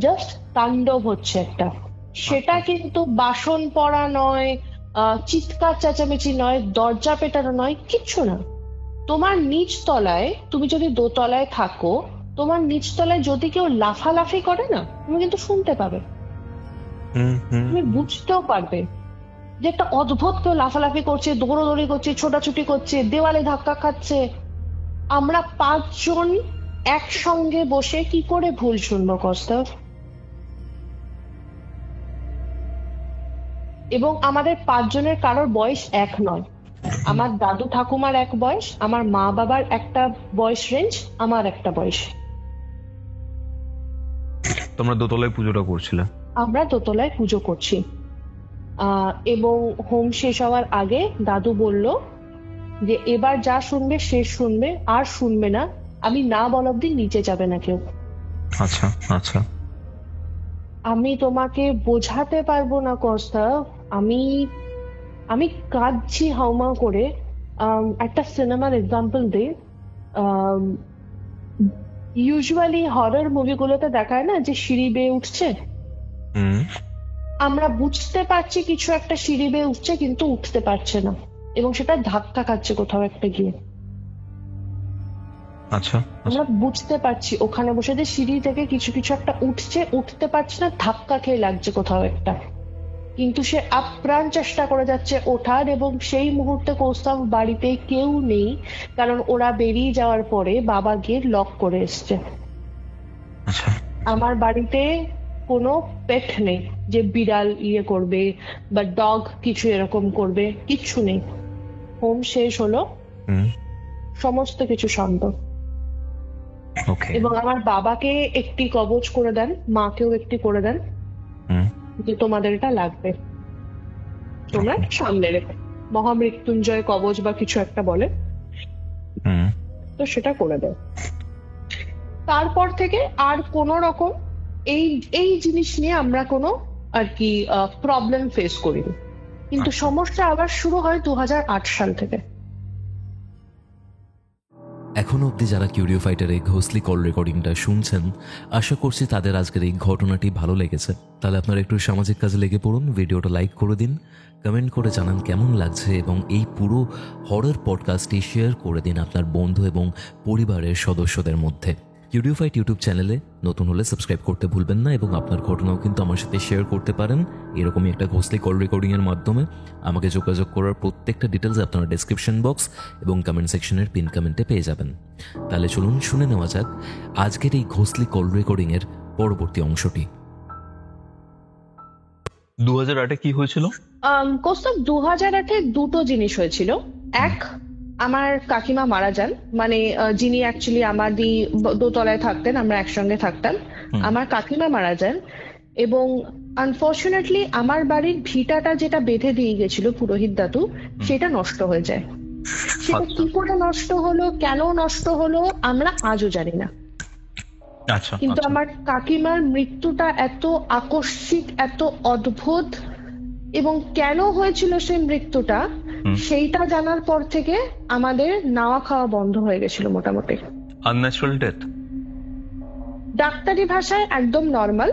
জাস্ট তাণ্ডব হচ্ছে একটা। সেটা কিন্তু বাসন পড়া নয়, চিৎকার চেঁচামেচি নয়, দরজা পেটানো নয়, কিচ্ছু না। তোমার নিচ তলায়, তুমি যদি দোতলায় থাকো, তোমার নিচ তলায় যদি কেউ লাফালাফি করে না, তুমি কিন্তু শুনতে পাবে, তুমি বুঝতেও পারবে যে একটা অদ্ভুত কেউ লাফালাফি করছে, দৌড়োদৌড়ি করছে, ছোটাছুটি করছে, দেওয়ালে ধাক্কা খাচ্ছে। আমরা 5 জন একসঙ্গে বসে কি করে ভুল শুনবো কস্তব? এবং আমাদের 5 জনের কারোর বয়স এক নয়। আমার দাদু ঠাকুমার এক বয়স, আমার মা বাবার একটা বয়স রেঞ্জ, আমার একটা বয়স। তোমরা দোতলায় পুজোটা করছিলে? আমরা দোতলায় পুজো করছি। এবং হোম শেষ হওয়ার আগে দাদু বলল যে এবার যা শুনবে শেষ শুনবে, আর শুনবে না, আমি না বলা অব্দি নিচে যাবে না কেউ। আচ্ছা আচ্ছা। আমি তোমাকে বোঝাতে পারবো না কস্তা, আমি কাঁদছি হাউমাউ করে। একটা সিনেমার এক্সাম্পল দিই। ইউজুয়ালি হরর মুভিগুলোতে দেখায় না যে সিঁড়ি বেয়ে উঠছে, আমরা বুঝতে পারছি কিছু একটা সিঁড়ি বেয়ে উঠছে কিন্তু উঠতে পারছে না, এবং সেটা ধাক্কা খাচ্ছে কোথাও একটা গিয়ে। আচ্ছা, আমরা বুঝতে পারছি ওখানে বসে যে সিঁড়ি থেকে কিছু কিছু একটা উঠছে, উঠতে পারছে না, ধাক্কা খেয়ে লাগছে কোথাও একটা, কিন্তু সে আপ্রাণ চেষ্টা করে যাচ্ছে ওঠার। এবং সেই মুহূর্তে কৌস্তব বাড়িতে কেউ নেই, কারণ ওরা বেরিয়ে যাওয়ার পরে বাবা গিয়ে লক করে এসছে। আমার বাড়িতে কোনো পেট নেই যে বিড়াল ইয়ে করবে বা ডগ কিছু এরকম করবে, কিচ্ছু নেই। হোম শেষ হলো, সমস্ত কিছু শান্ত। এবং আমার বাবাকে একটি কবচ করে দেন, মাকেও একটি করে দেন, যে তোমাদের এটা লাগবে, তোমরা সামনে রেখো, মহামৃত্যুঞ্জয় কবচ বা কিছু একটা বলে, তো সেটা করে দেয়। তারপর থেকে আর কোন রকম এই জিনিস নিয়ে আমরা কোনো আর কি প্রবলেম ফেস করিনি। কিন্তু সমস্যা আবার শুরু হয় 2008 সাল থেকে। এখনো অবধি যারা কিউরিও ফাইটার এই ঘোষলি কল রেকর্ডিংটা শুনছেন, আশা করছি তাদের আজকের এই ঘটনাটি ভালো লেগেছে। তাহলে আপনারা একটু সামাজিক কাজে লেগে পড়ুন, ভিডিওটা লাইক করে দিন, কমেন্ট করে জানান কেমন লাগছে, এবং এই পুরো হরর পডকাস্টটি শেয়ার করে দিন আপনার বন্ধু এবং পরিবারের সদস্যদের মধ্যে। কিউরিও ফাইট ইউটিউব চ্যানেলে নতুন হলে সাবস্ক্রাইব করতে ভুলবেন না, এবং আপনার ঘটনাও কিন্তু আমার সাথে শেয়ার করতে পারেন এরকমই একটা ঘোষলি কল রেকর্ডিংয়ের মাধ্যমে। আমাকে যোগাযোগ করার প্রত্যেকটা ডিটেলস আপনারা ডেসক্রিপশন বক্স এবং কমেন্ট সেকশনের পিন কমেন্টে পেয়ে যাবেন। তাহলে চলুন শুনে নেওয়া যাক আজকের এই ঘোষলি কল রেকর্ডিংয়ের পরবর্তী অংশটি। 2008-এ কি হয়েছিল? কৌস্তব, 2008-এ দুটো জিনিস হয়েছিল। এক, আমার কাকিমা মারা যান, মানে যিনি অ্যাকচুয়ালি আমারই দোতলায় থাকতেন, আমরা একসঙ্গে থাকতাম। আমার কাকিমা মারা যান এবং আনফর্চুনেটলি আমার বাড়ির ভিটাটা যেটা বেঁধে দিয়ে গেছিল পুরোহিত দাদু, সেটা নষ্ট হয়ে যায়। সেটা কি করে নষ্ট হলো, কেন নষ্ট হলো, আমরা আজও জানি না। কিন্তু আমার কাকিমার মৃত্যুটা এত আকস্মিক, এত অদ্ভুত, এবং কেন হয়েছিল সেই মৃত্যুটা, সেইটা জানার পর থেকে আমাদের নাওয়া খাওয়া বন্ধ হয়ে গেছিল মোটামুটি। আনন্যাচারাল ডেথ ডাক্তারি ভাষায় একদম নর্মাল,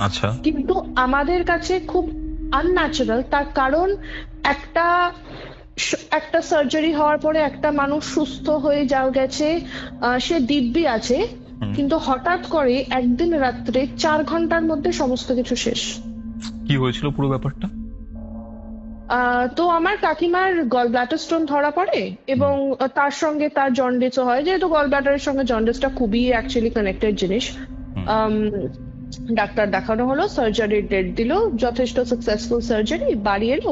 আচ্ছা, কিন্তু আমাদের কাছে খুব আনন্যাচারাল। তার কারণ একটা সার্জারি হওয়ার পরে একটা মানুষ সুস্থ হয়ে যাও গেছে, সে দিব্যি আছে, কিন্তু হঠাৎ করে একদিন রাত্রে 4 ঘন্টার মধ্যে সমস্ত কিছু শেষ। কি হয়েছিল পুরো ব্যাপারটা? তো আমার কাকিমার গল ব্লাডার স্টোন ধরা পড়ে, এবং তার সঙ্গে তার জন্ডিসও হয়, যেহেতু গল ব্লাডারের সঙ্গে জন্ডিসটা খুবই অ্যাকচুয়ালি কানেক্টেড জিনিস। ডাক্তার দেখানো হলো, সার্জারির ডেট দিল, যথেষ্ট সাকসেসফুল সার্জারি, বাড়ি এলো,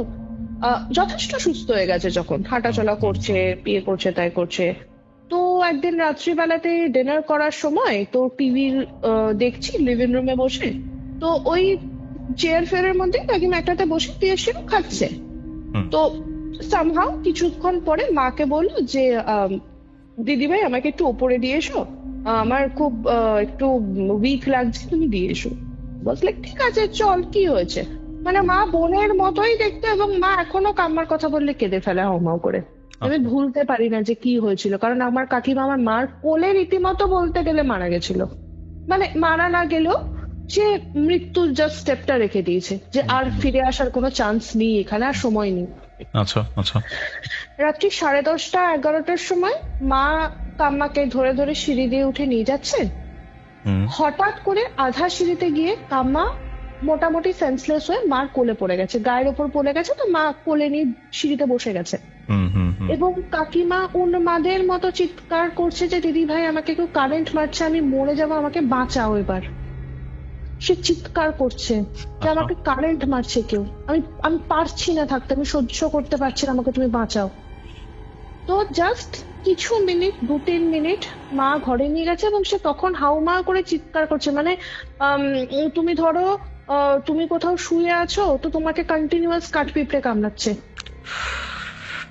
যথেষ্ট সুস্থ হয়ে গেছে, যখন হাঁটাচলা করছে, বিয়ে করছে, তাই করছে। তো একদিন রাত্রিবেলাতে ডিনার করার সময় তো টিভি দেখছি লিভিং রুমে বসে, তো ওই চেয়ার ফেয়ারের মধ্যে কাকিমা একটাতে বসে দিয়েছিল, খাচ্ছে। তো সামহাউ কিছুক্ষণ পরে মাকে বললো যে দিদি ভাই আমাকে একটু ওপরে দিয়ে এসো, আমার খুব একটু উইক লাগছে, তুমি দিয়ে এসো। বললে ঠিক আছে চল, কি হয়েছে। মানে মা বোনের মতোই দেখতে, এবং মা এখনো কাম্মার কথা বললে কেঁদে ফেলে হাউমাউ করে। আমি ভুলতে পারি না যে কি হয়েছিল, কারণ আমার কাকিমা আমার মার কোলে রীতিমতো বলতে গেলে মারা গেছিল। মানে মারা না গেলেও সে মৃত্যুর জাস্ট স্টেপটা রেখে দিয়েছে, যে আর ফিরে আসার কোনো চান্স নেই, এখানে আর সময় নেই। আচ্ছা আচ্ছা। রাত্রি 10:30 11টার সময় মা কাম্মাকে ধরে ধরে সিঁড়ি দিয়ে উঠে নিয়ে যাচ্ছে। হঠাৎ করে আধা সিঁড়িতে গিয়ে কাম্মা মোটামুটি সেন্সলেস হয়ে মার কোলে পড়ে গেছে, গায়ের ওপর পড়ে গেছে। তো মা কোলে নিয়ে সিঁড়িতে বসে গেছে, এবং কাকিমা উন্মাদের মতো চিৎকার করছে যে দিদি ভাই আমাকে কেউ কারেন্ট মারছে, আমি মরে যাবো, আমাকে বাঁচাও। এবার সে চিৎকার করছে যে আমাকে কারেন্ট মারছে কেউ, আমি পারছি না থাকতে, আমি সহ্য করতে পারছি না, আমাকে তুমি বাঁচাও। তো জাস্ট কিছু মিনিট, 2-3 মিনিট মা ঘরে নিয়ে গেছে, এবং সে তখন হাউমা করে চিৎকার করছে, মানে তুমি ধরো তুমি কোথাও শুয়ে আছো, তো তোমাকে কন্টিনিউয়াস কাঠপিঁপড়ে কামড়াচ্ছে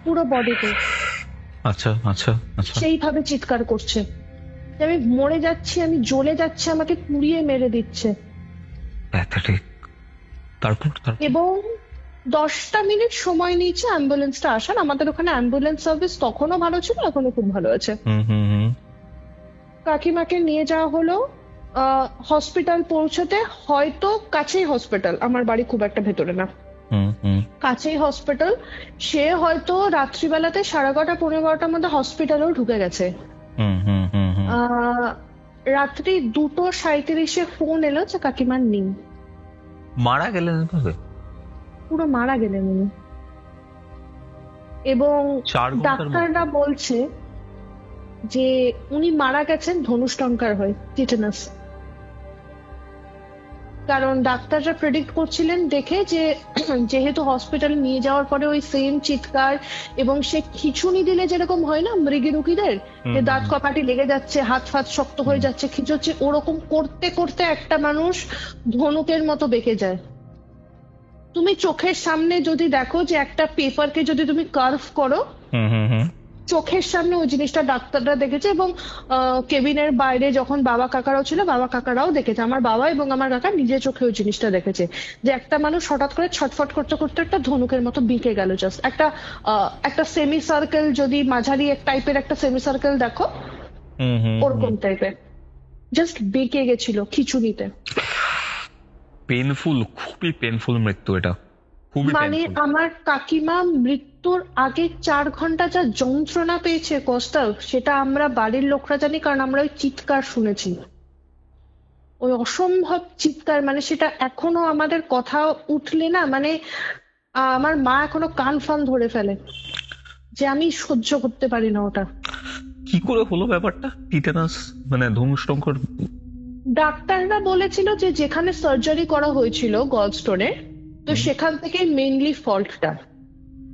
পুরো বডিতে। আচ্ছা আচ্ছা আচ্ছা। সেইভাবে চিৎকার করছে যে আমি মরে যাচ্ছি, আমি জ্বলে যাচ্ছি, আমাকে পুড়িয়ে মেরে দিচ্ছে। এবং 10টা মিনিট সময় নিয়েছে অ্যাম্বুলেন্সটা আসার। আমাদের ওখানে অ্যাম্বুলেন্স সার্ভিস তখনও ভালো ছিল, এখনো খুব ভালো আছে। কাকিমাকে নিয়ে যাওয়া হলো হসপিটাল। পৌঁছতে হয়তো কাছেই হসপিটাল, আমার বাড়ি খুব একটা ভেতরে না, কাছেই হসপিটাল। সে হয়তো রাত্রিবেলাতে 11:30 11:15 মধ্যে হসপিটালেও ঢুকে গেছে। রাত্রি 2:37 ফোন এলো যে কাকিমার নেই, মারা গেলেন, পুরো মারা গেলেন উনি। এবং ডাক্তাররা বলছে যে উনি মারা গেছেন ধনুষ্টঙ্কার হয়ে, টিটানাস। কারণ ডাক্তাররা প্রেডিক্ট করছিলেন দেখে যে যেহেতু হসপিটালে নিয়ে যাওয়ার পরে ওই সেম চিৎকার, এবং সে খিঁচুনি দিলে যেরকম হয় না মৃগী রুগীদের, যে দাঁত কপাটি লেগে যাচ্ছে, হাত ফাত শক্ত হয়ে যাচ্ছে, খিঁচোচ্ছে, ওরকম করতে করতে একটা মানুষ ধনুকের মতো বেঁকে যায়। তুমি চোখের সামনে যদি দেখো যে একটা পেপারকে যদি তুমি কার্ভ করো, চোখের সামনে ওই জিনিসটা ডাক্তাররা দেখেছে। এবং কেবিনের বাইরে যখন বাবা কাকারাও ছিল, বাবা কাকারাও দেখেছে, আমার বাবা এবং আমার কাকা নিজের চোখে ওই জিনিসটা দেখেছে, যে একটা মানুষ হঠাৎ করে ছটফট করতে করতে একটা ধনুকের মতো বিকে গেল। জাস্ট একটা সেমি সার্কেল, যদি মাঝারি এক টাইপের একটা সেমি সার্কেল দেখো, ওরকম টাইপের, জাস্ট বেঁকে গেছিল খিচুড়িতে। পেনফুল, খুবই পেনফুল মৃত্যু এটা, খুবই মানে পেনফুল। আমার কাকিমা মৃত্যুর আগে 4 ঘন্টা যা যন্ত্রণা পেয়েছে কস্তাব, সেটা আমরা বাড়ির লোকরা জানি, কারণ আমরা ওই চিৎকার শুনেছি, ওই অসম্ভব চিৎকার। মানে সেটা এখনো আমাদের কথা উঠলে না, মানে আমার মা এখনো কান ফান ধরে ফেলে, যে আমি সহ্য করতে পারি না ওটা। কি করে হলো ব্যাপারটা? টিটেনাস মানে ধনুষ্টঙ্কর? ডাক্তাররা বলেছিল যে যেখানে সার্জারি করা হয়েছিল গল স্টোনে, তো সেখান থেকে মেইনলি ফল্টটা।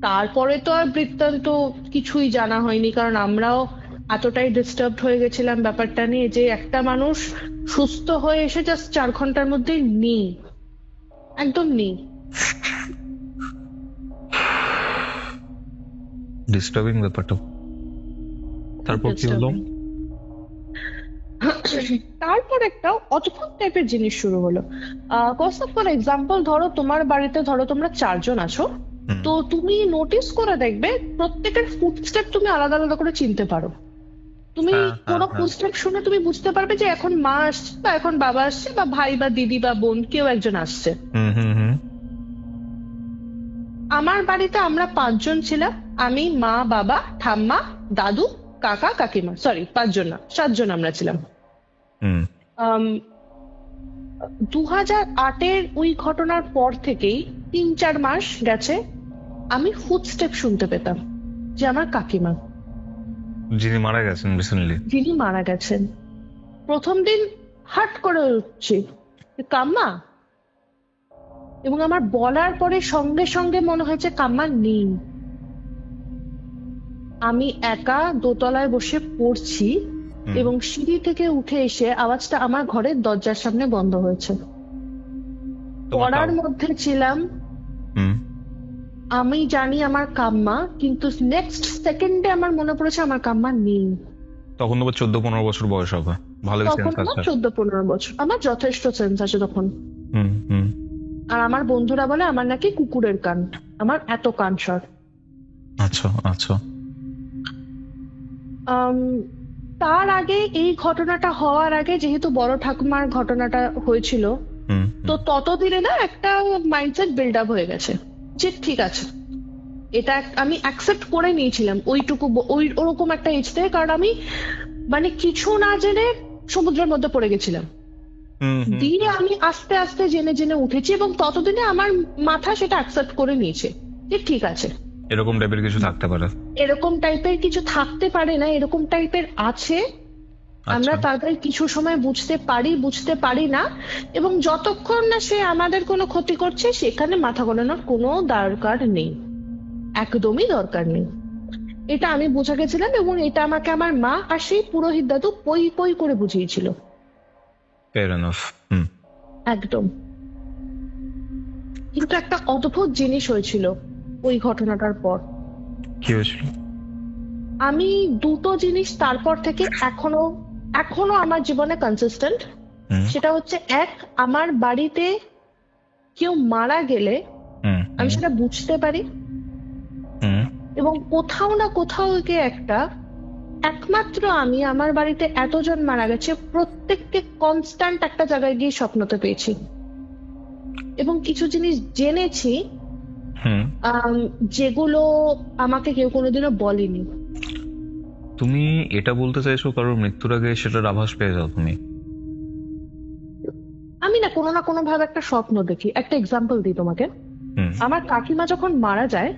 তারপরে তো আর বৃত্তান্ত কিছুই জানা হয়নি, কারণ আমরাও এতটাই ডিস্টার্ব হয়ে গেছিলাম ব্যাপারটা নিয়ে, যে একটা মানুষ সুস্থ হয়ে এসে জাস্ট 4 ঘন্টার মধ্যে নেই, একদম নেই। ডিস্টার্বিং ব্যাপারটা। তারপর কি হলো? তারপর একটা অদ্ভুত টাইপের জিনিস শুরু হলো। কসম ফর এক্সাম্পল, ধরো তোমার বাড়িতে ধরো তোমরা 4 জন আছো, তো তুমি নোটিস করে দেখবে প্রত্যেকের ফুটস্টেপ তুমি আলাদা আলাদা করে চিনতে পারো। তুমি কোনো ফুটস্টেপ শুনে তুমি বুঝতে পারবে যে এখন মা আসছে, বা এখন বাবা আসছে, বা ভাই বা দিদি বা বোন কেউ একজন আসছে। আমার বাড়িতে আমরা 5 জন ছিলাম, আমি, মা, বাবা, ঠাম্মা, দাদু, কাকা, কাকিমা। সরি, 5 জন না, 7 জন আমরা ছিলাম। 2008-এর ওই ঘটনার পর থেকেই 3-4 মাস গেছে, আমি ফুটস্টেপ শুনতে পেতাম যে আমার কাকিমা, যিনি মারা গেছেন রিসেন্টলি, যিনি মারা গেছেন। প্রথম দিন হাট করে উঠছি, কাম্মা, এবং আমার বলার পরে সঙ্গে সঙ্গে মনে হয়েছে কাম্মা নেই। আমি একা দোতলায় বসে পড়ছি, এবং সিঁড়ি থেকে উঠে এসে আওয়াজটা আমার ঘরের দরজার সামনে বন্ধ হয়েছে। পড়ার মধ্যে ছিলাম, আমি জানি আমার কাম্মা, কিন্তু নেক্সট সেকেন্ডে আমার মনে পড়েছে আমার কাম্মা নেই। তখন তো 14-15 বছর বয়স হবে, ভালো তখন আমার 14-15 বছর, আমার যথেষ্ট সেন্স আছে তখন। আর আমার বন্ধুরা বলে আমার নাকি কুকুরের কান, আমার এত কান শর্ট। আচ্ছা আচ্ছা। তার আগে, এই ঘটনাটা হওয়ার আগে, যেহেতু বড় ঠাকুমার ঘটনাটা হয়েছিল, তো ততদিনে না একটা মাইন্ডসেট বিল্ড আপ হয়ে গেছে যে ঠিক আছে, এটা আমি অ্যাকসেপ্ট করে নিয়েছিলাম ওইটুকু, ওরকম একটা এজ থেকে, কারণ আমি মানে কিছু না জেনে সমুদ্রের মধ্যে পড়ে গেছিলাম। দিয়ে আমি আস্তে আস্তে জেনে জেনে উঠেছি, এবং ততদিনে আমার মাথা সেটা অ্যাকসেপ্ট করে নিয়েছে যে ঠিক আছে, এরকম টাইপের কিছু থাকতে পারে, এরকম টাইপের কিছু থাকতে পারে না, এরকম টাইপের আছে। আমরা তাদের কিছু সময় বুঝতে পারি না, এবং যতক্ষণ না সে আমাদের কোনো ক্ষতি করছে সেখানে মাথা গলানোর কোনো দরকার নেই, একদমই দরকার নেই। এটা আমি বুঝে গেছিলাম, এবং এটা আমাকে আমার মা আর সেই পুরোহিত দাদু পই পই করে বুঝিয়েছিল। একদম। কিন্তু একটা অদ্ভুত জিনিস হয়েছিল ওই ঘটনাটার পর। কি হয়েছিল? আমি দুটো জিনিস তারপর থেকে এখনো আমার জীবনে কনসিস্টেন্ট। সেটা হচ্ছে, এক, আমার বাড়িতে কেউ মারা গেলে আমি সেটা বুঝতে পারি, এবং কোথাও না কোথাও গিয়ে একমাত্র আমি আমার বাড়িতে এতজন মারা গেছে প্রত্যেককে কনস্ট্যান্ট একটা জায়গায় গিয়ে স্বপ্নতে পেয়েছি, এবং কিছু জিনিস জেনেছি যেগুলো আমাকে কেউ কোনোদিনও বলেনি। তুমি এটা বলতে চাইছো কারোর মৃত্যুর আগে সেটার আভাস পেয়ে যাও তুমি? আমি না কোনো ভাবে একটা স্বপ্ন দেখি। একটা এক্সাম্পল দিই তোমাকে। আমার কাকিমা যখন মারা যায়,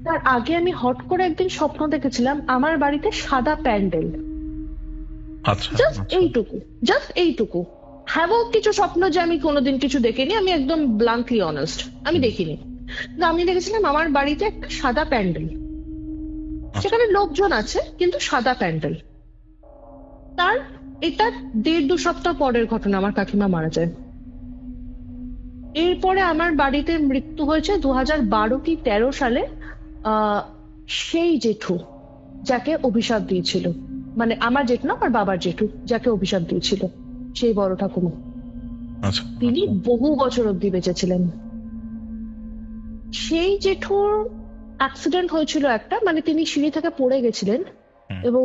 তার আগে আমি হট করে একদিন স্বপ্ন দেখেছিলাম আমার বাড়িতে সাদা প্যান্ডেল। জাস্ট এইটুকু। হ্যাঁ, কিছু স্বপ্ন যে আমি কোনোদিন কিছু দেখিনি, আমি একদম ব্লাঙ্কলি অনেস্ট, আমি দেখিনি। আমি দেখেছিলাম আমার বাড়িতে একটা সাদা প্যান্ডেল, সেখানে লোকজন আছে কিন্তু সাদা প্যান্ডেল। তার এটা 1.5-2 সপ্তাহ পরের ঘটনা, আমার কাকিমা মারা যায়। এরপরে আমার বাড়িতে মৃত্যু হয়েছে 2012 কি 13 সালে সেই জেঠু যাকে অভিশাপ দিয়েছিল, মানে আমার জেঠু না, আমার বাবার জেঠু যাকে অভিশাপ দিয়েছিল, সেই বড় ঠাকুমা। তিনি বহু বছর অব্দি বেঁচে ছিলেন। সেই জেঠুর অ্যাক্সিডেন্ট হয়েছিল একটা, মানে তিনি সিঁড়ি থেকে পড়ে গেছিলেন, এবং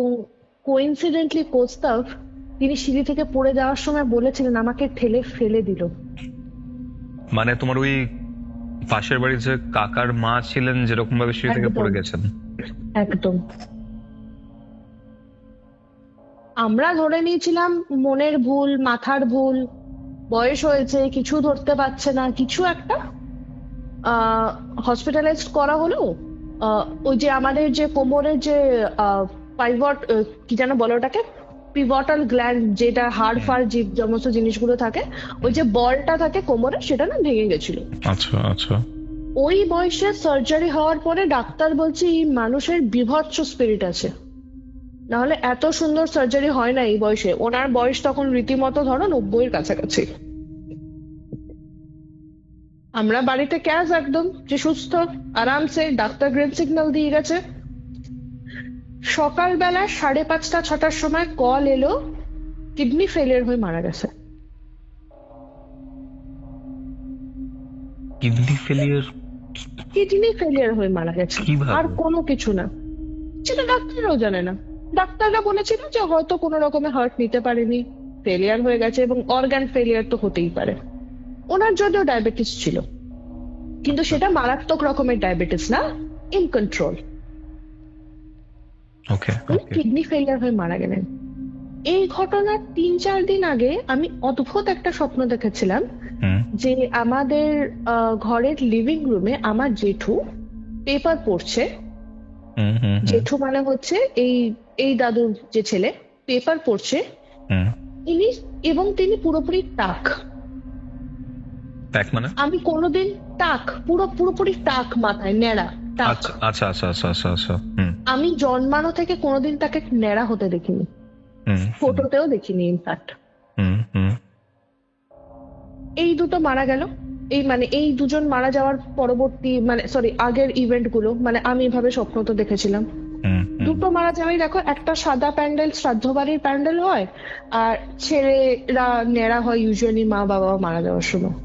কোইন্সিডেন্টলি কৌস্তভ তিনি সিঁড়ি থেকে পড়ে যাওয়ার সময় বলেছিলেন আমাকে ঠেলে ফেলে দিল। মানে তোমার ওই পাশের বাড়ির যে কাকার মা ছিলেন যেরকম ভাবে সিঁড়ি থেকে পড়ে গেছেন? একদম। আমরা ধরে নিয়েছিলাম মনের ভুল, মাথার ভুল, বয়স হয়েছে, কিছু ধরতে পারছে না, কিছু একটা। হসপিটালাইজড করা হলো। ওই যে আমাদের যে কোমরের যে পাইভট কি যেন বলে ওটাকে, পিভটাল গ্ল্যান্ড, যেটা হাড় ফাড় যে সমস্ত জিনিসগুলো থাকে, ওই যে বলটা থাকে কোমরে, সেটা না ভেঙে গেছিল। আচ্ছা আচ্ছা। ওই বয়সে সার্জারি হওয়ার পরে ডাক্তার বলছে এই মানুষের বিভৎস স্পিরিট আছে, নাহলে এত সুন্দর সার্জারি হয় না এই বয়সে। ওনার বয়স তখন রীতিমতো ধরো 90-এর কাছাকাছি। আমরা বাড়িতে ক্যাশ একদম যে সুস্থ আরামসে, ডাক্তার গ্রিন সিগন্যাল দিয়ে গেছে। সকালবেলা 5:30-6টার সময় কল এলো কিডনি ফেলিয়ার হয়ে মারা গেছে। Kidney failure? কিডনি ফেলিয়ার হয়ে মারা গেছে, আর কোনো কিছু না। সেটা ডাক্তাররাও জানে না। ডাক্তাররা বলেছিল যে হয়তো কোনো রকমে হার্ট নিতে পারেনি, ফেলিয়ার হয়ে গেছে, এবং অর্গান ফেলিয়ার তো হতেই পারে। ওনার যদিও ডায়াবেটিস ছিল, কিন্তু সেটা মারাত্মক রকমের ডায়াবেটিস না, ইন কন্ট্রোল। কিডনি ফেলিয়ার হয়ে মারা গেলেন। এই ঘটনার 3-4 দিন আগে আমি অদ্ভুত একটা স্বপ্ন দেখেছিলাম যে আমাদের ঘরের লিভিং রুমে আমার জেঠু পেপার পড়ছে। জেঠু মানে হচ্ছে এই দাদুর যে ছেলে, পেপার পড়ছে এবং তিনি পুরোপুরি টাক। মানে আমি কোনোদিন টাক, পুরোপুরি টাক, মাথায় ন্যাড়া। আচ্ছা আচ্ছা আচ্ছা আচ্ছা আচ্ছা। আমি জন্মানো থেকে কোনোদিন তাকে ন্যাড়া হতে দেখিনি, ফটোতেও দেখিনি ইনফ্যাক্ট। এই দুটো মারা গেল। এই দুজন মারা যাওয়ার পরবর্তী আগের ইভেন্ট গুলো আমি এভাবে স্বপ্ন তো দেখেছিলাম। দুটো মারা যাওয়াই দেখো, একটা সাদা প্যান্ডেল, শ্রাদ্ধ বাড়ির প্যান্ডেল হয়, আর ছেলেরা ন্যাড়া হয় ইউজুয়ালি মা বাবা মারা যাওয়ার সময়।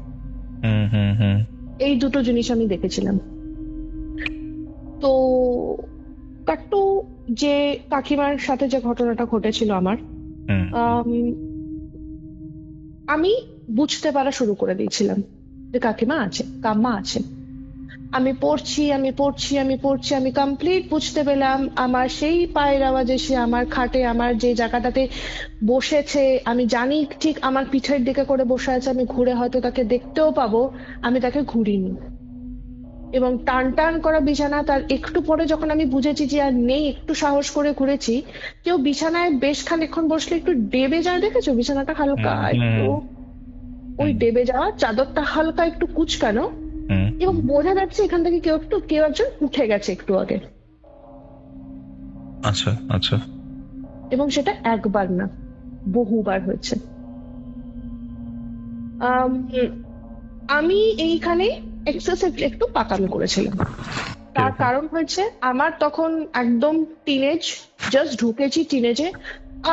এই দুটো জিনিস আমি দেখেছিলাম। তো কাট্টু যে কাকিমার সাথে যে ঘটনাটা ঘটেছিল আমার, আমি বুঝতে পারা শুরু করে দিয়েছিলাম যে কাকিমা আছে, কাম্মা আছে। আমি পড়ছি, আমি কমপ্লিট বুঝতে পেলাম। আমার সেই পায়ের আওয়াজ এসে আমার খাটে, আমার যে জায়গাটাতে বসেছে, আমি জানি ঠিক আমার পিঠের দিকে করে বসে আছে, আমি ঘুরে হয়তো তাকে দেখতেও পাবো, আমি তাকে ঘুরিনি। এবং টান টান করা বিছানা, তার একটু পরে যখন আমি বুঝেছি যে আর নেই, একটু সাহস করে ঘুরেছি। কেউ বিছানায় বেশ খানিকক্ষণ বসলে একটু ডেবে যায়, দেখেছো বিছানাটা হালকা একটু, ওই ডেবে যাওয়া চাদরটা হালকা একটু কুচকানো, এবং বোঝা যাচ্ছে এখান থেকে কেউ একজন উঠে গেছে একটু আগে। আচ্ছা আচ্ছা। এবং সেটা একবার না, বহুবার হয়েছে। আমি এইখানে এক্সেসিভলি একটু পাকামি করেছিলাম। তার কারণ হয়েছে আমার তখন একদম টিনেজ, জাস্ট ঢুকেছি টিনেজে,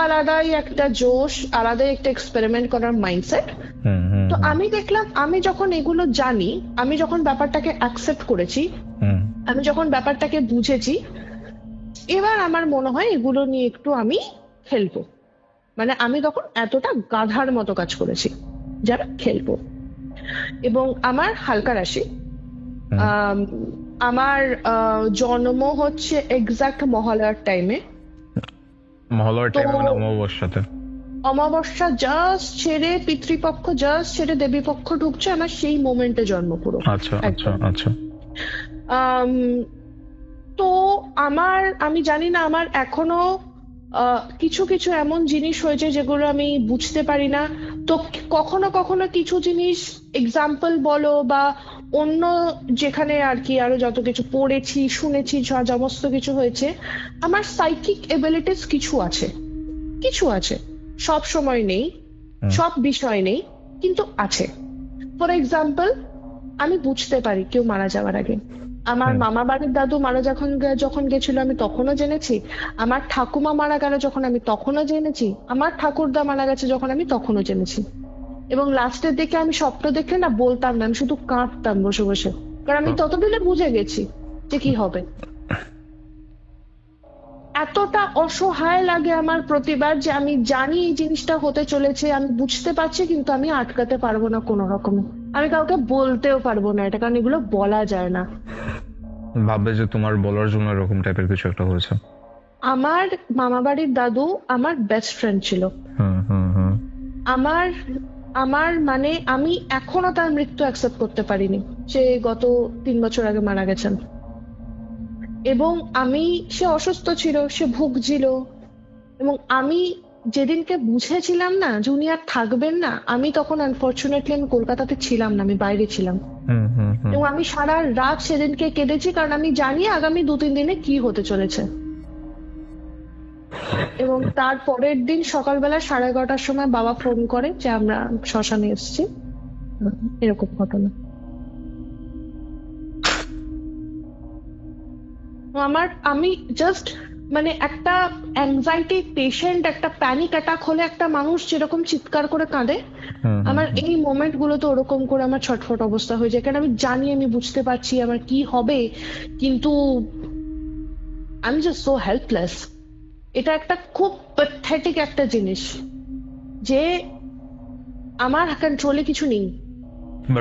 আলাদাই একটা জোশ, আলাদাই একটা এক্সপেরিমেন্ট করার মাইন্ডসেট। তো আমি দেখলাম, আমি যখন এগুলো জানি, আমি যখন ব্যাপারটাকে অ্যাকসেপ্ট করেছি, আমি যখন ব্যাপারটাকে বুঝেছি, এবার আমার মনে হয় এগুলো নিয়ে একটু আমি খেলবো। আমি তখন এতটা গাধার মতো কাজ করেছি যারা খেলবো। এবং আমার হালকা রাশি, আমার জন্ম হচ্ছে এক্সাক্ট মহালয়ার টাইমে। অমাবস্যা জাস্ট ছেড়ে, পিতৃপক্ষ জাস্ট ছেড়ে দেবীপক্ষ ঢুকছে, আমার সেই মোমেন্টে জন্ম পুরো। আচ্ছা আচ্ছা আচ্ছা। তো আমি জানি না, আমার এখনো কিছু কিছু এমন জিনিস হয়েছে যেগুলো আমি বুঝতে পারি না। তো কখনো কখনো কিছু জিনিস, এক্সাম্পল বলো বা অন্য যেখানে আর কি আরো যত কিছু পড়েছি, শুনেছি, সমস্ত কিছু হয়েছে, আমার সাইকিক এবিলিটিস কিছু আছে, সব সময় নেই, সব বিষয় নেই, কিন্তু আছে। ফর এক্সাম্পল, আমি বুঝতে পারি কেউ মারা যাওয়ার আগে। আমার মামা বাড়ির দাদু মারা যখন গেছিল আমি তখনও জেনেছি, আমার ঠাকুমা মারা গেল যখন আমি তখনও জেনেছি, আমার ঠাকুরদা মারা গেছে যখন আমি তখনও জেনেছি। এবং লাস্টের দিকে আমি স্বপ্ন দেখে না বলতাম না, আমি শুধু কাঁদতাম বসে বসে, কারণ আমি ততদিনে বুঝে গেছি যে কি হবে। এতটা অসহায় লাগে আমার প্রতিবার, যে আমি জানি এই জিনিসটা হতে চলেছে, আমি বুঝতে পারছি, কিন্তু আমি আটকাতে পারবো না কোনো রকমে। আমি কাউকে বলতেও পারবো না এটা, কারণ এগুলো বলা যায় না। ভাববে যে তোমার বলার জন্য এরকম টাইপের কিছু একটা হয়েছে। আমার মামাবাড়ির দাদু আমার বেস্ট ফ্রেন্ড ছিল। আমার আমার মানে আমি এখনো তার মৃত্যু অ্যাকসেপ্ট করতে পারিনি। সে গত 3 বছর আগে মারা গেছেন, এবং সে অসুস্থ ছিল, সে ভুগছিল, এবং আমি যেদিনকে বুঝেছিলাম না যে উনি আর থাকবেন না, আমি তখন আনফরচুনেটলি আমি কলকাতাতে ছিলাম না, আমি বাইরে ছিলাম। এবং আমি সারা রাত সেদিনকে কেঁদেছি, কারণ আমি জানি আগামী 2-3 দিনে কি হতে চলেছে। এবং তার পরের দিন সকালবেলা 11:30টার সময় বাবা ফোন করে যে আমরা শ্মশানে এসেছি, এরকম ঘটনা। আমি জাস্ট মানে একটা অ্যাংজাইটি পেশেন্ট, একটা প্যানিক অ্যাটাক হলে একটা মানুষ যেরকম চিৎকার করে কাঁদে, আমার এই মোমেন্ট গুলোতে ওরকম করে আমার ছটফট অবস্থা হয়ে যায়। কারণ আমি জানি, আমি বুঝতে পারছি আমার কি হবে, কিন্তু আমি জাস্ট সো হেল্পলেস। এটা একটা খুব প্যাথেটিক একটা জিনিস যে আমার কন্ট্রোলে কিছু নেই,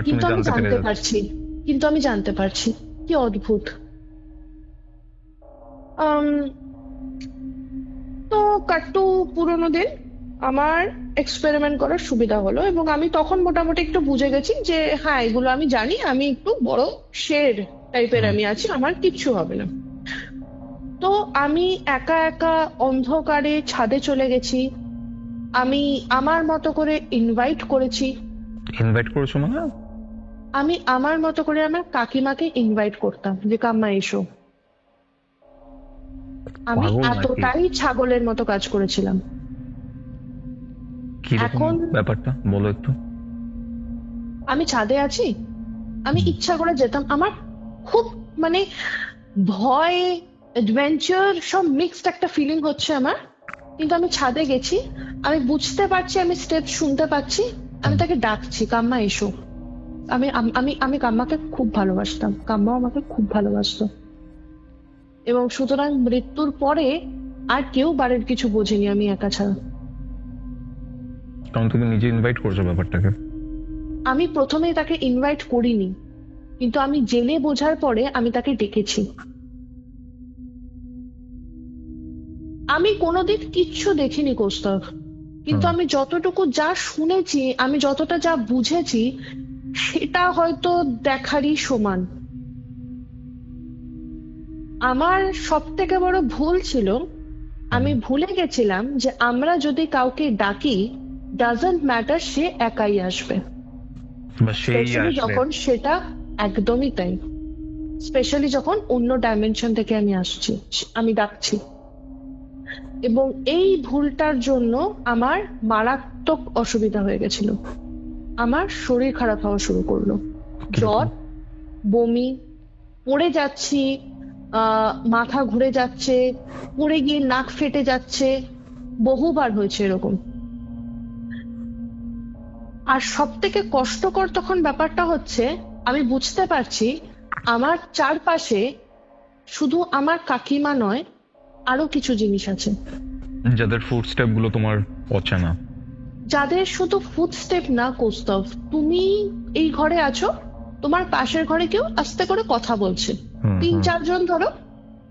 কিন্তু আমি জানতে পারছি। কি অদ্ভুত। তো কাট্টু পুরোনো দিন আমার এক্সপেরিমেন্ট করার সুবিধা হলো, এবং আমি তখন মোটামুটি একটু বুঝে গেছি যে হ্যাঁ, এগুলো আমি জানি, আমি একটু বড় শের টাইপের আমি আছি, আমার কিচ্ছু হবে না। তো আমি একা একা অন্ধকারে ছাদে চলে গেছি। আমি আমার মতো করে ইনভাইট করেছি। মানে আমি আমার মতো করে আমার কাকিমাকে ইনভাইট করতাম যে কাম্মা এসো। আমি এতটাই ছাগলের মতো কাজ করেছিলাম। এখন ব্যাপারটা বলো একটু। আমি ছাদে আছি, আমি ইচ্ছা করে যেতাম। আমার খুব মানে ভয়, অ্যাডভেঞ্চার সব মিক্সড একটা ফিলিং হচ্ছে আমার, কিন্তু আমি ছাদে গেছি, আমি বুঝতে পারছি, আমি স্টেপ শুনতে পাচ্ছি, আমি তাকে ডাকছি কাম্মা এসো। আমি আমি আমি কাম্মাকে খুব ভালোবাসতাম, কাম্মাও আমাকে খুব ভালোবাসতো, এবং সুতরাং মৃত্যুর পরে আর কেউ বাড়ির কিছু বোঝেনি, আমি একা ছাড়া। কারণ তুমি নিজে ইনভাইট করছো ব্যাপারটাকে। আমি প্রথমে তাকে ইনভাইট করিনি, কিন্তু আমি জেনে বোঝার পরে আমি তাকে ডেকেছি। আমি কোনোদিন কিচ্ছু দেখিনি কৌস্তভ, কিন্তু আমি যতটুকু যা শুনেছি, আমি যতটা যা বুঝেছি, সেটা হয়তো দেখারই সমান। আমার সব থেকে বড় ভুল ছিল, আমি ভুলে গেছিলাম যে আমরা যদি কাউকে ডাকি, ডাজন্ট ম্যাটার সে একাই আসবে, যখন সেটা একদমই তাই, স্পেশালি যখন অন্য ডাইমেনশন থেকে আমি ডাকছি। এবং এই ভুলটার জন্য আমার মারাত্মক অসুবিধা হয়ে গেছিল। আমার শরীর খারাপ হওয়া শুরু করলো, জ্বর, বমি, পড়ে যাচ্ছি, মাথা ঘুরে যাচ্ছে, পড়ে গিয়ে নাক ফেটে যাচ্ছে, বহুবার হয়েছে এরকম। আর সব থেকে কষ্টকর তখন ব্যাপারটা হচ্ছে, আমি বুঝতে পারছি আমার চারপাশে শুধু আমার কাকিমা নয়, আরো কিছু জিনিস আছে যাদের ফুটস্টেপ গুলো তোমার অচেনা, যাদের শুধু ফুটস্টেপ না কৌস্তভ, তুমি এই ঘরে আছো, তোমার পাশের ঘরে কেউ আস্তে করে কথা বলছে, 3-4 জন ধরো,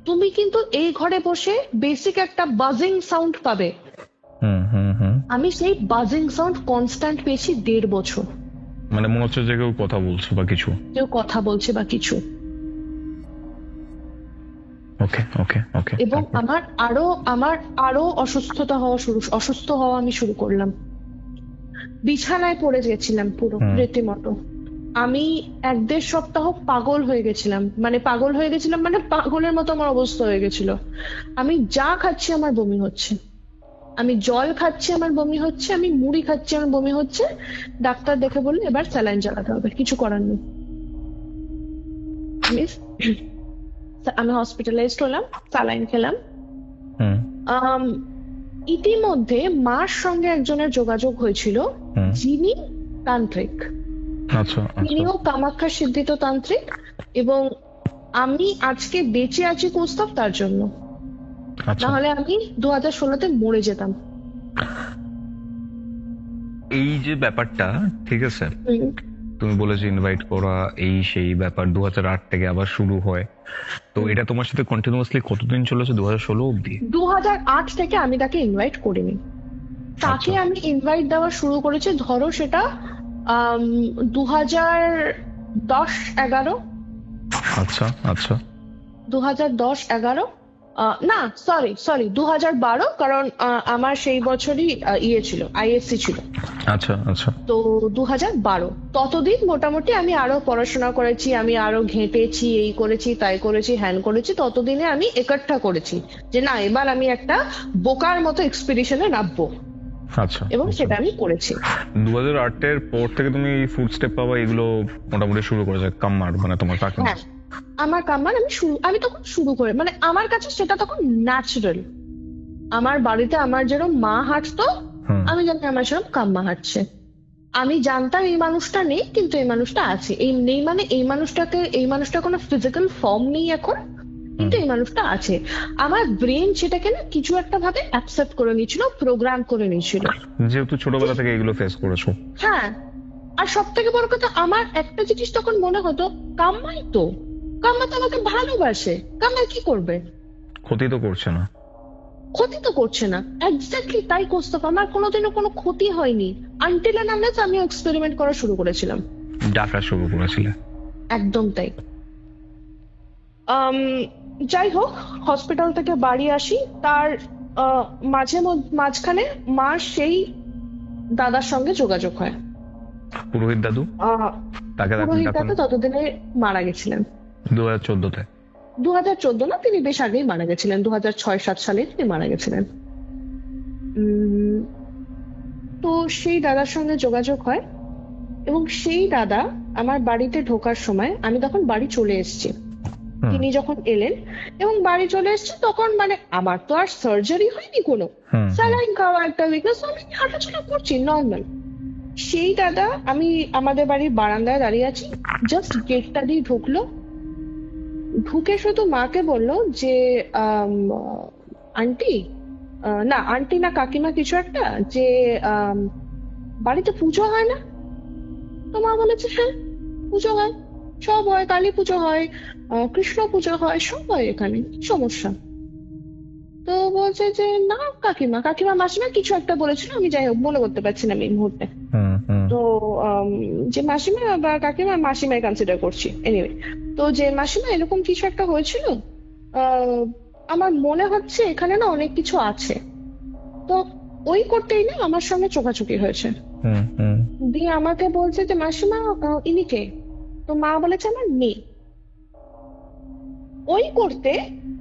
তুমি কিন্তু এই ঘরে বসে বেসিক একটা বাজিং সাউন্ড পাবে। আমি সেই বাজিং সাউন্ড কনস্ট্যান্ট পেয়েছি 1.5 বছর। মানে মনে হচ্ছে যে কেউ কথা বলছে বা কিছু। এবং আমার আরো অসুস্থ হওয়া আমি শুরু করলাম। বিছানায় পড়ে গেছিলাম পুরো রীতিমতো। আমি 1-1.5 সপ্তাহ পাগল হয়ে গেছিলাম, মানে পাগলের মতো আমার অবস্থা হয়ে গেছিল। আমি যা খাচ্ছি আমার বমি হচ্ছে, আমি জল খাচ্ছি আমার বমি হচ্ছে, আমি মুড়ি খাচ্ছি আমার বমি হচ্ছে। ডাক্তার দেখে বললে এবার স্যালাইন চালাতে হবে, কিছু করার নেই। আমি হসপিটালাইজড হলাম, স্যালাইন খেলাম। ইতিমধ্যে মার সঙ্গে একজনের যোগাযোগ হয়েছিল, যিনি তান্ত্রিক, তিনিও কামাখ্যা সিদ্ধিত তান্ত্রিক, এবং আমি আজকে বেঁচে আছি কৌস্তভ তার জন্য। আচ্ছা, না হলে আমি 2016-তে মরে যেতাম। এই যে ব্যাপারটা, ঠিক আছে, হুম। তুমি বলেছো ইনভাইট করা এই সেই ব্যাপার 2008 থেকে আবার শুরু হয়, তো এটা তোমার সাথে কন্টিনিউয়াসলি কতদিন চলেছে 2016 অবধি? 2008 থেকে আমি তাকে ইনভাইট করিনি। তাকে আচ্ছা। আমি ইনভাইট দেওয়া শুরু করেছি ধরো সেটা 2010-11। আচ্ছা আচ্ছা 2010-11, না সরি 2012, কারণ আমার সেই বছরই ইয়ে ছিল, আইএসসি ছিল। আচ্ছা আচ্ছা তো 2012 ততদিন মোটামুটি আমি আরো পড়াশোনা করেছি, আমি আরো ঘেঁটেছি, এই করেছি তাই করেছি হ্যান করেছি, ততদিনে আমি একট্টা করেছি যে না এবার আমি একটা বোকার মতো এক্সপিডিশনে নামবো, আচ্ছা। এবং সেটা আমি করেছি। 2008 এর পর থেকে তুমি ফুড স্টেপ পাওয়া এগুলো মোটামুটি শুরু করেছো, কাম্মার মানে তোমার কাকিমা? হ্যাঁ, আমার কাম্মান আমি তখন শুরু করে, মানে আমার কাছে সেটা তখন ন্যাচারাল। আমার বাড়িতে আমার যেরকম মা হাঁটতো, হুম। আমি জানি আমার সেরকম কাম্মা হাঁটছে। আমি জানতাম এই মানুষটা নেই, কিন্তু এই মানুষটা আছে। এই নেই মানে এই মানুষটা কোনো ফিজিক্যাল ফর্ম নেই এখন, কিন্তু এই মানুষটা আছে। আমার ব্রেন সেটাকে না কিছু একটা ভাবে অ্যাকসেপ্ট করে নিয়েছিল, প্রোগ্রাম করে নিয়েছিল, যেহেতু ছোটবেলা থেকে এগুলো ফেস করেছো। হ্যাঁ। আর সব থেকে বড় কথা, আমার একটা জিনিস তখন মনে হতো, কাম্মা তো আমাকে ভালোবাসে, কাম্মা কি করবে, ক্ষতি তো করছে না। ক্ষতি তো করছে না। এক্স্যাক্টলি তাই কৌস্তভ, আমার কোনোদিনও কোনো ক্ষতি হয়নি আনটিল এন্ড আনলেস আমি এক্সপেরিমেন্ট করা শুরু করেছিলাম। ডাকা শুরু করেছিলে। একদম তাই। যাই হোক, হসপিটাল থেকে বাড়ি আসি, তার মাঝখানে মার সেই দাদার সঙ্গে যোগাযোগ হয়। পুরোহিত দাদু? তাকে পুরোহিত দাদু ততদিনে মারা গেছিলেন। 2014-তে? 2014 না, তিনি বেশ আগেই মারা গেছিলেন, 2006-7 সালে তিনি মারা গেছিলেন। তো সেই দাদার সঙ্গে যোগাযোগ হয়, এবং সেই দাদা আমার বাড়িতে ঢোকার সময়, আমি তখন বাড়ি চলে এসেছি, তিনি যখন এলেন এবং বাড়ি চলে এসেছে, তখন মানে আমার তো আর সার্জারি হয়নি কোনো, স্যালাইন খাওয়া একটা উইকনেস, আমি হাঁটাচলা করছি নর্মাল। সেই দাদা, আমি আমাদের বাড়ির বারান্দায় দাঁড়িয়ে আছি, জাস্ট গেটটা দিয়ে ঢুকলো, ঢুকে শুধু মাকে বললো যে আন্টি, না আন্টি না কাকিমা কিছু একটা, যে বাড়িতে পুজো হয় না? তো মা বলেছে হ্যাঁ পুজো হয়, সব হয়, কালী পুজো হয়, কৃষ্ণ পুজো হয়, সব হয় এখানে, কি সমস্যা? তো বলছে যে না কাকিমা মাসিমা কিছু একটা বলেছিল, আমি যাই হোক মনে করতে পারছি না এই মুহূর্তে। তো যে মাসিমা বা কাকিমা, মাসিমাই কনসিডার করছি এনিওয়ে, তো যে মাসিমা এরকম কিছু একটা হয়েছিল, আমার মনে হচ্ছে এখানে না অনেক কিছু আছে। তো ওই করতেই না আমার সঙ্গে চোখাচোখি হয়েছে, দিয়ে আমাকে বলছে যে মাসিমা ইনি কে? তো মা বলেছে আমার মেয়ে। ওই করতে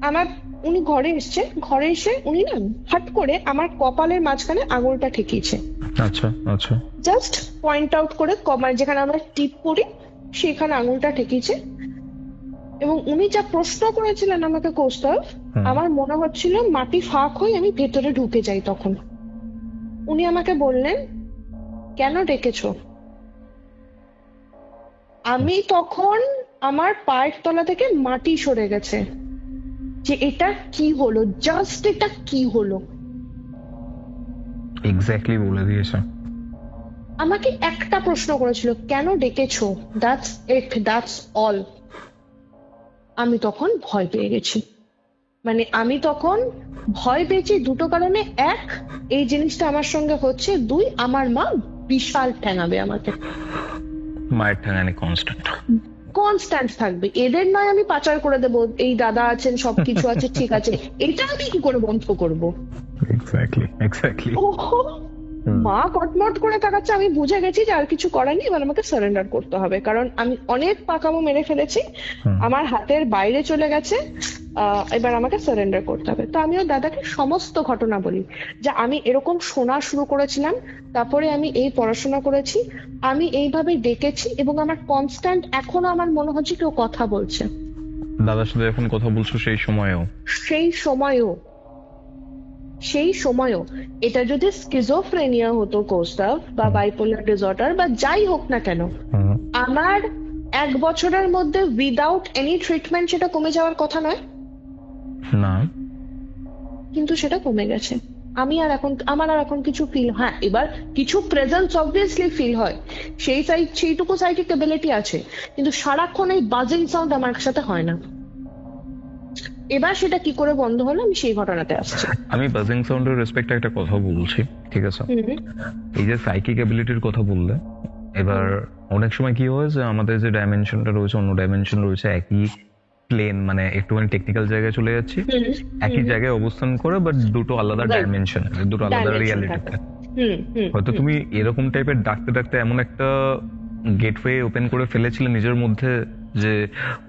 আমার, উনি ঘরে এসছে, ঘরে এসে উনি না হট করে আমার কপালের মাঝখানে আঙুলটা ঠেকিয়েছে। আচ্ছা আচ্ছা। জাস্ট পয়েন্ট আউট করে, যেখানে আমরা টিপ পড়ি সেখানে আঙুলটা ঠেকিয়েছে। এবং উনি যা প্রশ্ন করেছিলেন আমাকে কৌস্তভ, আমার মনে হচ্ছিল মাটি ফাঁক হয়ে আমি ভেতরে ঢুকে যাই। তখন উনি আমাকে বললেন কেন ডেকেছো? আমি তখন, আমার পায়ের তলা থেকে মাটি সরে গেছে, যে এটা কি হলো, জাস্ট এটা কি হলো। এক্স্যাক্টলি বলে দিয়েছে। আমাকে একটা প্রশ্ন করেছিল, কেন ডেকেছো, দ্যাটস ইট, দ্যাটস অল। আমি তখন ভয় পেয়ে গেছি, মানে আমি তখন ভয় পেয়েছি দুটো কারণে, এক, এই জিনিসটা আমার সঙ্গে হচ্ছে, দুই, আমার মা বিশাল ঠ্যাঙাবে আমাকে। মায়ের ঠ্যাঙানি কনস্ট্যান্ট থাকবে, এদের নয় আমি পাচার করে দেবো, এই দাদা আছেন সবকিছু আছে ঠিক আছে, এটা আমি কি করে বন্ধ করবো? এক্স্যাক্টলি। মা কটমট করে তাকাচ্ছে, আমি বুঝে গেছি যে আর কিছু করার নেই, এবার আমাকে সারেন্ডার করতে হবে, কারণ আমি অনেক পাকামো মেরে ফেলেছি, আমার হাতের বাইরে চলে গেছে, এবার আমাকে সারেন্ডার করতে হবে। তো আমিও দাদাকে সমস্ত ঘটনা বলি, যে আমি এরকম শোনা শুরু করেছিলাম, তারপরে আমি এই পড়াশোনা করেছি, আমি এইভাবে ডেকেছি, এবং আমার কনস্ট্যান্ট এখনো আমার মনে হচ্ছে কেউ কথা বলছে। দাদার সাথে যখন কথা বলছো সেই সময়ও এটা যদি স্কিজোফ্রেনিয়া হতো কৌস্তভ, বা বাইপোলার ডিসঅর্ডার বা যাই হোক না কেন, আমার 1 বছরের মধ্যে উইদাউট এনি ট্রিটমেন্ট সেটা কমে যাওয়ার কথা নয়। না, কিন্তু সেটা কমে গেছে। আমার আর এখন কিছু ফিল, হ্যাঁ এবার কিছু প্রেজেন্স অবভিয়াসলি ফিল হয়, সেইটুকু সাইকিক এবিলিটি আছে, কিন্তু সারাক্ষণ এই বাজিং সাউন্ড আমার সাথে হয় না। এবার সেটা কি করে বন্ধ হলো আমি সেই ঘটনাতে আসছি। আমি বাজিং সাউন্ডের রেসপেক্টে একটা কথা বলছি, ঠিক আছে? এই যে সাইকিক অ্যাবিলিটির কথা বললে, এবার অনেক সময় কি হয় যে আমাদের যে ডাইমেনশনটা রয়েছে, অন্য ডাইমেনশন রয়েছে, একই প্লেন, মানে একটুখানি টেকনিক্যাল জায়গায় চলে যাচ্ছি, একই জায়গায় অবস্থান করে, বাট দুটো আলাদা ডাইমেনশন, দুটো আলাদা রিয়ালিটি। হয়তো তুমি এরকম টাইপের ডাকতে ডাকতে এমন একটা গেটওয়ে ওপেন করে ফেলেছিলে নিজের মধ্যে যে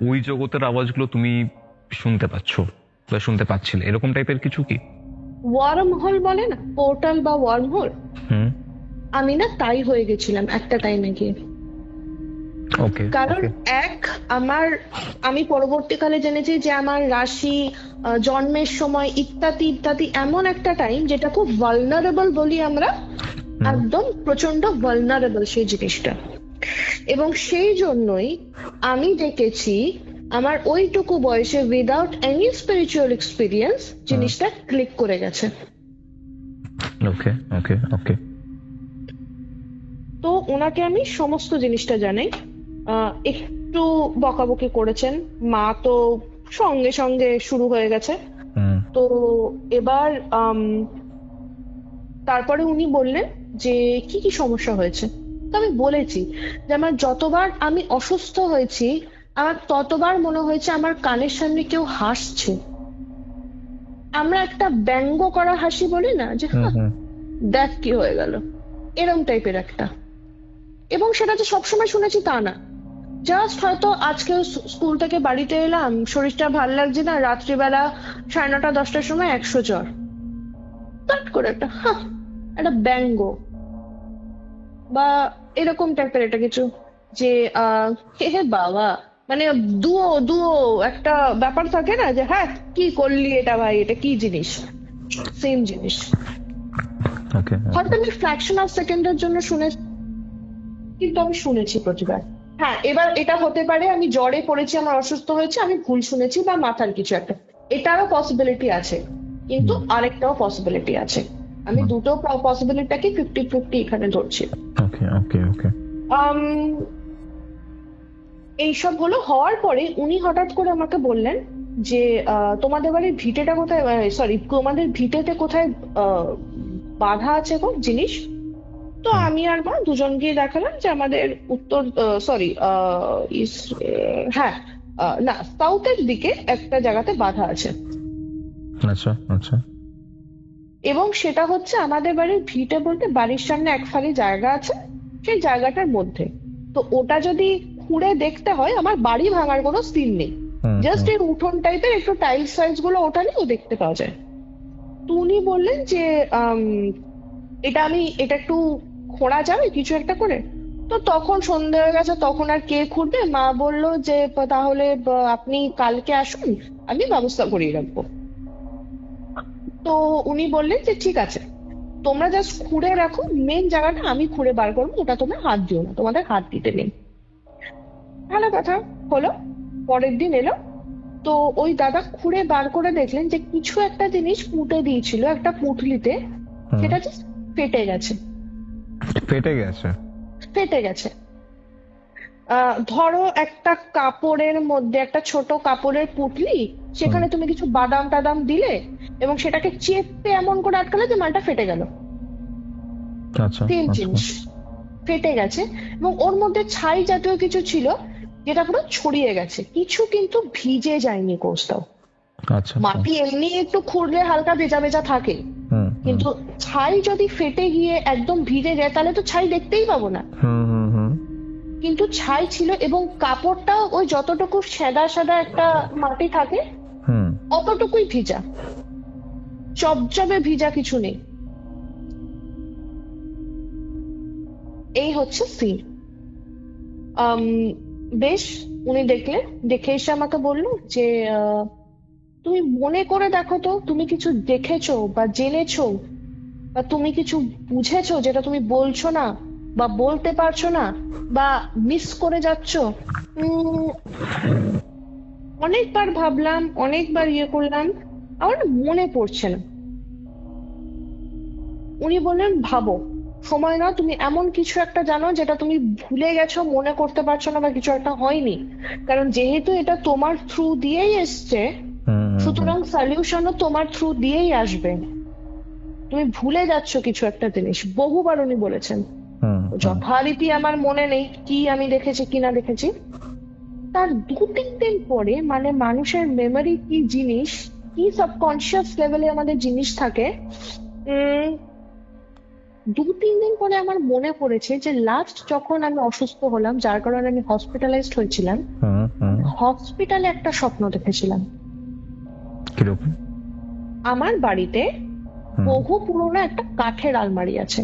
ওই জগতের আওয়াজগুলো তুমি শুনতে পাচ্ছ বা শুনতে পাচ্ছিলে, এরকম টাইপের কিছু কি? ওয়ার্ম হোল বলে না, পোর্টাল বা ওয়ার্ম হোল, আমি না তাই হয়ে গেছিলাম একটা টাইমে গিয়ে। কারণ আমি পরবর্তীকালে জেনেছি যে আমার রাশি, জন্মের সময় ইত্যাদি ইত্যাদি এমন একটা টাইম যেটা খুব ভালনারেবল বলি আমরা, একদম প্রচন্ড ভালনারেবল সেই জিনিসটা। এবং সেই জন্যই আমি দেখেছি আমার ওইটুকু বয়সে উইদাউট এনি স্পিরিচুয়াল এক্সপিরিয়েন্স জিনিসটা ক্লিক করে গেছে। তো ওনাকে আমি সমস্ত জিনিসটা জানাই। একটু বকাবকি করেছেন, মা তো সঙ্গে সঙ্গে শুরু হয়ে গেছে। তো এবার তারপরে উনি বললেন যে কি কি সমস্যা হয়েছে। তো আমি বলেছি যে আমার যতবার আমি অসুস্থ হয়েছি আমার ততবার মনে হয়েছে আমার কানের সামনে কেউ হাসছে। আমরা একটা ব্যঙ্গ করা হাসি বলি না, যে দেখ কি হয়ে গেল, এরম টাইপের একটা। এবং সেটা যে সবসময় শুনেছি তা না, জাস্ট হয়তো আজকে স্কুল থেকে বাড়িতে এলাম, শরীরটা ভালো লাগছে না, রাত্রিবেলা 9:30 10টার সময় 100 জ্বর, তাট করে একটা ব্যঙ্গ বা এরকম টাইপের একটা কিছু, যে হে বাবা, মানে দুও একটা ব্যাপার থাকে না, যে হ্যাঁ কি করলি এটা ভাই, এটা কি জিনিস, সেম জিনিস। হয়তো আমি ফ্র্যাকশন অফ সেকেন্ডের জন্য শুনেছি, কিন্তু আমি শুনেছি প্রতিবার। হ্যাঁ, এবার এটা হতে পারে আমি জ্বরে পড়েছি, আমার অসুস্থ হয়েছে, আমি ভুল শুনেছি বা মাথার কিছু একটা, এটারও পসিবিলিটি আছে, কিন্তু আরেকটাও পসিবিলিটি আছে। আমি দুটো পসিবিলিটিটাকে 50-50 এখানে ধরছি। এইসব হলো, হওয়ার পরে উনি হঠাৎ করে আমাকে বললেন যে তোমাদের বাড়ির ভিটেটা কোথায়, সরি তোমাদের ভিটেতে কোথায় বাধা আছে গো জিনিস। তো আমি আর মা দুজন গিয়ে দেখালাম যে আমাদের সাউথের দিকে একটা জায়গাতে বাধা আছে। এবং সেটা হচ্ছে আমাদের বাড়ির ভিটে বলতে বাড়ির সামনে এক ফালি জায়গা আছে, সেই জায়গাটার মধ্যে। তো ওটা যদি খুঁড়ে দেখতে হয়, আমার বাড়ি ভাঙার কোনো সিন নেই, জাস্ট এই উঠোন টাইপের একটু টাইলস সাইজ গুলো ওঠালেও দেখতে পাওয়া যায়। তো উনি বললেন যে এটা একটু খোঁড়া যাবে কিছু একটা করে। তো তখন সন্ধ্যে হয়ে গেছে, তখন আর কে খুঁড়বে, মা বললো যে তাহলে আপনি কালকে আসুন, আমি ব্যবস্থা করিয়ে রাখবো। তো উনি বললেন যে ঠিক আছে, তোমরা জাস্ট খুঁড়ে রাখো, মেন জায়গাটা আমি খুঁড়ে বার করবো, ওটা তোমরা হাত দিও না, তোমাদের হাত দিতে নেই। ভালো কথা হলো। পরের দিন এলো, তো ওই দাদা খুঁড়ে বার করে দেখলেন যে কিছু একটা জিনিস পুঁতে দিয়েছিল একটা পুঁটলিতে, সেটা জাস্ট ফেটে গেছে। ধরো একটা কাপড়ের মধ্যে, একটা ছোট কাপড়ের পুঁটলি, সেখানে তুমি কিছু বাদাম টাদাম দিলে এবং সেটাকে চেপে এমন করে আটকালে যে মালটা ফেটে গেল। সেম জিনিস ফেটে গেছে, এবং ওর মধ্যে ছাই জাতীয় কিছু ছিল যেটা পুরো ছড়িয়ে গেছে, কিছু কিন্তু ভিজে যায়নি কোথাও। মাটি এমনি একটু খুঁড়লে হালকা ভেজা ভেজা থাকে, কিন্তু ছাই যদি ফেটে গিয়ে একদম ভিজে যায় তাহলে তো ছাই দেখতেই পাবো না। কিন্তু ছাই ছিল, এবং কাপড়টা ওই যতটুকু সাদা সাদা একটা মাটি থাকে অতটুকুই ভিজা, চবচবে ভিজা কিছু নেই। এই হচ্ছে সিন। বেশ, উনি দেখে এসে আমাকে বললো যে তুমি মনে করে দেখো তো, তুমি কিছু দেখেছো বা জেনেছো বা তুমি কিছু বুঝেছো যেটা তুমি বলছো না বা বলতে পারছো না বা মিস করে যাচ্ছ। অনেকবার ভাবলাম, অনেকবার করলাম, আমার মনে পড়ছে না। উনি বললেন ভাবো, সময় না, তুমি এমন কিছু একটা জানো যেটা তুমি ভুলে গেছো, মনে করতে পারছো না, বা কিছু একটা হয়নি। কারণ যেহেতু এটা তোমার থ্রু দিয়েই এসছে, সুতরাং সলিউশনও তোমার থ্রু দিয়েই আসবে। তুমি ভুলে যাচ্ছ কিছু একটা জিনিস, বহুবার উনি বলেছেন। যথারীতি আমার মনে নেই কি আমি দেখেছি কি না দেখেছি। তার 2-3 দিন পরে, মানে মানুষের মেমরি কি জিনিস, কি সাবকনসিয়াস লেভেলে আমাদের জিনিস থাকে, 2-3 দিন পরে আমার মনে পড়েছে যে লাস্ট যখন আমি অসুস্থ হলাম, যার কারণে আমি হসপিটালাইজড হয়েছিলাম, হসপিটালে একটা স্বপ্ন দেখেছিলাম। কিরকম? আমার বাড়িতে বহু পুরোনো একটা কাঠের আলমারি আছে।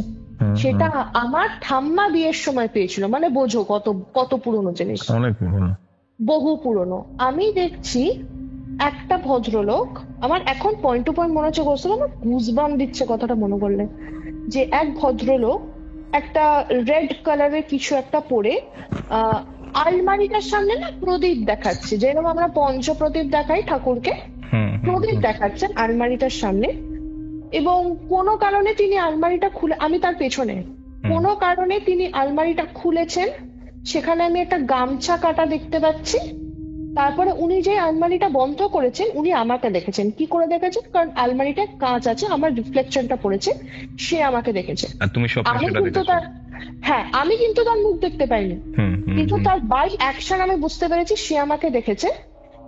সেটা আমার ঠাম্মা বিয়ের সময় পেয়েছিল, মানে বোঝো কত কত পুরোনো জিনিস, অনেক পুরনো, বহু পুরনো। আমি দেখছি একটা ভদ্রলোক, আমার এখন পয়েন্ট টু পয়েন্ট মনে হচ্ছে, বলছিল আমার গুজবাম দিচ্ছে কথাটা মনে করলে, যে এক ভদ্রলোক একটা রেড কালারের কিছু একটা পরে আলমারিটার সামনে না প্রদীপ দেখাচ্ছে, যেরকম আমরা পঞ্চপ্রদীপ দেখাই ঠাকুরকে, প্রদীপ দেখাচ্ছেন আলমারিটার সামনে। এবং কোনো কারণে তিনি আলমারিটা খুলে, আমি তার পেছনে, কোনো কারণে তিনি আলমারিটা খুলেছেন, সেখানে আমি একটা গামছা কাটা দেখতে পাচ্ছি। তারপরে উনি যে আলমারিটা বন্ধ করেছেন, উনি আমাকে দেখেছেন। কি করে দেখেছেন? কারণ আলমারিটা কাঁচ আছে, আমার রিফ্লেকশনটা পড়েছে, সে আমাকে দেখেছে। আর তুমি স্বপ্নে আমি সেটা কিন্তু দেখেছো? তার, হ্যাঁ, আমি কিন্তু তার মুখ দেখতে পাইনি, কিন্তু তার বাই অ্যাকশন আমি বুঝতে পেরেছি সে আমাকে দেখেছে।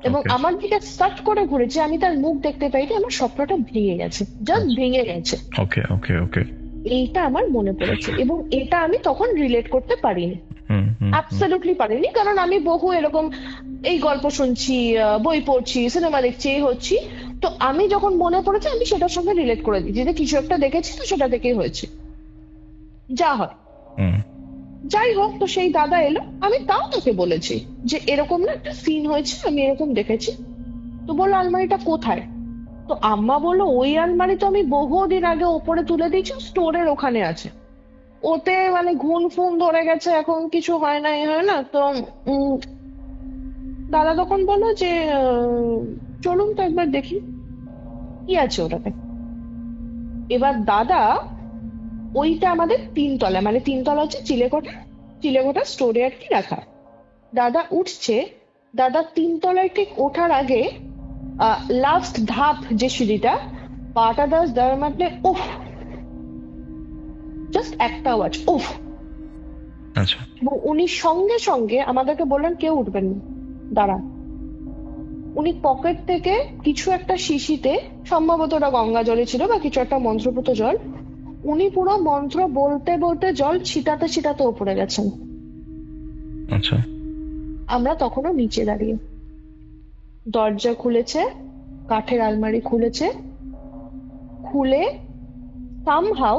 এবং Okay. আমার দিকে সার্চ করে ঘুরেছে, আমি তার মুখ দেখতে পাইনি, আমার স্বপ্নটা ভেঙে গেছে, জাস্ট ভেঙে গেছে। ওকে ওকে ওকে। এইটা আমার মনে পড়েছে, এবং এটা আমি তখন রিলেট করতে পারিনি, অ্যাবসলিউটলি পারিনি। কারণ আমি বহু এরকম এই গল্প শুনছি, বই পড়ছি, সিনেমা দেখছি, এই হচ্ছি, তো আমি যখন মনে পড়েছে আমি সেটার সঙ্গে রিলেট করে দিচ্ছি যে কিছু একটা দেখেছি, তো সেটা দেখেই হয়েছে, যা হয়। যাই হোক, তো সেই দাদা এলো, আমি তাও তাকে বলেছি যে এরকম না একটা সিন হয়েছে, আমি এরকম দেখেছি। তো বললো আলমারিটা কোথায়? তো আম্মা বললো ওই আলমারি তো আমি বহুদিন আগে ওপরে তুলে দিয়েছি, স্টোরের ওখানে আছে, ওতে মানে ঘুণ ফুন ধরে গেছে, এখন কিছু হয় না, হয় না তো। দাদা তখন বললো যে চলুন তো একবার দেখি কি আছে ওটাতে। এবার দাদা, ওইটা আমাদের 3 তলা, মানে 3 তলা হচ্ছে চিলেকোঠা, চিলেকোঠা স্টোরে আর কি রাখা। দাদা উঠছে, দাদা 3 তলায় ঠিক ওঠার আগে লাস্ট ধাপ যে সিঁড়িটা, পাটা দেওয়ার মানে উফ, জাস্ট একটা আওয়াজ উফ। আচ্ছা। এবং উনি সঙ্গে সঙ্গে আমাদেরকে বললেন কেউ উঠবেন না, দাঁড়া। উনি পকেট থেকে কিছু একটা শিশিতে, সম্ভবত ওটা গঙ্গা জলে ছিল বা কিছু একটা মন্ত্রপুত জল, উনি পুরো মন্ত্র বলতে বলতে জল ছিটাতে ছিটাতে উপরে গেছেন। আচ্ছা। আমরা তখনও নিচে দাঁড়িয়ে। দরজা খুলেছে, কাঠের আলমারি খুলেছে, খুলে সামহাউ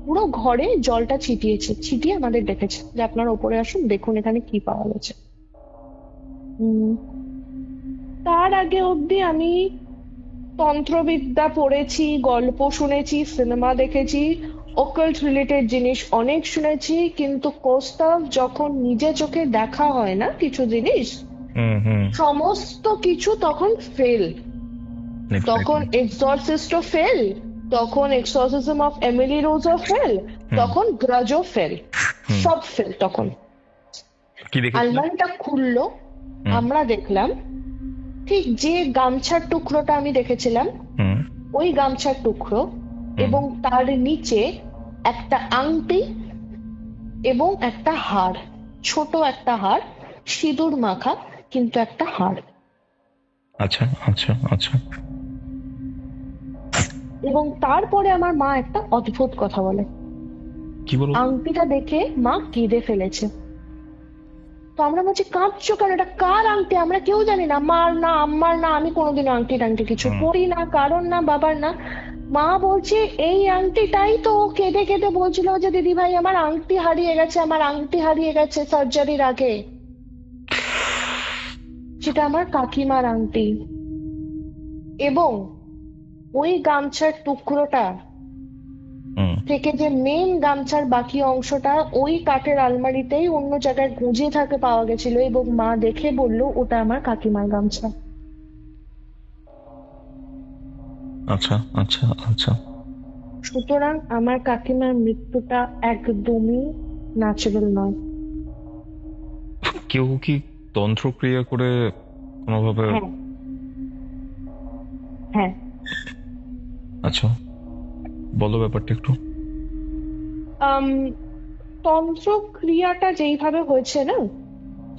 পুরো ঘরে জলটা ছিটিয়েছে, ছিটিয়ে আমাদের ডেকেছে যে আপনারা উপরে আসুন, দেখুন এখানে কি পাওয়া গেছে। তার আগে অব্দি আমি তন্ত্রবিদ্যা পড়েছি, গল্প শুনেছি, সিনেমা দেখেছি, অকাল্ট রিলেটেড জিনিস অনেক শুনেছি, কিন্তু কৌস্তভ যখন নিজে চোখে দেখা হয় না কিছু জিনিস, সমস্ত কিছু তখন ফেল। তখন এক্সরসিস্টও ফেল, তখন এক্সরসিজম অফ এমিলি রোজও ফেল, তখন গ্রাজও ফেল, সব ফেল। তখন আলমারিটা খুললো, আমরা দেখলাম ঠিক যে গামছার টুকরোটা আমি দেখেছিলাম, ওই গামছার টুকরো, এবং তার নিচে একটা আংটি এবং একটা হাড়, ছোট একটা হাড়, সিঁদুর মাখা, কিন্তু একটা হাড়। আচ্ছা আচ্ছা আচ্ছা। এবং তারপরে আমার মা একটা অদ্ভুত কথা বলে। কি বলো? আংটিটা দেখে মা কেঁদে ফেলেছে। তো আমরা বলছি কাঁদছো কেন, এটা কার আংটি? আমরা কেউ জানি না, মার না, আম্মার না, আমি কোনোদিন আংটি টাংটি কিছু পরি না, কারণ না, বাবার না। মা বলছে এই আংটিটাই তো কেঁদে কেঁদে বলছিল যে দিদি ভাই আমার আংটি হারিয়ে গেছে, আমার আংটি হারিয়ে গেছে সার্জারির আগে। সেটা আমার কাকিমার আংটি। এবং ওই গামছার টুকরোটা থেকে যে মেন গামছার বাকি অংশটা ওই কাঠের আলমারিতেই অন্য জায়গায় গুঁজে থাকে পাওয়া গেছিল, এবং মা দেখে বলল ওটা আমার কাকিমার গামছা। আচ্ছা আচ্ছা আচ্ছা। সুতরাং আমার কাকিমার মৃত্যুটা একদমই ন্যাচারাল নয়। কেউ কি তন্ত্রক্রিয়া করে কোনোভাবে? হ্যাঁ হ্যাঁ। আচ্ছা, বলো ব্যাপারটা একটু। আম, তন্ত্রক্রিয়াটা যেইভাবে হয়েছে না,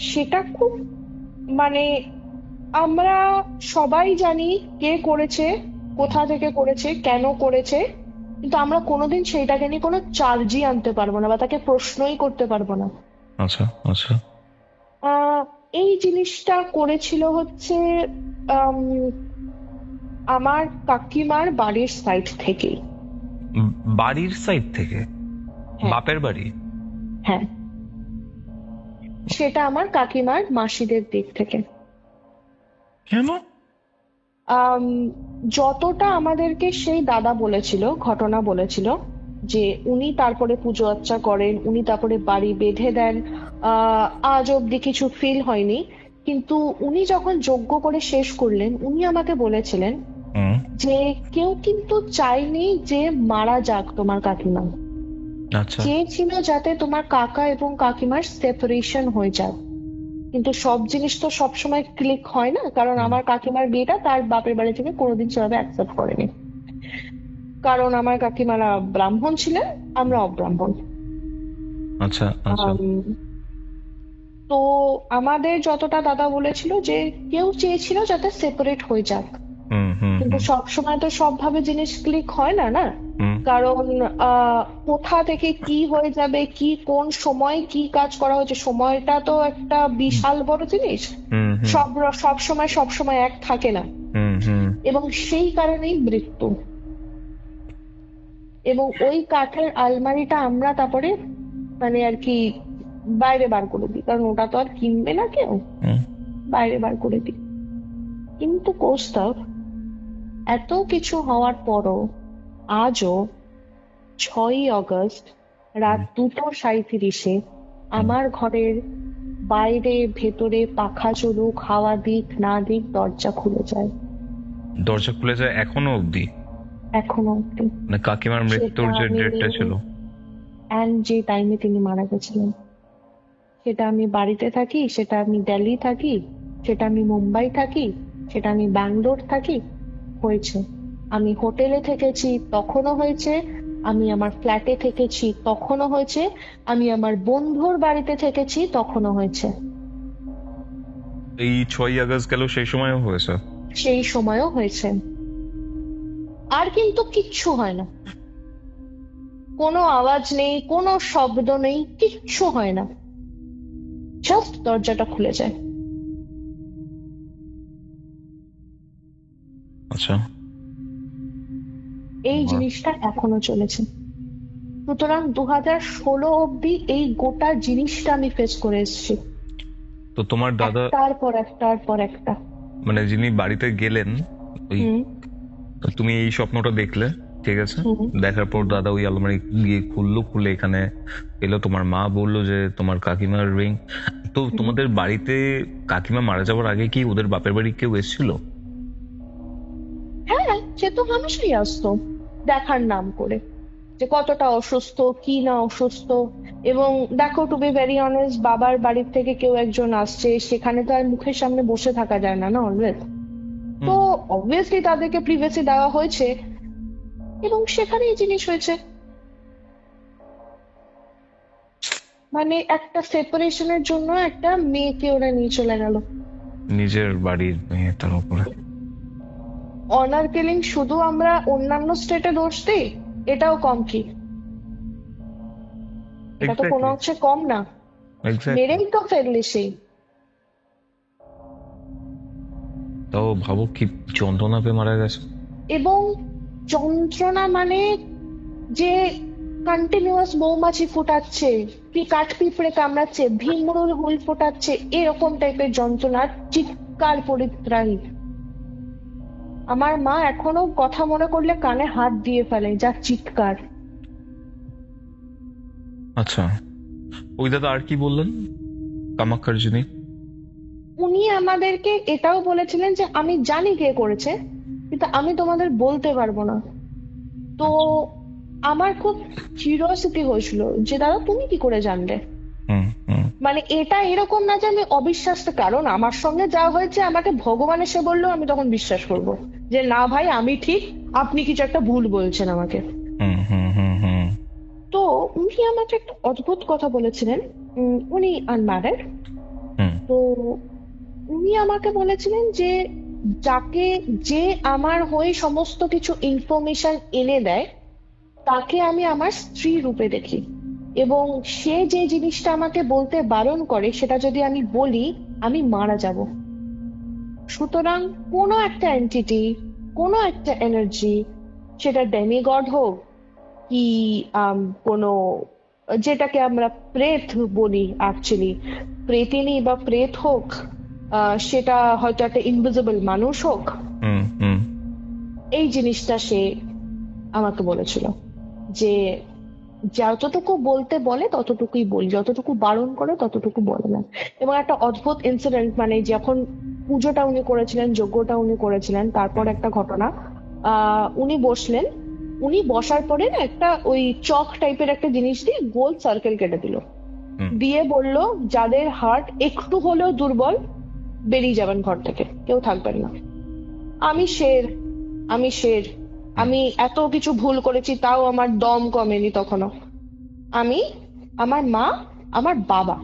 সেটা খুব মানে আমরা সবাই জানি কে করেছে, কোথা থেকে করেছে, কেন করেছে, কিন্তু আমরা কোনোদিন সেইটাকে নিয়ে কোনো চার্জই আনতে পারবো না বা তাকে প্রশ্নই করতে পারবো না। আচ্ছা আচ্ছা। আহ এই জিনিসটা করেছিল হচ্ছে আম, আমার কাকিমার বাড়ির সাইড থেকে। বাড়ির সাইড থেকে? হ্যাঁ বাপের বাড়ি? হ্যাঁ, সেটা আমার কাকিমার মাসিদের দিক থেকে। কেন? আম, যতটা আমাদেরকে সেই দাদা বলেছিল, ঘটনা বলেছিল যে উনি তারপরে পুজো আচ্চা করেন, উনি তারপরে বাড়ি বেঁধে দেন, আজ অব্দি কিছু ফিল হয়নি। কিন্তু উনি যখন যজ্ঞ করে শেষ করলেন, উনি আমাকে বলেছিলেন হুম। যে কেউ কিন্তু চায়নি যে মারা যাক তোমার কাকিমা, আচ্ছা। চেয়েছিল যাতে তোমার কাকা এবং কাকিমার সেপারেশন হয়ে যায়। কিন্তু সব জিনিস তো সবসময় ক্লিক হয় না, কারণ আমার কাকিমার বিয়েটা তার বাপের বাড়ি থেকে কোনোদিন সেভাবে অ্যাকসেপ্ট করেনি, কারণ আমার কাকিমারা ব্রাহ্মণ ছিলেন, আমরা অব্রাহ্মণ। আচ্ছা আচ্ছা। তো আমাদের যতটা দাদা বলেছিল যে কেউ চেয়েছিল যাতে সেপারেট হয়ে যাক, হুম হুম কিন্তু হুম সবসময় তো সবভাবে জিনিস ক্লিক হয় না না। হুম কারণ কোথা থেকে কি হয়ে যাবে, কি কোন সময় কি কাজ করা হয়েছে, সময়টা তো একটা বিশাল বড় জিনিস। হুম হুম সব সময় এক থাকে না, হুম হুম। এবং সেই কারণেই মৃত্যু। এবং ওই কাঠের আলমারিটা আমরা তারপরে মানে আর কি বাইরে বার করে দিই, কারণ ওটা তো আর কিনবে না কেউ, হুম। বাইরে বার করে দিই। কিন্তু কৌস্তব, এত কিছু হওয়ার পরও আজও 6ই আগস্ট রাত 2:37 আমার ঘরের বাইরে ভেতরে পাখা চলুক, হাওয়া দিক না দিক, দরজা খুলে যায় দরজা খুলে যায় এখনো অবধি? এখনো অব্দি। মানে কাকিমার মৃত্যুর যে ডেটটা ছিল? অ্যান্ড যে টাইমে তিনি মারা গেছিলেন, সেটা আমি বাড়িতে থাকি, সেটা আমি দিল্লি থাকি, সেটা আমি মুম্বাই থাকি, সেটা আমি ব্যাঙ্গালোর থাকি, হয়েছে। আমি হোটেলে থেকেছি তখনও হয়েছে, আমি আমার ফ্ল্যাটে থেকেছি তখনও হয়েছে, আমি আমার বন্ধুর বাড়িতে থেকেছি তখনও হয়েছে। এই 6ই আগস্ট গেল সেই সময়ও হয়েছে? সেই সময়ও হয়েছে। আর কিন্তু কিচ্ছু হয় না, কোনো আওয়াজ নেই, কোনো শব্দ নেই, কিচ্ছু হয় না, জাস্ট দরজাটা খুলে যায়। আচ্ছা। এই জিনিসটা এখনো চলেছে। সুতরাং 2016 অব্দি এই গোটা জিনিসটা আমি ফেস করে এসেছি, তো তোমার দাদা একটার পর একটার পর একটা। মানে যিনি বাড়িতে গেলেন, ওই হুম তুমি এই স্বপ্নটা দেখলে, ঠিক আছে? হুম দেখার পর দাদা ওই আলমারি গিয়ে খুলে এখানে এলো, তোমার মা বললো যে তোমার কাকিমার রিং। তো তোমাদের বাড়িতে কাকিমা মারা যাওয়ার আগে কি ওদের বাপের বাড়ি কেউ এসেছিল? হ্যাঁ, সে তো হামেশাই আসতো দেখার নাম করে যে কতটা অসুস্থ কি না অসুস্থ। এবং দেখো, টু বি ভেরি অনেস্ট, বাবার বাড়ির থেকে কেউ একজন আসছে, সেখানে তো আর মুখের সামনে বসে থাকা যায় না না অলওয়েজ। তো অবভিয়াসলি তাদেরকে প্রিভেসি দেওয়া হয়েছে, এবং সেখানে এই জিনিস হয়েছে। মানে একটা সেপারেশনের জন্য একটা মেয়েকে ওরা নিয়ে চলে গেল। নিজের বাড়ির মেয়ে, তার উপরে অনার কিলিং শুধু আমরা অন্যান্য স্টেটে দোষ দিই, এটাও কম কি? এটা তো কোনো অংশে কম না, মেরেই তো ফেললি সেই। তাও ভাবো কি যন্ত্রণা পেয়ে মারা গেছে। এবং যন্ত্রণা মানে যে কন্টিনিউয়াস মৌমাছি ফোটাচ্ছে, কি কাঠ পিঁপড়ে কামড়াচ্ছে, ভিমরুল হুল ফোটাচ্ছে, এরকম টাইপের যন্ত্রণার চিৎকার পরিত্রাহী। আমার মা এখনো কথা মনে করলে কানে হাত দিয়ে ফেলে, যা চিৎকার। আচ্ছা, ওই দাদা আর কি বললেন কামাক্ষার যিনি? উনি আমাদেরকে এটাও বলেছিলেন যে আমি জানি কে করেছে, কিন্তু আমি তোমাদের বলতে পারবো না। তো আমার খুব কিউরিওসিটি হয়েছিল যে দাদা তুমি কি করে জানলে। মানে এটা এরকম না যে আমি অবিশ্বাসটা, কারণ আমার সঙ্গে যা হয়েছে আমাকে ভগবান এসে বললো আমি তখন বিশ্বাস করব যে না ভাই আমি ঠিক, আপনি কিছু একটা ভুল বলছেন আমাকে। তো উনি আমাকে একটা অদ্ভুত কথা বলেছিলেন। উনি আনম্যারিড। তো উনি আমাকে বলেছিলেন যে যে আমার হয়ে সমস্ত কিছু ইনফরমেশন এনে দেয় তাকে আমি আমার স্ত্রী রূপে দেখি, এবং সে যে জিনিসটা আমাকে বলতে বারণ করে সেটা যদি আমি বলি আমি মারা যাব। সুতরাং কোনো একটা এন্টিটি, কোনো একটা এনার্জি, সেটা ডেমিগড হোক কি কোনো, যেটাকে আমরা প্রেত বলি অ্যাকচুয়ালি, প্রেতিনী বা প্রেত হোক, সেটা হয়তো একটা ইনভিজিবল মানুষ হোক, এই জিনিসটা সে আমাকে বলেছিল যে যতটুকু বলতে বলে ততটুকুই বলি, যতটুকু বারণ করে ততটুকু বলে না। এবং একটা অদ্ভুত ইনসিডেন্ট, মানে যখন পুজোটা উনি করেছিলেন, যজ্ঞটা উনি করেছিলেন, তারপর একটা ঘটনা, উনি বসলেন, উনি বসার পরে না একটা ওই চক টাইপের একটা জিনিস দিয়ে গোল সার্কেল কেটে দিল, দিয়ে বলল যাদের হার্ট একটু হলেও দুর্বল বেরিয়ে যাবেন ঘর থেকে, কেউ থাকবেন না। আমি শের, আমি শের, আমি এত কিছু ভুল করেছি তাও আমার দম কমেনি তখনও। আমি, আমার মা, আমার বাবা,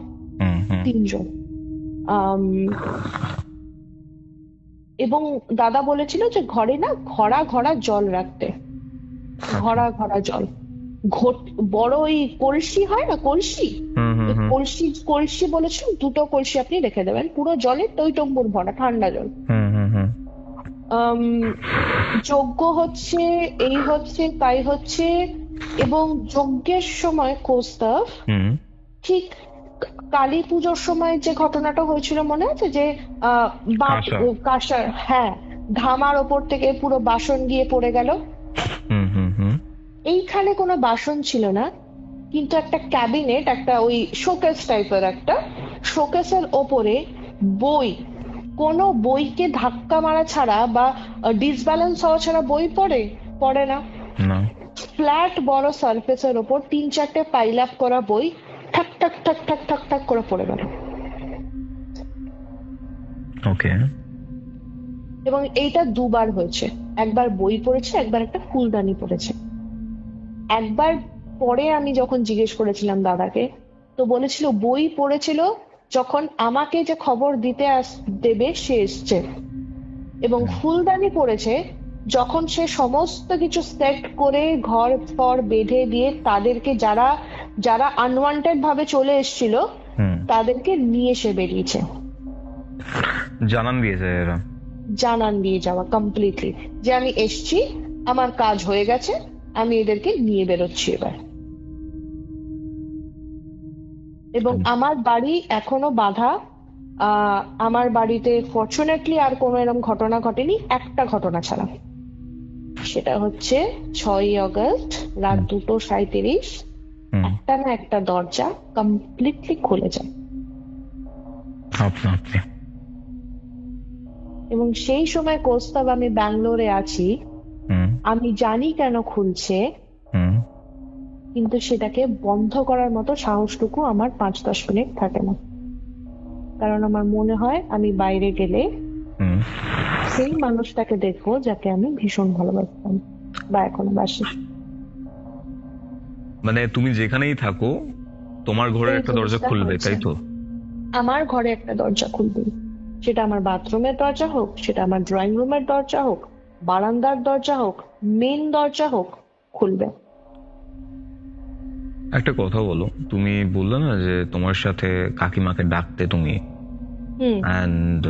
তিনজন। এবং দাদা বলেছিল যে ঘরে না ঘড়া ঘড়া জল রাখতে, ঘড়া ঘড়া জল, বড় ওই কলসি হয় না, কলসি, কলসি কলসি বলেছিল, দুটো কলসি আপনি রেখে দেবেন, পুরো জলে টইটম্বুর ভরা ঠান্ডা জল। যজ্ঞ হচ্ছে, এই হচ্ছে তাই হচ্ছে। এবং যজ্ঞের সময় কৌস্তভ ঠিক কালী পুজোর সময় যে ঘটনাটা হয়েছিল মনে আছে, যে কাঁসার, হ্যাঁ, ধামার ওপর থেকে পুরো বাসন গিয়ে পড়ে গেল। এইখানে কোনো বাসন ছিল না, কিন্তু একটা ক্যাবিনেট, একটা ওই শোকেস টাইপের একটা শোকেসের ওপরে বই, কোনো বইকে ধাক্কা মারা ছাড়া বা ডিসব্যালেন্স হওয়া ছাড়া বই পড়ে না। ফ্ল্যাট বড় সারফেসের ওপর 3-4টে পাইল আপ করা বই ঠাক ঠাক ঠাক ঠাক ঠাক ঠাক করে পড়ে গেল। ওকে। এবং এইটা দুবার হয়েছে, একবার বই পড়েছে, একবার একটা ফুলদানি পড়েছে। একবার পরে আমি যখন জিজ্ঞেস করেছিলাম দাদাকে, তো বলেছিল বই পড়েছিল যখন আমাকে যে খবর দিতে দেবে সে এসছে, এবং ফুলদানি পড়েছে যখন সে সমস্ত কিছু সেট করে ঘর ফর বেঁধে দিয়ে তাদেরকে যারা যারা আনওয়ান্টেড ভাবে চলে এসেছিল তাদেরকে নিয়ে এসে বেরিয়েছে, জানান দিয়ে যাওয়া কমপ্লিটলি যে আমি এসছি, আমার কাজ হয়ে গেছে, আমি এদেরকে নিয়ে বেরোচ্ছি এবার। এবং আমার বাড়ি এখনো বাঁধা। আমার বাড়িতে ফরচুনেটলি আর কোনো এরকম ঘটনা ঘটেনি, একটা ঘটনা ছাড়া, সেটা হচ্ছে 6ই আগস্ট রাত 2:37 একটা না একটা দরজা কমপ্লিটলি খুলে যায়। এবং সেই সময় কৌস্তব আমি ব্যাঙ্গালোরে আছি, আমি জানি কেন খুলছে, কিন্তু সেটাকে বন্ধ করার মতো সাহসটুকু আমার 5-10 মিনিট থাকে না, কারণ আমার মনে হয় আমি বাইরে গেলে সেই মানুষটাকে দেখবো যাকে আমি ভীষণ ভালোবাসতাম বা এখনো বাসি। মানে তুমি যেখানেই থাকো তোমার ঘরে একটা দরজা খুলবে, তাই তো? আমার ঘরে একটা দরজা খুলবে, সেটা আমার বাথরুমের দরজা হোক, সেটা আমার ড্রয়িং রুমের দরজা হোক, বারান্দার দরজা হোক, মেন দরজা হোক, খুলবে। একটা কথা বলো, তুমি বললে না যে তোমার সাথে কাকিমাকে ডাকতে তুমি, এন্ড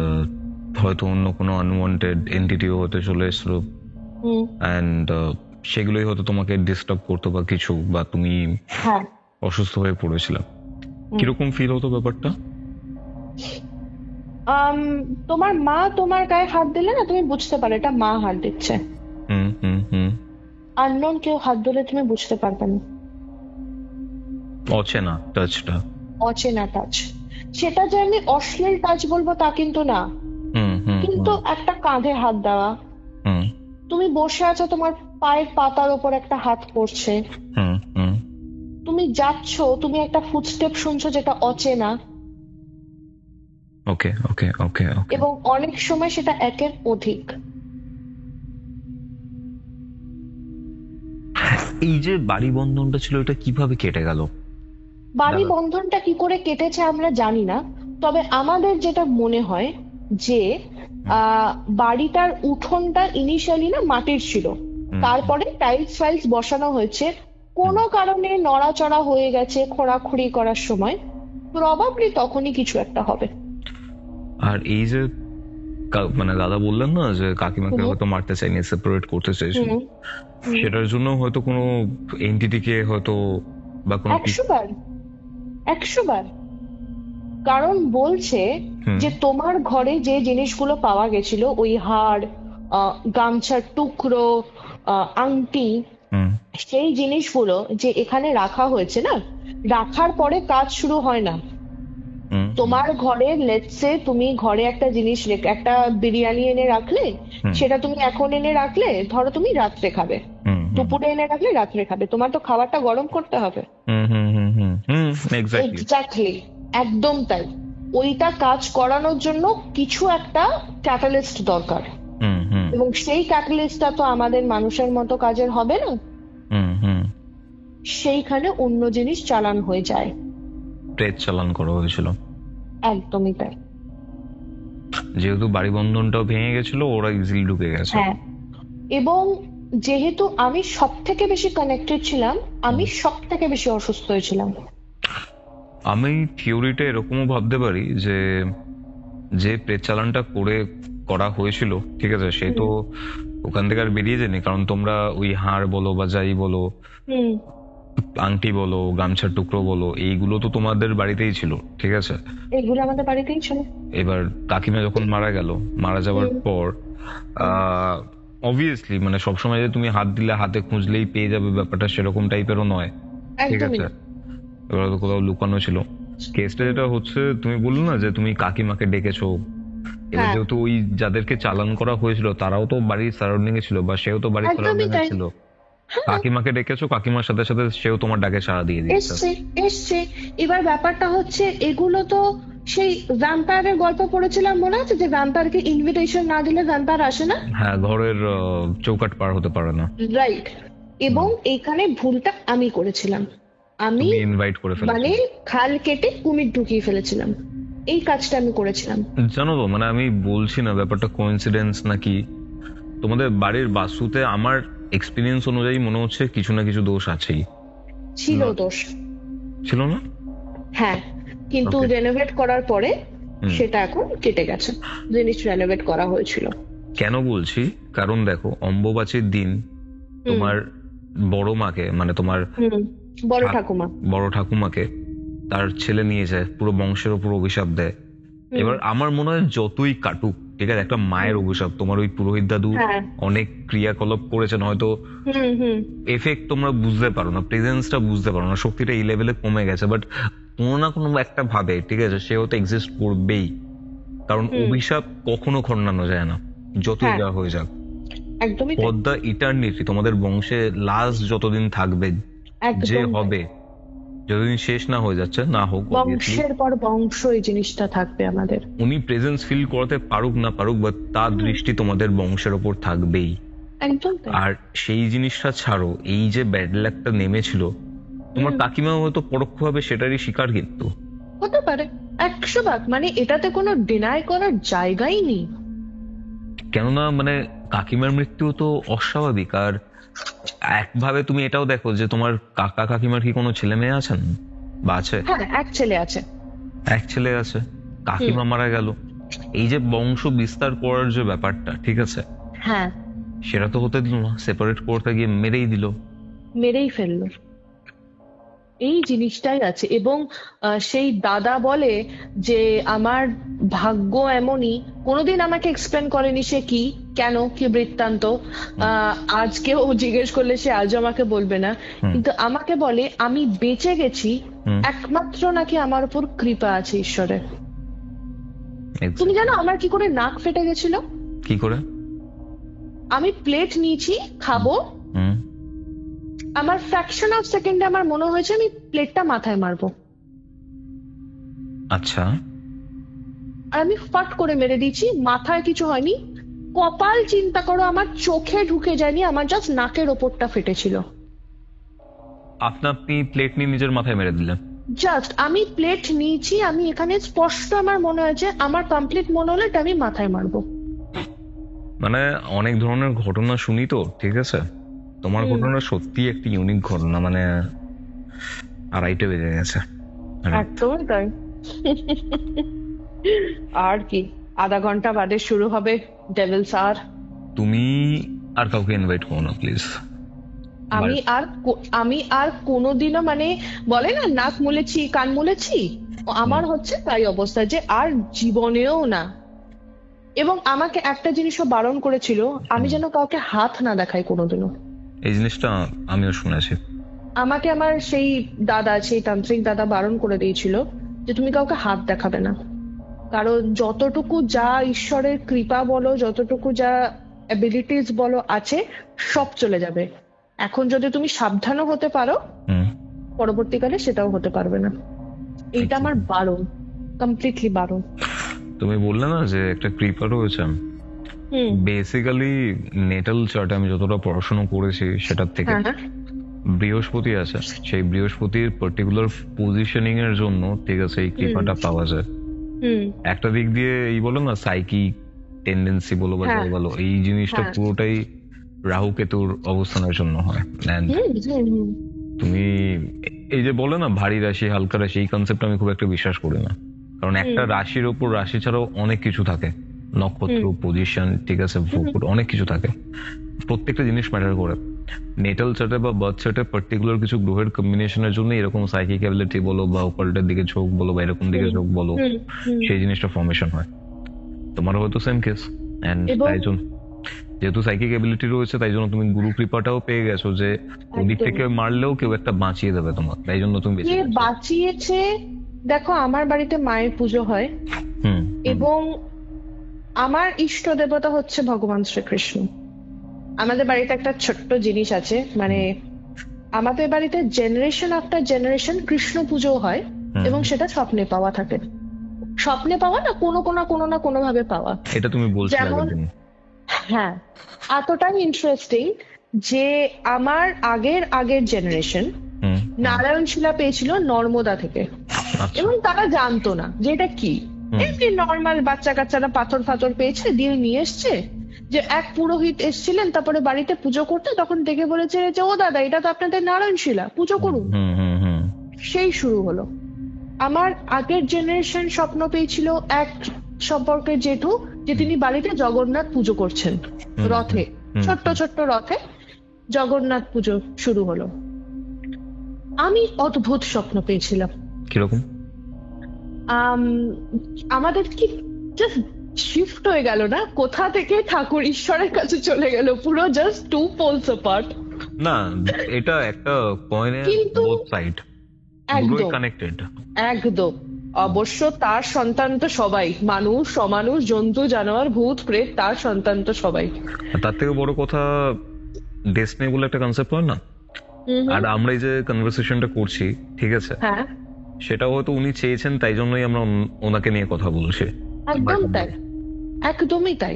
হয়তো অন্য কোনো আনওয়ান্টেড এন্টিটিও হতে চলে এসলো, এন্ড সেগুলোই হয়তো তোমাকে ডিস্টার্ব করতো বা কিছু, বা তুমি অসুস্থ হয়ে পড়েছিলাম, কিরকম ফিল হতো ব্যাপারটা? তোমার মা তোমার গায়ে হাত দিলে না তুমি বুঝতে পারো এটা মা হাত দিচ্ছে, আননোন কেউ হাত দিলে তুমি বুঝতে পারবে না। অচেনা টাচটা, অচেনা টাচ, সেটা যে আমি অশ্লীল টাচ বলবো তা কিন্তু না, কিন্তু একটা কাঁধে হাত দেওয়া, তুমি বসে আছো, তোমার পায়ের পাতার ওপর একটা হাত পড়ছে, হুম হুম তুমি যাচ্ছ, তুমি একটা ফুটস্টেপ শুনছো যেটা অচেনা, ওকে ওকে ওকে ওকে এবং অনেক সময় সেটা একের অধিক। এই যে বাড়ি বন্ধনটা ছিল, এটা কিভাবে কেটে গেল? বাড়ি দাদা। বন্ধনটা কি করে কেটেছে আমরা জানি না, তবে আমাদের যেটা মনে হয় যে আহ বাড়িটার উঠোনটা ইনিশিয়ালি না মাটির ছিল, হুম, তারপরে টাইলস ফাইলস বসানো হয়েছে, কোনো কারণে নড়াচড়া হয়ে গেছে খোঁড়াখুড়ি করার সময়, প্রবাবলি তখনই কিছু একটা হবে। আর এই যে মানে দাদা বললেন না যে কাকিমাকে হুম হয়তো মারতে চাইনি, সেপারেট করতে চাইছিল, হুম হুম। সেটার জন্য হয়তো কোনো এন্টিটিকে হয়তো বা কোনো 100 বার, 100 বার। কারণ বলছে হুম যে তোমার ঘরে যে জিনিসগুলো পাওয়া গেছিল, ওই হাড়, গামছার টুকরো, আংটি, হুম সেই জিনিসগুলো যে এখানে রাখা হয়েছে না, রাখার পরে কাজ শুরু হয় না। হুম তোমার ঘরে লেটসে তুমি ঘরে একটা জিনিস একটা বিরিয়ানি এনে রাখলে, হুম সেটা তুমি এখন এনে রাখলে, ধরো তুমি রাত্রে খাবে, হুম দুপুরে এনে রাখলে রাত্রে খাবে, তোমার তো খাবারটা গরম করতে হবে। হুম হুম হুম হুম হুম এক্স্যাক্টলি। এক্স্যাক্টলি, একদম তাই। ওইটা কাজ করানোর জন্য কিছু একটা ক্যাটালিস্ট দরকার, হুম হুম এবং সেই ক্যাটালিস্টটা তো আমাদের মানুষের মতো কাজের হবে না, হুম হুম সেইখানে অন্য জিনিস চালান হয়ে যায়। প্রেত চালান করা হয়েছিল। একদমই তাই। যেহেতু বাড়ি বন্ধনটাও ভেঙে গেছিল, ওরা ইজিলি ঢুকে গেছে। হ্যাঁ, এবং যেহেতু আমি সব থেকে বেশি কানেক্টেড ছিলাম, আমি সব থেকে বেশি অসুস্থ হয়েছিলাম। আমি থিওরিটা এরকমও ভাবতে পারি যে যে প্রেত চালানটা করা হয়েছিল, ঠিক আছে, সে তো ওখান থেকে আর বেরিয়ে যায়নি, কারণ তোমরা ওই হাড় বলো বা যাই বলো, হুম। আংটি বলো, গামছার টুকরো বলো, এইগুলো তো তোমাদের বাড়িতেই ছিল, ঠিক আছে। এগুলো আমাদের বাড়িতেই ছিল। এবার কাকিমা যখন মারা যাওয়ার হুম পর অবভিয়াসলি মানে সবসময় যে তুমি হাত দিলে হাতে খুঁজলেই পেয়ে যাবে, ব্যাপারটা সেরকম টাইপেরও নয়, ঠিক একদমই আছে। না। এবার তো কোথাও লুকানো ছিল। কেসটা যেটা হচ্ছে, তুমি বললে না যে তুমি কাকিমাকে ডেকেছো, এবার হ্যাঁ, যেহেতু ওই যাদেরকে চালান করা হয়েছিল তারাও তো বাড়ির সারাউন্ডিং এ ছিল, বা সেও তো বাড়ির একদমই সারাউন্ডিং এ তাই। ছিল, হ্যাঁ, কাকিমাকে ডেকেছো, কাকিমার সাথে সাথে সেও তোমার ডাকে সাড়া দিয়ে দিয়েছে। এসছে, এসছে। এবার ব্যাপারটা হচ্ছে, এগুলো তো সেই ভ্যাম্পায়ারের গল্প পড়েছিলাম, মনে আছে যে ভ্যাম্পায়ারকে ইনভিটেশন না দিলে ভ্যাম্পায়ার আসে না। হ্যাঁ, ঘরের চৌকাট পার হতে পারে না। রাইট। এবং এইখানে ভুলটা আমি করেছিলাম। আমি তুমি ইনভাইট করে মানে ফেলেছো। খাল কেটে কুমির ঢুকিয়ে ফেলেছিলাম, এই কাজটা আমি করেছিলাম। জানো তো, মানে আমি বলছি না ব্যাপারটা কোইন্সিডেন্স নাকি, তোমাদের বাড়ির বাস্তুতে আমার এক্সপিরিয়েন্স অনুযায়ী মনে হচ্ছে কিছু না কিছু দোষ আছেই। ছিল না। দোষ। ছিল না? হ্যাঁ, কিন্তু Okay. রেনোভেট করার পরে হুম। সেটা এখন কেটে গেছে। জিনিস রেনোভেট করা হয়েছিল। কেন বলছি, কারণ দেখো অম্বুবাচীর দিন তোমার বড় মাকে, মানে তোমার হুম। বড় ঠা- ঠাকুমা। বড় ঠাকুমাকে তার ছেলে নিয়ে যায়, পুরো বংশের ওপর অভিশাপ দেয়। এবার আমার মনে হয় যতই কাটুক, ঠিক আছে, একটা মায়ের অভিশাপ, তোমার ওই পুরোহিত দাদু হ্যাঁ। অনেক ক্রিয়াকলাপ করেছেন, হয়তো হুম হুম এফেক্ট তোমরা বুঝতে পারো না, প্রেজেন্সটা বুঝতে পারো না, শক্তিটা এই লেভেলে কমে গেছে, বাট কোনো না কোনো একটা ভাবে, ঠিক আছে, সে হয়তো এক্সিস্ট করবেই, কারণ অভিশাপ কখনো খণ্ডানো যায় না, যতই হ্যাঁ, যা হয়ে যাক। একদমই তাই। ফর দ্য ইটার্নিটি তোমাদের বংশে লাস্ট যতদিন থাকবে, যে একদম তাই। হবে, যতদিন শেষ না হয়ে যাচ্ছে, না হোক obviously, বংশের পর বংশ এই জিনিসটা থাকবে আমাদের। উনি প্রেজেন্স ফিল করতে পারুক না পারুক, বা তার দৃষ্টি তোমাদের বংশের ওপর থাকবেই। একদম তাই। আর সেই জিনিসটা ছাড়ো, এই যে ব্যাড লাকটা নেমেছিল, তোমার কাকিমা হয়তো পরোক্ষভাবে সেটারই শিকার, কিন্তু হতে পারে। 100 ভাগ, মানে এটাতে কোনো ডিনাই করার জায়গাই নেই। কেননা মানে কাকিমার মৃত্যু তো অস্বাভাবিক। আর একভাবে তুমি এটাও দেখো যে তোমার কাকা কাকিমার কি কোনো ছেলে মেয়ে আছেন বা আছে? হ্যাঁ, এক ছেলে আছে। এক ছেলে আছে, কাকিমা মারা গেল, এই যে বংশ বিস্তার করার যে ব্যাপারটা, ঠিক আছে, হ্যাঁ, সেটা তো হতে দিল না, সেপারেট করতে গিয়ে মেরেই দিল। মেরেই ফেললো। এই জিনিসটাই আছে। এবং সেই দাদা বলে যে আমার ভাগ্য এমনই, কোনোদিন আমাকে এক্সপ্লেন করেনি সে কি, কেন, কি বৃত্তান্ত। আজকেও জিজ্ঞেস করলে সে আজও আমাকে বলবে না, কিন্তু আমাকে বলে আমি বেঁচে গেছি একমাত্র নাকি আমার উপর কৃপা আছে ঈশ্বরের। তুমি জানো আমার কি করে নাক ফেটে গেছিল? কি করে? আমি প্লেট নিয়েছি, খাবো, হুম। আমার ফ্র্যাকশন অফ সেকেন্ডে আমার মনে হয়েছে আমি প্লেটটা মাথায় মারবো, আচ্ছা। আর আমি ফাট করে মেরে দিয়েছি। মাথায় কিছু হয়নি, কপাল চিন্তা করো আমার চোখে ঢুকে যায়নি, আমার জাস্ট নাকের ওপরটা ফেটেছিল। আপনি প্লেট নিয়ে নিজের মাথায় মেরে দিলেন? জাস্ট আমি প্লেট নিয়েছি, আমি এখানে স্পষ্ট আমার মনে হয়েছে, আমার কমপ্লিট মনে হলো এটা আমি মাথায় মারবো। মানে অনেক ধরনের ঘটনা শুনি তো, ঠিক আছে, তোমার ঘটনা সত্যি একটি ইউনিক ঘটনা, মানে আড়াইটে বেজে গেছে। একদমই তাই। আর কি, আধা ঘন্টা বাদে শুরু হবে ডেভিলস আর। তুমি আর কাউকে ইনভাইট করো না প্লিজ। আমি আর কোনোদিনও, মানে বলে না নাক মুলেছি কান মুলেছি, আমার হচ্ছে তাই অবস্থা, যে আর জীবনেও না। এবং আমাকে একটা জিনিসও বারণ করেছিল, আমি যেন কাউকে হাত না দেখাই কোনোদিনও। এই জিনিসটা আমিও শুনেছি। আমাকে আমার সেই দাদা, সেই তান্ত্রিক দাদা বারণ করে দিয়েছিল যে তুমি কাউকে হাত দেখাবে না, কারণ যতটুকু যা ঈশ্বরের কৃপা বলো, যতটুকু যা অ্যাবিলিটিস বলো আছে, সব চলে যাবে। এখন যদি তুমি সাবধানও হতে পারো, পরবর্তীকালে সেটাও হতে পারবে না। এইটা আমার বারণ, কমপ্লিটলি বারণ। তুমি বললে না যে একটা কৃপা রয়েছে, বেসিক্যালি নেটাল চার্টে আমি যতটা পড়াশোনা করেছি সেটার থেকে বৃহস্পতি আছে, সেই বৃহস্পতির পার্টিকুলার পজিশনিং এর জন্য, ঠিক আছে, এই কৃপাটা পাওয়া যায়। একটা দিক দিয়ে এই বলো না সাইকিক টেন্ডেন্সি বলো বা যাই বলো, এই জিনিসটা পুরোটাই রাহু কেতুর অবস্থানের জন্য হয়। তুমি এই যে বলে না ভারী রাশি হালকা রাশি, এই কনসেপ্ট আমি খুব একটা বিশ্বাস করি না, কারণ একটা রাশির উপর রাশি ছাড়াও অনেক কিছু থাকে, নক্ষত্র, পজিশন, ঠিক আছে, ভূগোল, অনেক কিছু থাকে, প্রত্যেকটা জিনিস ম্যাটার করে। নেটাল চার্টে বা বার্থ চার্টে পার্টিকুলার কিছু গ্রহের কম্বিনেশনের জন্য এরকম সাইকিক অ্যাবিলিটি বলো বা অকাল্টের দিকে ঝোঁক বলো বা এরকম দিকে ঝোঁক বলো, সেই জিনিসটা ফর্মেশন হয়। তোমারও হয়তো সেম কেস, এন্ড তাই জন্য যেহেতু সাইকিক অ্যাবিলিটি রয়েছে, তাই জন্য তুমি গুরু কৃপাটাও পেয়ে গেছো যে ওদিক থেকে মারলেও কেউ একটা বাঁচিয়ে দেবে তোমার, তাই জন্য তুমি বেঁচে গেছো। বাঁচিয়েছে। দেখো আমার বাড়িতে মায়ের পুজো হয়, এবং আমার ইষ্ট দেবতা হচ্ছে ভগবান শ্রীকৃষ্ণ। আমাদের বাড়িতে একটা ছোট্ট জিনিস আছে, মানে আমাদের বাড়িতে জেনারেশন আফটার জেনারেশন কৃষ্ণ পুজো হয়, এবং সেটা স্বপ্নে পাওয়া থাকে। স্বপ্নে পাওয়া না, কোনো না কোনো ভাবে পাওয়া। এটা তুমি বলছিলে আগের। হ্যাঁ, এতটাই ইন্টারেস্টিং যে আমার আগের জেনারেশন নারায়ণ শিলা পেয়েছিল নর্মদা থেকে, এবং তারা জানতো না যে এটা কি। এমনি নর্মাল বাচ্চা কাচ্চারা পাথর ফাথর পেয়েছে, দিয়ে নিয়ে এসছে। যে এক পুরোহিত এসেছিলেন তারপরে বাড়িতে পুজো করতে, তখন দেখে বলেছে যে ও দাদা এটা তো আপনাদের নারায়ণ শিলা, পুজো করুন। সেই শুরু হলো। আমার আগের জেনারেশন স্বপ্ন পেয়েছিল এক সম্পর্কের জেঠু, যে তিনি বাড়িতে জগন্নাথ পুজো করছেন, রথে, ছোট্ট ছোট্ট রথে জগন্নাথ পুজো শুরু হলো। আমি অদ্ভুত স্বপ্ন পেয়েছিলাম। কিরকম? আমাদের কি জাস্ট শিফট হয়ে গেল না, কোথা থেকে ঠাকুর ঈশ্বরের কাছে চলে গেল, পুরো জাস্ট টু পোলস অ্যাপার্ট। না, এটা একটা কয়েনের বোথ সাইড, দুটোই কানেক্টেড। একদম, অবশ্য তার সন্তান তো সবাই, মানুষ, অমানুষ, জন্তু, জানোয়ার, ভূত, প্রেত, তার সন্তান তো সবাই। তার থেকে বড় কথা ডেস্টিনি বলে একটা কনসেপ্ট হয় না, আর আমরা এই যে কনভারসেশনটা করছি, ঠিক আছে, সেটা হয়তো উনি চেয়েছেন, তাই জন্যই আমরা ওনাকে নিয়ে কথা বলছি। একদম তাই, একদমই তাই।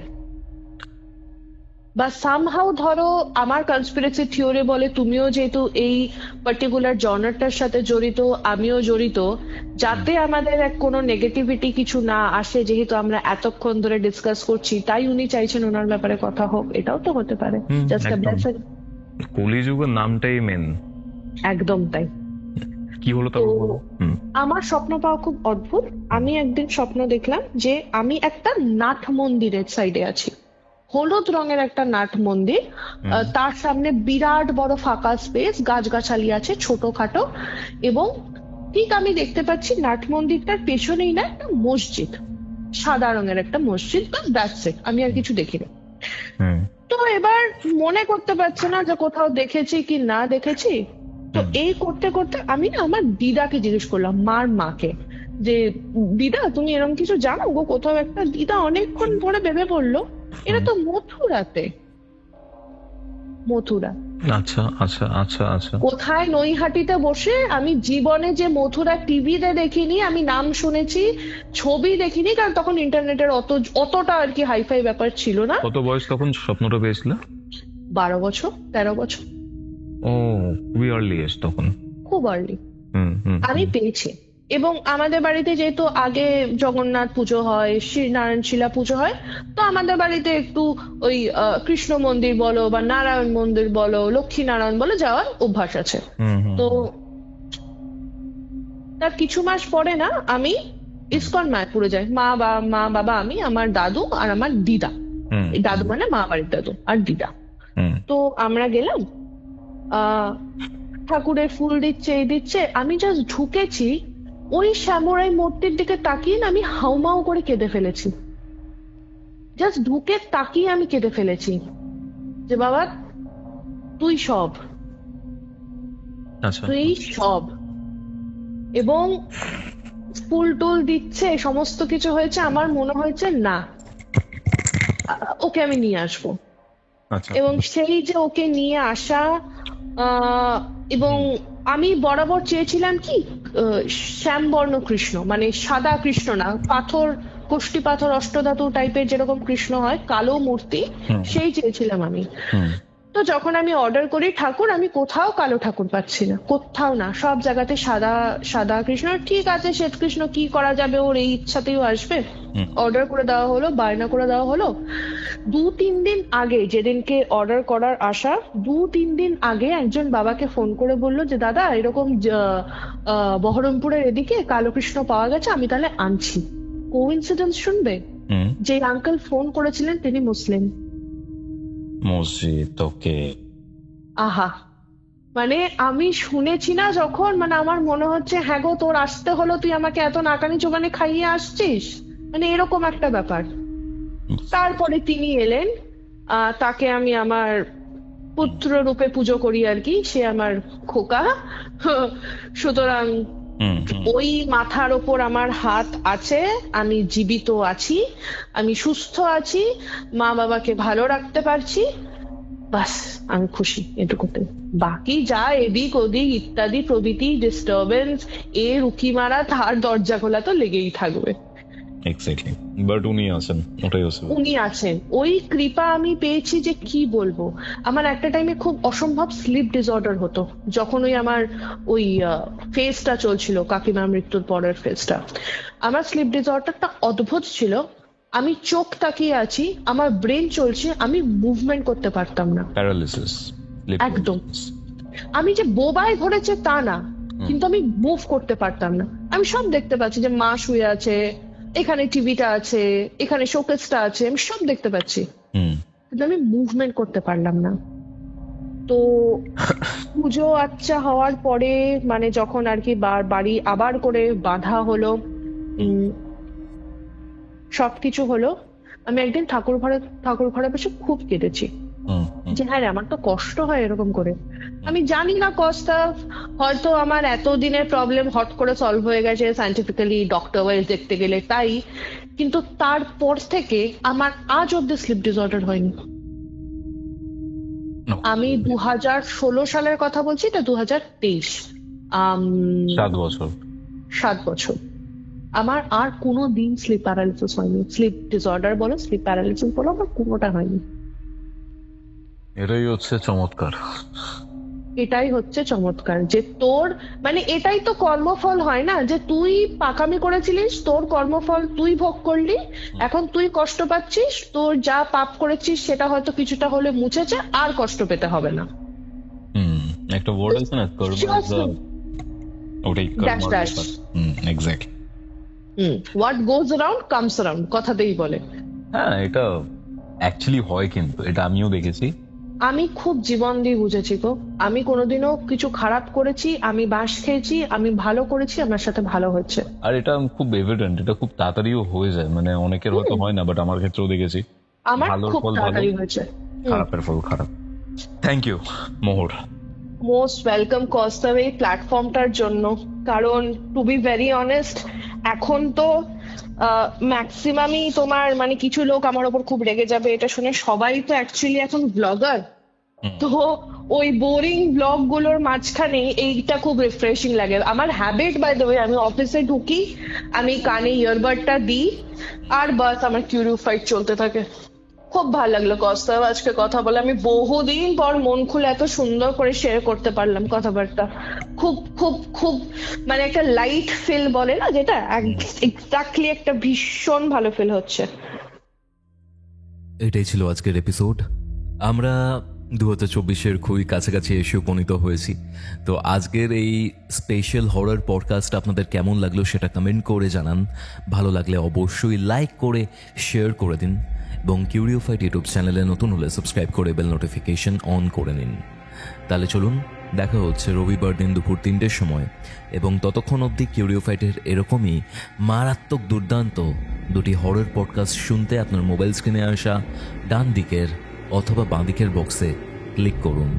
বা সামহাউ ধরো আমার কনস্পিরেসি থিওরি বলে, তুমিও যেহেতু এই পার্টিকুলার জনারটার সাথে জড়িত, আমিও জড়িত, যাতে আমাদের কোনো নেগেটিভিটি কিছু না আসে, যেহেতু আমরা এতক্ষণ ধরে ডিসকাস করছি, তাই উনি চাইছেন ওনার ব্যাপারে কথা হোক। এটাও তো হতে পারে, জাস্ট আ ব্লেসিং। কলিযুগের নামটাই মেন। একদম তাই। কি হলো তারপর বলো। আমার স্বপ্ন পাওয়া খুব অদ্ভুত। আমি একদিন স্বপ্ন দেখলাম যে আমি একটা নাট মন্দিরের সাইডে আছি, হলুদ রঙের একটা নাট মন্দির, তার সামনে বিরাট বড় ফাঁকা স্পেস, গাছগাছালি আছে ছোটখাটো, এবং ঠিক আমি দেখতে পাচ্ছি নাট মন্দিরটার পেছনেই না একটা মসজিদ, সাদা রঙের একটা মসজিদ, বাস দ্যাটস ইট, আমি আর কিছু দেখিনি। তো এবার মনে করতে পারছি না যে কোথাও দেখেছি কি না দেখেছি। তো এই করতে করতে আমি না আমার দিদাকে জিজ্ঞেস করলাম, মার মাকে, যে দিদা তুমি এরকম কিছু জানো গো কোথাও একটা। দিদা অনেকক্ষণ পরে ভেবে পড়লো, এটা তো মথুরাতে। মথুরা। আচ্ছা আচ্ছা আচ্ছা আচ্ছা। কোথায় নৈহাটিতে বসে, আমি জীবনে যে মথুরা টিভিতে দেখিনি, আমি নাম শুনেছি, ছবি দেখিনি, কারণ তখন ইন্টারনেটের অতটা আর কি হাইফাই ব্যাপার ছিল না। কত বয়স তখন স্বপ্নটা পেয়েছিল? 12 বছর 13 বছর। ও, খুবই আর্লি এজ তখন। খুব আর্লি হুম। আমি পেয়েছি। এবং আমাদের বাড়িতে যেহেতু আগে জগন্নাথ পুজো হয়, শ্রীনারায়ণ শিলা পুজো হয়, তো আমাদের বাড়িতে একটু ওই কৃষ্ণ মন্দির বলো বা নারায়ণ মন্দির বলো, লক্ষ্মী নারায়ণ বলো যাওয়ার অভ্যাস আছে। তো তার কিছু মাস পরে না আমি ইসকন মায়াপুরে যাই। মা বাবা, আমি, আমার দাদু আর আমার দিদা। দাদু মানে মা বাড়ির দাদু, আর দিদা। তো আমরা গেলাম, ঠাকুরের ফুল দিচ্ছে, এই দিচ্ছে, আমি জাস্ট ঢুকেছি, ওই শ্যামরাই মূর্তির দিকে তাকিয়ে না আমি হাউমাউ করে কেঁদে ফেলেছি। জাস্ট ঢুকে তাকিয়ে আমি কেঁদে ফেলেছি যে বাবা তুই সব, তুই সব। এবং ফুল টুল দিচ্ছে, সমস্ত কিছু হয়েছে, আমার মনে হয়েছে না ওকে আমি নিয়ে আসবো। এবং সেই যে ওকে নিয়ে আসা, এবং আমি বরাবর চেয়েছিলাম কি শ্যামবর্ণ কৃষ্ণ, মানে সাদা কৃষ্ণ না, পাথর, কষ্টি পাথর, অষ্টধাতু টাইপের যেরকম কৃষ্ণ হয়, কালো মূর্তি, সেই চেয়েছিলাম আমি। তো যখন আমি অর্ডার করি ঠাকুর, আমি কোথাও কালো ঠাকুর পাচ্ছি না, কোথাও না, সব জায়গাতে সাদা সাদা কৃষ্ণ। ঠিক আছে, শ্বেত কৃষ্ণ কি করা যাবে, ওর এই ইচ্ছাতেও আসবে। অর্ডার করে দেওয়া হলো, বায়না করে দেওয়া হলো। 2-3 দিন আগে, যেদিনকে অর্ডার করার আশা, 2-3 দিন আগে একজন বাবাকে ফোন করে বললো যে দাদা এরকম বহরমপুরের এদিকে কালো কৃষ্ণ পাওয়া গেছে, আমি তাহলে আনছি। কোইন্সিডেন্স শুনবে, যে আঙ্কেল ফোন করেছিলেন তিনি মুসলিম। মসজিদ, ওকে। আহা, মানে আমি শুনেছি না যখন, মানে আমার মনে হচ্ছে হ্যাঁ গো তোর আসতে হলো, তুই আমাকে এত নাকানি চোবানি খাইয়ে আসছিস, মানে এরকম একটা ব্যাপার। তারপরে তিনি এলেন, তাকে আমি আমার পুত্র রূপে পুজো করি আর কি, সে আমার খোকা। সুতরাং ওই মাথার ওপর আমার হাত আছে, আমি জীবিত আছি, আমি সুস্থ আছি, মা বাবাকে ভালো রাখতে পারছি, বাস আমি খুশি এটুকুতে। বাকি যা এদিক ওদিক ইত্যাদি প্রভৃতি ডিস্টারবেন্স, এর উকি মারা, তার দরজা খোলা তো লেগেই থাকবে। এক্স্যাক্টলি, বাট উনি আছেন, ওটাই আছে, উনি আছেন। ওই কৃপা আমি পেয়েছি যে কি বলবো। আমার একটা টাইমে খুব অসম্ভব স্লিপ ডিসঅর্ডার হতো, যখন ওই আমার ওই ফেজটা চলছিল, কাকিমার মৃত্যুর পরের ফেজটা। আমার স্লিপ ডিসঅর্ডারটা অদ্ভুত ছিল। আমি চোখ তাকিয়ে আছি, আমার ব্রেন চলছে, আমি মুভমেন্ট করতে পারতাম না, প্যারালিসিস একদম। আমি যে বোবায় ধরেছে তা না, কিন্তু আমি মুভ করতে পারতাম না। আমি সব দেখতে পাচ্ছি, যে মা শুয়ে আছে, এখানে টিভিটা আছে, এখানে শোকেসটা আছে, আমি সব দেখতে পাচ্ছি, কিন্তু আমি মুভমেন্ট করতে পারলাম না। তো পুজো আচ্ছা হওয়ার পরে, মানে যখন আর কি বাড়ি আবার করে বাঁধা হলো, সবকিছু হলো, আমি একদিন ঠাকুর ঘরে বসে খুব কেঁদেছি যে হ্যাঁ রে, আমার তো কষ্ট হয় এরকম করে। আমি জানি না কষ্টটা হয়তো আমার এতদিনের প্রবলেম হট করে সলভ হয়ে গেছে সায়েন্টিফিক্যালি, ডক্টর ওয়াইজ দেখতে গেলে তাই, কিন্তু তারপর থেকে আমার আজ অব্দি স্লিপ ডিসঅর্ডার হয়নি। আমি 2016 সালের কথা বলছি, এটা 2023, 7 বছর আমার আর কোনো দিন স্লিপ প্যারালিসিস হয়নি। স্লিপ ডিসঅর্ডার বলো, স্লিপ প্যারালিসিস বলো, আমার কোনোটা হয়নি। এটাই হচ্ছে চমৎকার, এটাই হচ্ছে চমৎকার, যে তোর মানে এটাই তো কর্মফল হয় না, যে তুই পাকামি করেছিলিস, তোর কর্মফল তুই ভোগ করলি, এখন তুই কষ্ট পাচ্ছিস, তোর যা পাপ করেছিস সেটা হয়তো কিছুটা হলে মুছেছে, আর কষ্ট পেতে হবে না। একটা ওয়ার্ড আছে না, কর্ম, ওটাই কর্ম, exactly. What goes around comes around, কথাতেই বলে। হ্যাঁ, এটা অ্যাকচুয়ালি হয়, কিন্তু এটা আমিও দেখেছি। আমি খুব জীবন দিয়ে বুঝেছি গো। আমি কোনোদিনও কিছু খারাপ করেছি, আমি বাঁশ খেয়েছি, আমি ভালো করেছি, আমার সাথে ভালো হচ্ছে। আর এটা খুব এভিডেন্ট, এটা খুব তাড়াতাড়িও হয়ে যায়, মানে অনেকের হয়তো হয় না, বাট আমার ক্ষেত্রেও দেখেছি আমার খুব তাড়াতাড়ি হয়েছে, খারাপের ফল খারাপ। Thank you Mohar, most welcome Kaustav এই প্ল্যাটফর্মটার জন্য। কারণ টু বি ভেরি অনেস্ট, এখন তো ম্যাক্সিমামই তোমার, মানে কিছু লোক আমার ওপর খুব রেগে যাবে এটা শুনে, সবাই তো অ্যাকচুয়ালি এখন ব্লগার, তো ওই বোরিং ব্লগ গুলোর মাঝখানে এইটা খুব রিফ্রেশিং লাগে। আমার হ্যাবিট বাই দ্য ওয়ে, আমি অফিসে ঢুকি, আমি কানে ইয়ারবাডটা দিই, আর বাস আমার কিউরিও ফাইট চলতে থাকে। খুব ভালো লাগলো কৌস্তব আজকে কথা বলে, আমি বহুদিন পর মন খুলে এত সুন্দর করে শেয়ার করতে পারলাম কথাবার্তা। খুব খুব খুব মানে একটা লাইট ফিল বলে না, যেটা এক্স্যাক্টলি একটা ভীষণ ভালো ফিল হচ্ছে। এটাই ছিল আজকের এপিসোড। আমরা 2024-এর খুবই কাছাকাছি এসে উপনীত হয়েছি। তো আজকের এই স্পেশাল হরর পডকাস্ট আপনাদের কেমন লাগলো সেটা কমেন্ট করে জানান। ভালো লাগলে অবশ্যই লাইক করে শেয়ার করে দিন, এবং কিউরিও ফাইট ইউটিউব চ্যানেলে নতুন হলে সাবস্ক্রাইব করে বেল নোটিফিকেশন অন করে নিন। তাহলে চলুন, দেখা হচ্ছে রবিবার দিন দুপুর 3টের সময়, এবং ততক্ষণ অবধি কিউরিও ফাইটের এরকমই মারাত্মক দুর্দান্ত দুটি হরর পডকাস্ট শুনতে আপনার মোবাইল স্ক্রিনে আসা ডান দিকের অথবা বাঁ দিকের বক্সে ক্লিক করুন।